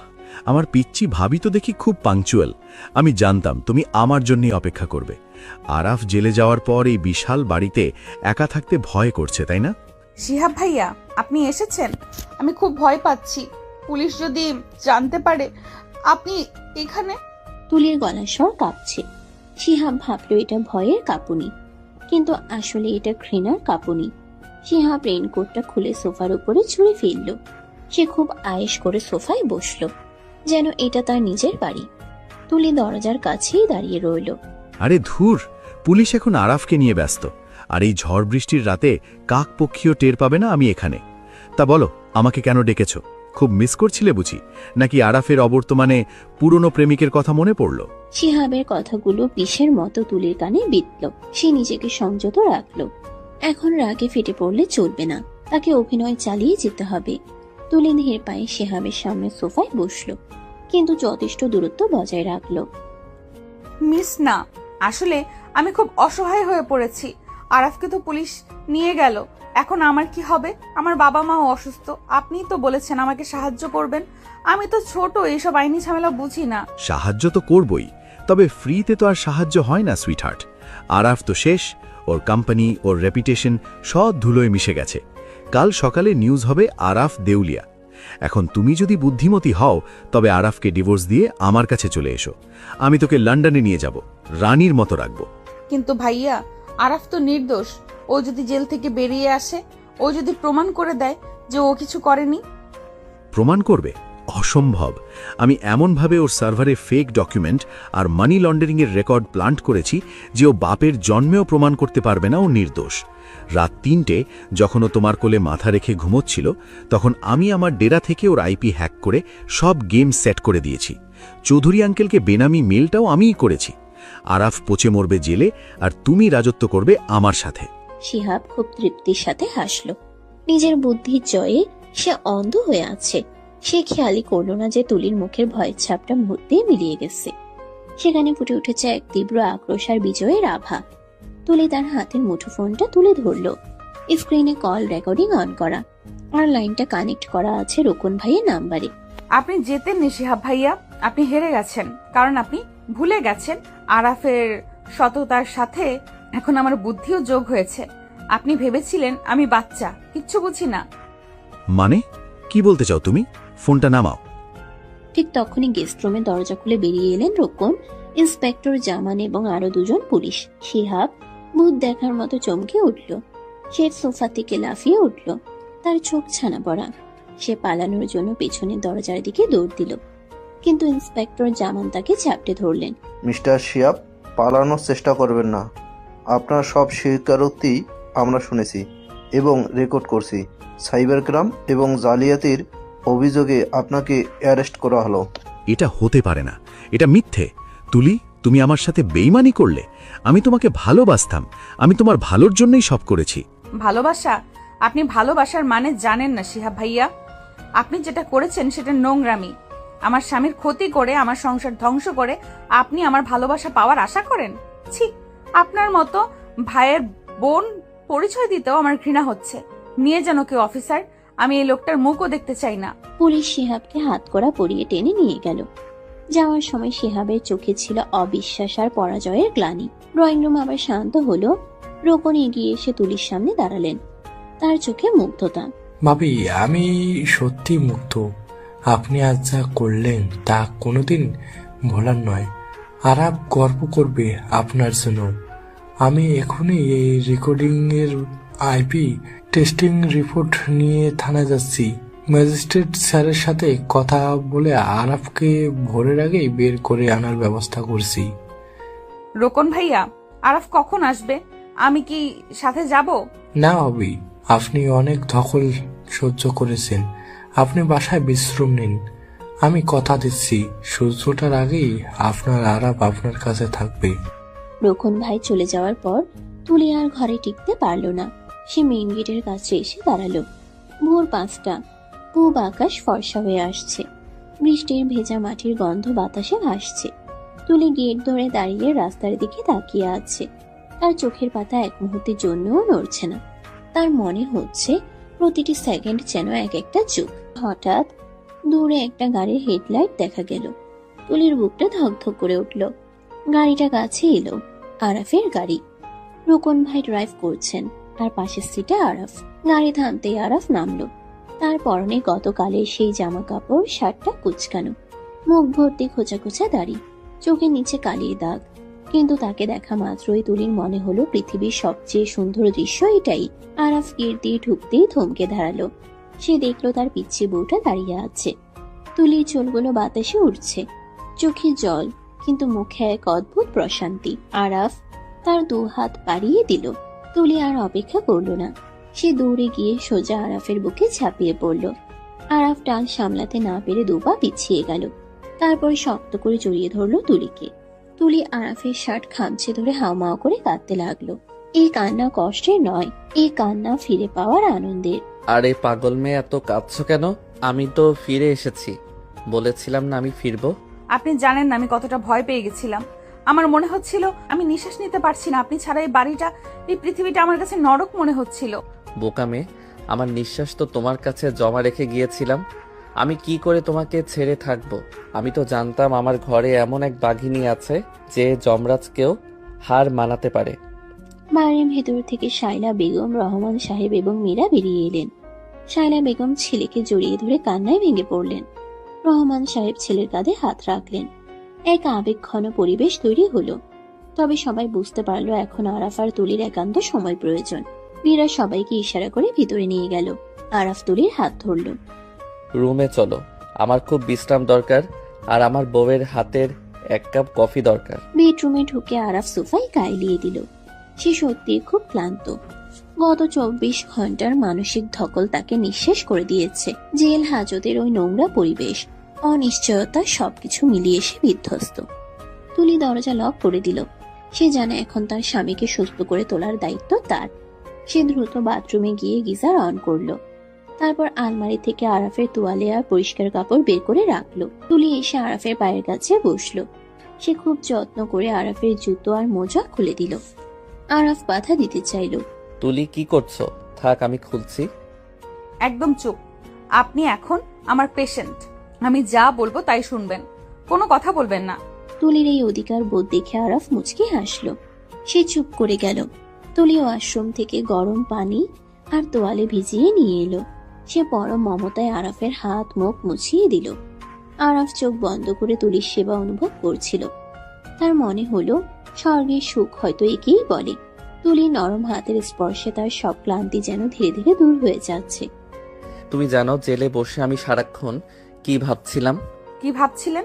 আমার পিচ্চি ভাবি তো দেখি খুব পাংচুয়াল। আমি জানতাম তুমি আমার জন্যই অপেক্ষা করবে। আরাফ জেলে যাওয়ার পর এই বিশাল বাড়িতে একা থাকতে ভয় করছে, তাই না? শিহাব ভাইয়া, আপনি এসেছেন। আমি খুব ভয় পাচ্ছি। পুলিশ যদি জানতে পারে আপনি এখানে। তুলির গলার স্বর কাঁপছে। শিহাব ভাবল এটা ভয়ের কাঁপুনি, কিন্তু আসলে এটা ঘৃণার কাঁপুনি। শিহাব রেইনকোটটা খুলে সোফার উপরে ছুঁড়ে ফেলল। সে খুব আয়েশ করে সোফায় বসল, যেন এটা তার নিজের বাড়ি। তুলি দরজার কাছেই দাঁড়িয়ে রইল। আরে ধুর, পুলিশ এখন আরাফকে নিয়ে ব্যস্ত। আর এই ঝড় বৃষ্টির রাতে কাক পক্ষীও টের পাবে না আমি এখানে। তা বলো, আমাকে কেন ডেকেছ? খুব মিস করছিলে বুঝি, নাকি আরাফের অবর্তমানে পুরনো প্রেমিকের কথা মনে পড়ল? শিহাবের কথাগুলো বিষের মতো তুলির কানে বিঁধল। সে নিজেকে সংযত রাখল। এখন রাগে ফেটে পড়লে চলবে না, তাকে অভিনয় চালিয়ে যেতে হবে। তুলি ধীর পায়ে শিহাবের সামনে সোফায় বসল, কিন্তু যথেষ্ট দূরত্ব বজায় রাখল। মিস না, আসলে আমি খুব অসহায় হয়ে পড়েছি। আরাফকে তো পুলিশ নিয়ে গেল, এখন আমার কি হবে? আমার বাবা মাও অসুস্থ। আপনিই তো বলেছেন আমাকে সাহায্য করবেন। আমি তো ছোট, এইসব আইনি ঝামেলা বুঝি না। সাহায্য তো করবই, তবে ফ্রিতে তো আর সাহায্য হয় না সুইটহার্ট। আরাফ তো শেষ, ওর কোম্পানি, ওর রেপুটেশন সব ধুলোয় মিশে গেছে। কাল সকালে নিউজ হবে আরাফ দেউলিয়া। এখন তুমি যদি বুদ্ধিমতী হও তবে আরাফকে ডিভোর্স দিয়ে আমার কাছে চলে এসো। আমি তোকে লন্ডনে নিয়ে যাব, রানীর মতো রাখবো। কিন্তু ভাইয়া, আরাফ তো নির্দোষ। ও যদি জেল থেকে বেরিয়ে আসে, ও যদি প্রমাণ করে দেয় যে ও কিছু করেনি। প্রমাণ করবে? অসম্ভব। আমি এমনভাবে ওর সার্ভারে ফেক ডকুমেন্ট আর মানি লন্ডারিংয়ের রেকর্ড প্লান্ট করেছি যে ও বাপের জন্মেও প্রমাণ করতে পারবে না ও নির্দোষ। রাত ৩টে যখন ও তোমার কোলে মাথা রেখে ঘুমোচ্ছিল, তখন আমি আমার ডেরা থেকে ওর আইপি হ্যাক করে সব গেম সেট করে দিয়েছি। চৌধুরী আঙ্কেলকে বেনামি মেলটাও আমিই করেছি। আরাফ পচে মরবে জেলে, আর তুমি রাজত্ব করবে আমার সাথে। শিহাব খুব তৃপ্তির সাথে হাসল। নিজের বুদ্ধির জয়ে সে অন্ধ হয়ে আছে। সে খেয়ালই করল না যে তুলির মুখের ভয়ের ছাপটা মুহূর্তেই মিলিয়ে গেছে। সেখানে ফুটে উঠেছে এক তীব্র আক্রোশ আর বিজয়ের আভা। তুলি তার হাতের মুঠোফোনটা তুলে ধরল। স্ক্রিনে কল রেকর্ডিং অন করা, আর লাইনটা কানেক্ট করা আছে রোকন ভাইয়ের নাম্বারে। আপনি জেতেননি শিহাব ভাইয়া, আপনি হেরে গেছেন, কারণ আপনি ভুলে গেছেন আরাফের সততার সাথে এখন আমার বুদ্ধিও যোগ হয়েছে। আপনি ভেবেছিলেন আমি বাচ্চা, কিচ্ছু বুঝি না। মানে কি বলতে চাও তুমি? ফোনটা নামাও। ঠিক তখনই গেস্ট রুমে দরজা খুলে বেরিয়ে এলেন রোকন, ইন্সপেক্টর জামান এবং আরো দুজন পুলিশ। শিহাব ভূত দেখার মতো চমকে উঠল। সে সোফা থেকে লাফিয়ে উঠল, তার চোখ ছানা পড়া। সে পালানোর জন্য পেছনের দরজার দিকে দৌড় দিল, কিন্তু ইন্সপেক্টর জামান তাকে চাপটে ধরলেন। মিস্টার শিয়াব, পালানোর চেষ্টা করবেন না। আপনার সব স্বীকারোক্তি আমরা শুনেছি এবং রেকর্ড করছি। সাইবার ক্রাইম এবং জালিয়াতির অভিযোগে আপনাকে অ্যারেস্ট করা হলো। এটা হতে পারে না, এটা মিথ্যে। তুলি, তুমি আমার সাথে বেইমানি করলে। আমি তোমাকে ভালোবাসতাম, আমি তোমার ভালোর জন্যই সব করেছি। ভালোবাসা? আপনি ভালোবাসার মানে জানেন না শিহাব ভাইয়া। আপনি যেটা করেছেন সেটা নোংরামি। আমার স্বামীর ক্ষতি করে, আমার সংসার ধ্বংস করে আপনি আমার ভালোবাসা পাওয়ার আশা করেন? ছি, আপনার মতো ভাইয়ের বোন পরিচয় দিতেও আমার ঘৃণা হচ্ছে। নিয়ে যেন কেউ অফিসার, আমি এই লোকটার মুখও দেখতে চাই না। পুলিশ শিহাবকে হাত করা পরিয়ে টেনে নিয়ে গেল। যাওয়ার সময় শিহাবের চোখে ছিল অবিশ্বাস আর পরাজয়ের গ্লানি। ড্রয়িং রুম আবার শান্ত হলো। রোকন এগিয়ে এসে তুলির সামনে দাঁড়ালেন, তার চোখে মুগ্ধতা। ভাবি, আমি সত্যি মুগ্ধ। আপনি আজ যা করলেন তা কোনোদিন ভোলার নয়। আরাপ গর্ব করবে আপনার জন্য। আমি এখনই এই রেকর্ডিং এর আইপি টেস্টিং রিপোর্ট নিয়ে থানায় যাচ্ছি। ম্যাজিস্ট্রেট স্যারের সাথে কথা বলে আরাফকে ভোরের আগেই বের করে আনার ব্যবস্থা করছি। রোকন ভাইয়া, আরাফ কখন আসবে? আমি কি সাথে যাব? না ভাবি, আপনি অনেক ধকল সহ্য করেছেন। আপনি বাসায় বিশ্রাম নিন। আমি কথা দিচ্ছি, সূর্য ওঠার আগেই আপনার আরাফ আপনার কাছে থাকবে। রোকন ভাই চলে যাওয়ার পর তুলি আর ঘরে টিকতে পারল না। সে মেইন গেটের কাছে এসে দাঁড়ালো। ভোর 5টা, পূব আকাশ ফর্সা হয়ে আসছে। বৃষ্টির ভেজা মাটির গন্ধ বাতাসে ভাসছে। তুলি গেট ধরে দাঁড়িয়ে রাস্তার দিকে তাকিয়ে আছে। তার চোখের পাতা এক মুহূর্তের জন্যও নড়ছে না। তার মনে হচ্ছে প্রতিটি সেকেন্ড যেন এক একটা যুগ। হঠাৎ দূরে একটা গাড়ির হেডলাইট দেখা গেল। তুলির বুকটা ধকধক করে উঠল। গাড়িটা কাছে এলো, আরাফের গাড়ি। রোকন ভাই ড্রাইভ করছেন, আর পাশের সিটে আরাফ। গাড়ি থামতেই আরাফ নামলো। তার পরনে গতকালের সেই জামা কাপড়, শার্টটা কুচকানো, মুখ ভর্তি খোঁচা খোঁচা দাড়ি, চোখের নিচে কালির দাগ। কিন্তু তাকে দেখা মাত্রই তুলির মনে হলো পৃথিবীর সবচেয়ে সুন্দর দৃশ্য এটাই। আরাফ গেট দিয়ে ঢুকতেই থমকে দাঁড়ালো। সে দেখলো তার পিচ্ছি বউটা দাঁড়িয়ে আছে। তুলির চুলগুলো বাতাসে উঠছে, চোখে জল, কিন্তু মুখে এক অদ্ভুত প্রশান্তি। আরাফ তার 2 হাত বাড়িয়ে দিল। তুলি আর অপেক্ষা করলো না, সে দৌড়ে গিয়ে সোজা আরাফের বুকে ঝাঁপিয়ে পড়ল। আরাফ টান সামলাতে না পেরে 2 পা পিছিয়ে গেল। তারপর শক্ত করে জড়িয়ে ধরলো তুলিকে। তুলি আরাফের শার্ট খামচে ধরে হাওমাও করে কাঁদতে লাগলো। এই কান্না কষ্টের নয়, এই কান্না ফিরে পাওয়ার আনন্দের। আরে পাগল মেয়ে, এত কাঁদছো কেন? আমি তো ফিরে এসেছি, বলেছিলাম না আমি ফিরবো। আপনি জানেন না আমি কতটা ভয় পেয়ে গেছিলাম। আমার মনে হচ্ছিল আমি নিঃশ্বাস নিতে পারছি না। আপনি ছাড়া এই বাড়িটা, এই পৃথিবীটা আমার কাছে নরক মনে হচ্ছিল। বোকা মেয়ে, আমার নিঃশ্বাস তো তোমার কাছে জমা রেখে গিয়েছিলাম। আমি কি করে তোমাকে ছেড়ে থাকবো? আমি তো জানতাম আমার ঘরে এমন এক বাঘিনী আছে যে যমরাজকেও হার মানাতে পারে। বাড়ির ভেতর থেকে শায়লা বেগম, রহমান সাহেব এবং মীরা বেরিয়ে এলেন। শায়লা বেগম ছেলেকে জড়িয়ে ধরে কান্নায় ভেঙে পড়লেন। রহমান সাহেব ছেলের কাঁধে হাত রাখলেন। এক আবেগঘন পরিবেশ তৈরি হলো। তবে সবাই বুঝতে পারলো এখন আরাফ আর তুলির একান্ত সময় প্রয়োজন। মীরা সবাইকে ইশারা করে ভিতরে নিয়ে গেল। আরাফ তুলির হাত ধরল। রুমে চলো, আমার খুব বিশ্রাম দরকার, আর আমার বউয়ের হাতের 1 কাপ কফি দরকার। বেডরুমে ঢুকে আরাফ সোফায় গায়ে দিল। সে সত্যি খুব ক্লান্ত। গত 24 ঘন্টার মানসিক ধকল তাকে নিঃশেষ করে দিয়েছে। জেল হাজতের ওই নোংরা পরিবেশ, অনিশ্চয়তা সবকিছু মিলিয়ে সে বিধ্বস্ত। তুলি দরজা লক করে দিল। সে জানে এখন তার স্বামীকে সুস্থ করে তোলার দায়িত্ব তার। সে দ্রুত বাথরুমে গিয়ে গিজার অন করলো। তারপর আলমারি থেকে আরাফের তোয়ালে আর পরিষ্কার কাপড় বের করে রাখলো। তুলি এসে আরাফের পায়ের কাছে বসলো। সে খুব যত্ন করে আরাফের জুতো আর মোজা খুলে দিল। আরাফ বাধা দিতে চাইল। তুলি কি করছো? থাক, আমি খুলছি। একদম চুপ। আপনি এখন আমার পেশেন্ট। আমি যা বলবো তাই শুনবেন, কোনো কথা বলবেন না। তুলির এই অধিকার বোধ দেখে আরাফ মুচকি হাসলো। সে চুপ করে গেল। তুলি ওয়াশরুম থেকে গরম পানি আর তোয়ালে ভিজিয়ে নিয়ে এলো। সে পরম মমতায় আরাফের হাত মুখ মুছিয়ে দিল। আরাফ চোখ বন্ধ করে তুলির সেবা অনুভব করছিল। তার মনে হলো স্বর্গের সুখ হয়তো একেই বলে। তুলির নরম হাতের স্পর্শে তার সব ক্লান্তি যেন ধীরে ধীরে দূর হয়ে যাচ্ছে। তুমি জানো জেলে বসে আমি সারাক্ষণ কি ভাবছিলাম? কি ভাবছিলেন?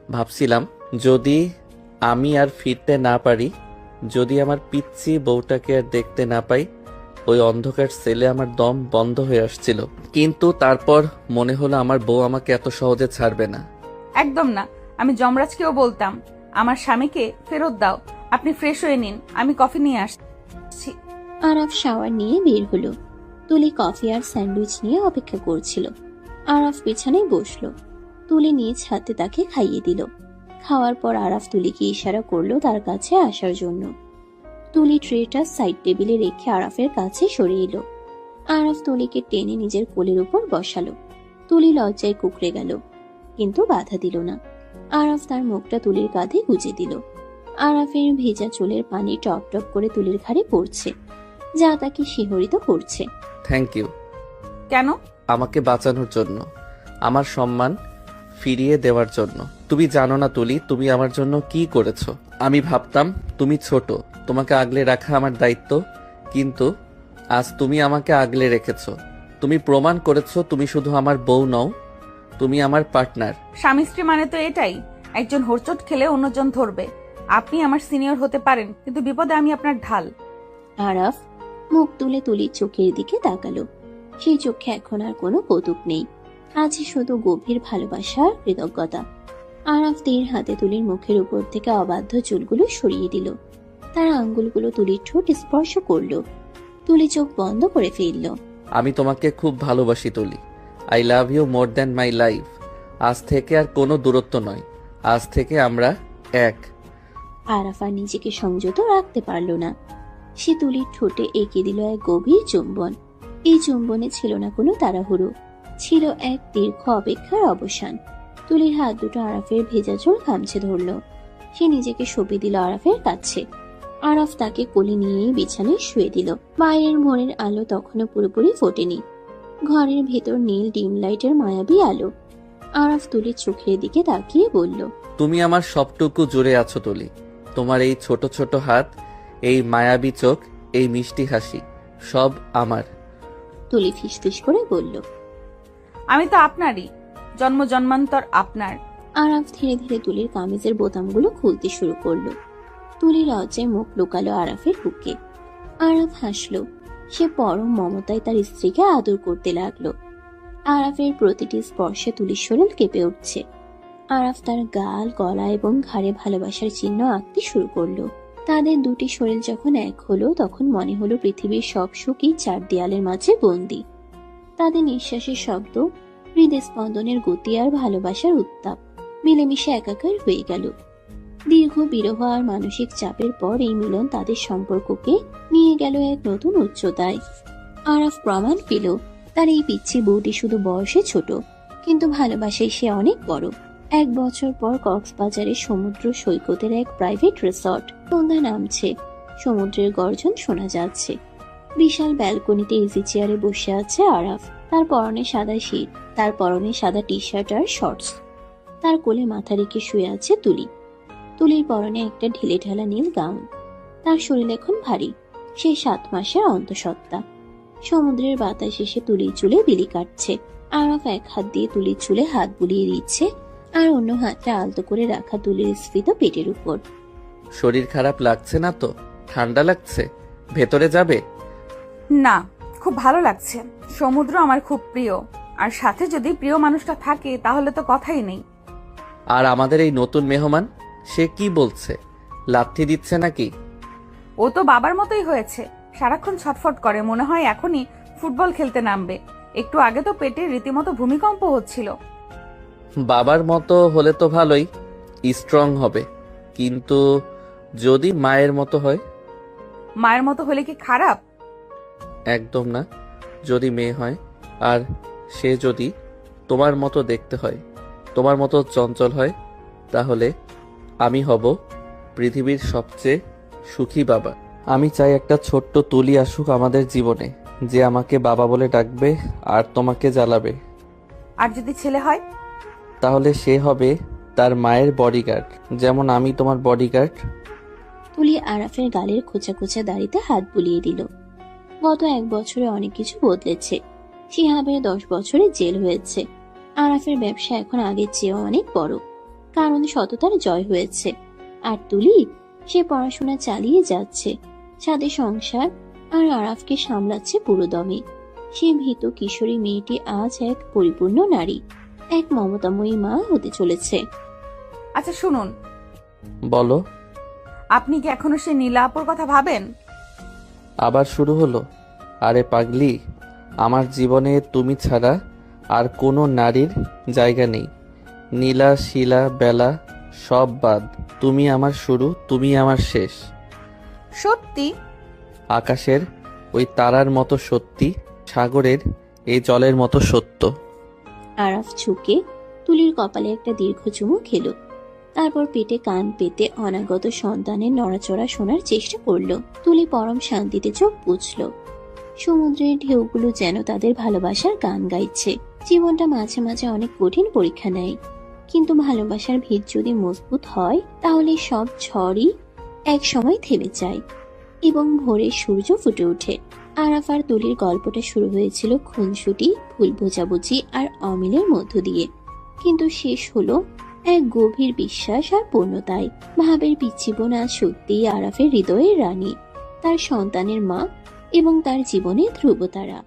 ভাবছিলাম যদি আমি আর ফিরতে না পারি, যদি আমার পিচ্চি বউটাকে আর দেখতে না পাই। ওই অন্ধকার সেলে আমার দম বন্ধ হয়ে আসছিল, কিন্তু তারপর মনে হলো আমার বউ আমাকে এত সহজে ছাড়বে না। একদম না। আমি যমরাজকেও বলতাম আমার স্বামীকে ফেরত দাও। আপনি ফ্রেশ হয়ে নিন, আমি কফি নিয়ে আসছি। আরাফ শাওয়ার নিয়ে বের হলো। তুলি কফি আর স্যান্ডউইচ নিয়ে অপেক্ষা করছিল। আরাফ বিছানায় বসলো। তুলি নিজ হাতে তাকে খাইয়ে দিল। খাওয়ার পর আরাফ তুলিকে ইশারা করলো তার কাছে আসার জন্য। তুলি ট্রেটা সাইড টেবিলে রেখে আরাফের কাছে সরে এলো। আরাফ তুলিকে টেনে নিজের কোলের উপর বসালো। তুলি লজ্জায় কুকড়ে গেল, কিন্তু বাধা দিল না। আরাফ তার মুখটা তুলির কাঁধে গুজে দিল। আরাফের ভেজা চুলের পানি টপ টপ করে তুলির ঘাড়ে পড়ছে, যা তাকে শিহরিত করছে। Thank you. কেন? আমাকে বাঁচানোর জন্য, আমার সম্মান ফিরিয়ে দেওয়ার জন্য। তুমি জানো না তুলি, তুমি আমার জন্য কি করেছো। আমি ভাবতাম তুমি ছোট, তোমাকে আগলে রাখা আমার দায়িত্ব, কিন্তু আজ তুমি আমাকে আগলে রেখেছো। তুমি প্রমাণ করেছো তুমি শুধু আমার বউ নও, তুমি আমার পার্টনার। স্বামী স্ত্রী মানে তো এটাই, একজন হোঁচট খেলে অন্যজন ধরবে। আপনি আমার সিনিয়র হতে পারেন, কিন্তু বিপদে আমি আপনার ঢাল। আরাফ মুখ তুলে তুলির চোখের দিকে তাকালো। সেই চোখে এখন আর কোনো কৌতুক নেই, আছে শুধু গভীর ভালোবাসা আর কৃতজ্ঞতা। আরাফ তীর হাতে তুলির মুখের উপর থেকে অবাধ্য চুলগুলো সরিয়ে দিল। তার আঙ্গুলগুলো তুলির ঠোঁট স্পর্শ করলো। তুলি চোখ বন্ধ করে ফেলল। আমি তোমাকে খুব ভালোবাসি Tuli. I love you more than my life. আজ থেকে আর কোনো দূরত্ব নয়, আজ থেকে আমরা এক। আরাফা নিজেকে সংযত রাখতে পারল না। সে তুলির ঠোঁটে এঁকে দিল এক গভীর চুম্বন। এই চুম্বনে ছিল না কোনো তাড়াহুড়ো, ছিল এক দীর্ঘ অপেক্ষার অবসান। তুলির হাত দুটো আরাফের ভেজা চুল খামছে ধরল। সে নিজেকে সঁপে দিল আরাফের কাছে। আরাফ তাকে কোলে নিয়েই বিছানায় শুয়ে দিল। বাইরের ভোরের আলো তখনও পুরোপুরি ফোটেনি। ঘরের ভেতর নীল ডিম লাইটের মায়াবী আলো। আরাফ তুলির চোখের দিকে তাকিয়ে বলল, তুমি আমার সবটুকু জুড়ে আছো তুলি। তোমার এই ছোট ছোট হাত, এই মায়াবী চোখ, এই মিষ্টি হাসি, সব আমার। তুলি ফিসফিস করে বলল, আমি তো আপনারই, জন্ম জন্মান্তর আপনার। আরাফ ধীরে ধীরে তুলির কামিজের বোতামগুলো খুলতে শুরু করলো। তুলি লজ্জায় মুখ লুকালো আরাফের বুকে। আরাফ হাসলো। সে পরম মমতায় তার স্ত্রীকে আদর করতে লাগলো। আরাফের প্রতিটি স্পর্শে তুলির শরীর কেঁপে উঠছে। আরাফ তার গাল, গলা এবং ঘাড়ে ভালোবাসার চিহ্ন আঁকতে শুরু করলো। তাদের দুটি শরীর যখন এক হলো, তখন মনে হলো পৃথিবীর সব সুখই 4 দেয়ালের মাঝে বন্দী। তাদের নিঃশ্বাসের শব্দ, হৃদস্পন্দনের গতি আর ভালোবাসার উত্তাপ মিলেমিশে একাকার হয়ে গেল। দীর্ঘ বিরহ আর মানসিক চাপের পর এই মিলন তাদের সম্পর্ককে নিয়ে গেল এক নতুন উচ্চতায়। আরাফ প্রমাণ পেল তার এই পিচ্ছি বউটি শুধু বয়সে ছোট, কিন্তু ভালোবাসায় সে অনেক বড়। 1 বছর পর কক্সবাজারের সমুদ্র সৈকতের এক প্রাইভেট রিসর্ট। সন্ধ্যা নামছে, সমুদ্রের গর্জন শোনা যাচ্ছে। বিশাল ব্যালকনিতে ইজি চেয়ারে বসে আছে আরাফ। তার পরনে সাদা শীট, তার পরনে সাদা টি শার্ট আর শর্টস। তার কোলে মাথা রেখে শুয়ে আছে তুলি। তুলির পরনে একটা ঢিলে ঢালা নীল গাউন। তার শরীর এখন ভারী, সে 7 মাসের অন্তঃসত্ত্বা। সমুদ্রের বাতাস এসে তুলির চুলে বিলি কাটছে। আরাফ এক হাত দিয়ে তুলির চুলে হাত বুলিয়ে দিচ্ছে আর অন্য হাতটা আলতো করে রাখা তুলির স্ফীত পেটের উপর। শরীর খারাপ লাগছে না তো? ঠান্ডা লাগছে? ভেতরে যাবে? না, খুব ভালো লাগছে। সমুদ্র আমার খুব প্রিয়, আর সাথে যদি প্রিয় মানুষটা থাকে তাহলে তো কথাই নেই। আর আমাদের এই নতুন মেহমান, সে কি বলছে? লাথি দিচ্ছে নাকি? ও তো বাবার মতোই হয়েছে, সারাক্ষণ ছটফট করে, মনে হয় এখনই ফুটবল খেলতে নামবে। একটু আগে তো পেটে রীতিমতো ভূমিকম্প হচ্ছিল। বাবার মতো হলে তো ভালোই, স্ট্রং হবে। কিন্তু যদি মায়ের মতো হয়? মায়ের মতো হলে কি খারাপ? একদম না। যদি মেয়ে হয় আর সে যদি তোমার মতো দেখতে হয়, তোমার মতো চঞ্চল হয়, তাহলে আমি হব পৃথিবীর সবচেয়ে সুখী বাবা। আমি চাই একটা ছোট্ট তুলি আসুক আমাদের জীবনে, যে আমাকে বাবা বলে ডাকবে আর তোমাকে জ্বালাবে। আর যদি ছেলে হয়? তাহলে সে হবে তার মায়ের বডিগার্ড, যেমন আমি তোমার বডিগার্ড। তুলি আরাফের গালের খোঁচা খোঁচা দাড়িতে হাত বুলিয়ে দিল। গত 1 বছরে অনেক কিছু বদলেছে। শিহাবের 10 বছরে জেল হয়েছে। আরাফের ব্যবসা এখন আগের চেয়ে অনেক বড়, কারণ সততার জয় হয়েছে। আর তুলি, সে পড়াশোনা চালিয়ে যাচ্ছে, সাথে সংসার আর আরাফকে সামলাচ্ছে পুরোদমে। সে ভীত কিশোরী মেয়েটি আজ এক পরিপূর্ণ নারী, এক মমতাময়ী মা হতে চলেছে। আচ্ছা শুনুন, বলো। আপনি কি এখনো সে নীলা আপুর কথা ভাবেন? আবার শুরু হলো? আরে পাগলি, আমার জীবনে তুমি ছাড়া আর কোনো নারীর জায়গা নেই। নীলা, শিলা, বেলা সব বাদ। তুমি আমার শুরু, তুমি আমার শেষ। সত্যি? আকাশের ওই তারার মতো সত্যি, সাগরের এই জলের মতো সত্য। আরাফ ঝুঁকে তুলির কপালে একটা দীর্ঘ চুমু খেলো। তারপর পেটে কান পেতে অনাগত সন্তানের নড়াচড়া শোনার চেষ্টা করলো। তুলি পরম শান্তিতে চোখ বুঝল। সমুদ্রের ঢেউগুলো যেন তাদের ভালোবাসার গান গাইছে। জীবনটা মাঝে মাঝে অনেক কঠিন পরীক্ষা নেয়, কিন্তু ভালোবাসার ভিত যদি মজবুত হয় তাহলে সব ঝড়ই এক সময় থেমে যায় এবং ভোরে সূর্য ফুটে ওঠে। আরাফ আর তুলির গল্পটা শুরু হয়েছিল খুনসুটি, ভুল বোঝাবুঝি আর অমিলের মধ্য দিয়ে, কিন্তু শেষ হলো এক গভীর বিশ্বাস আর পূর্ণতায়। ভাবের পিচ্ছি বোন আজ সত্যিই আরাফের হৃদয়ের রানী, তার সন্তানের মা এবং তার জীবনের ধ্রুবতারা।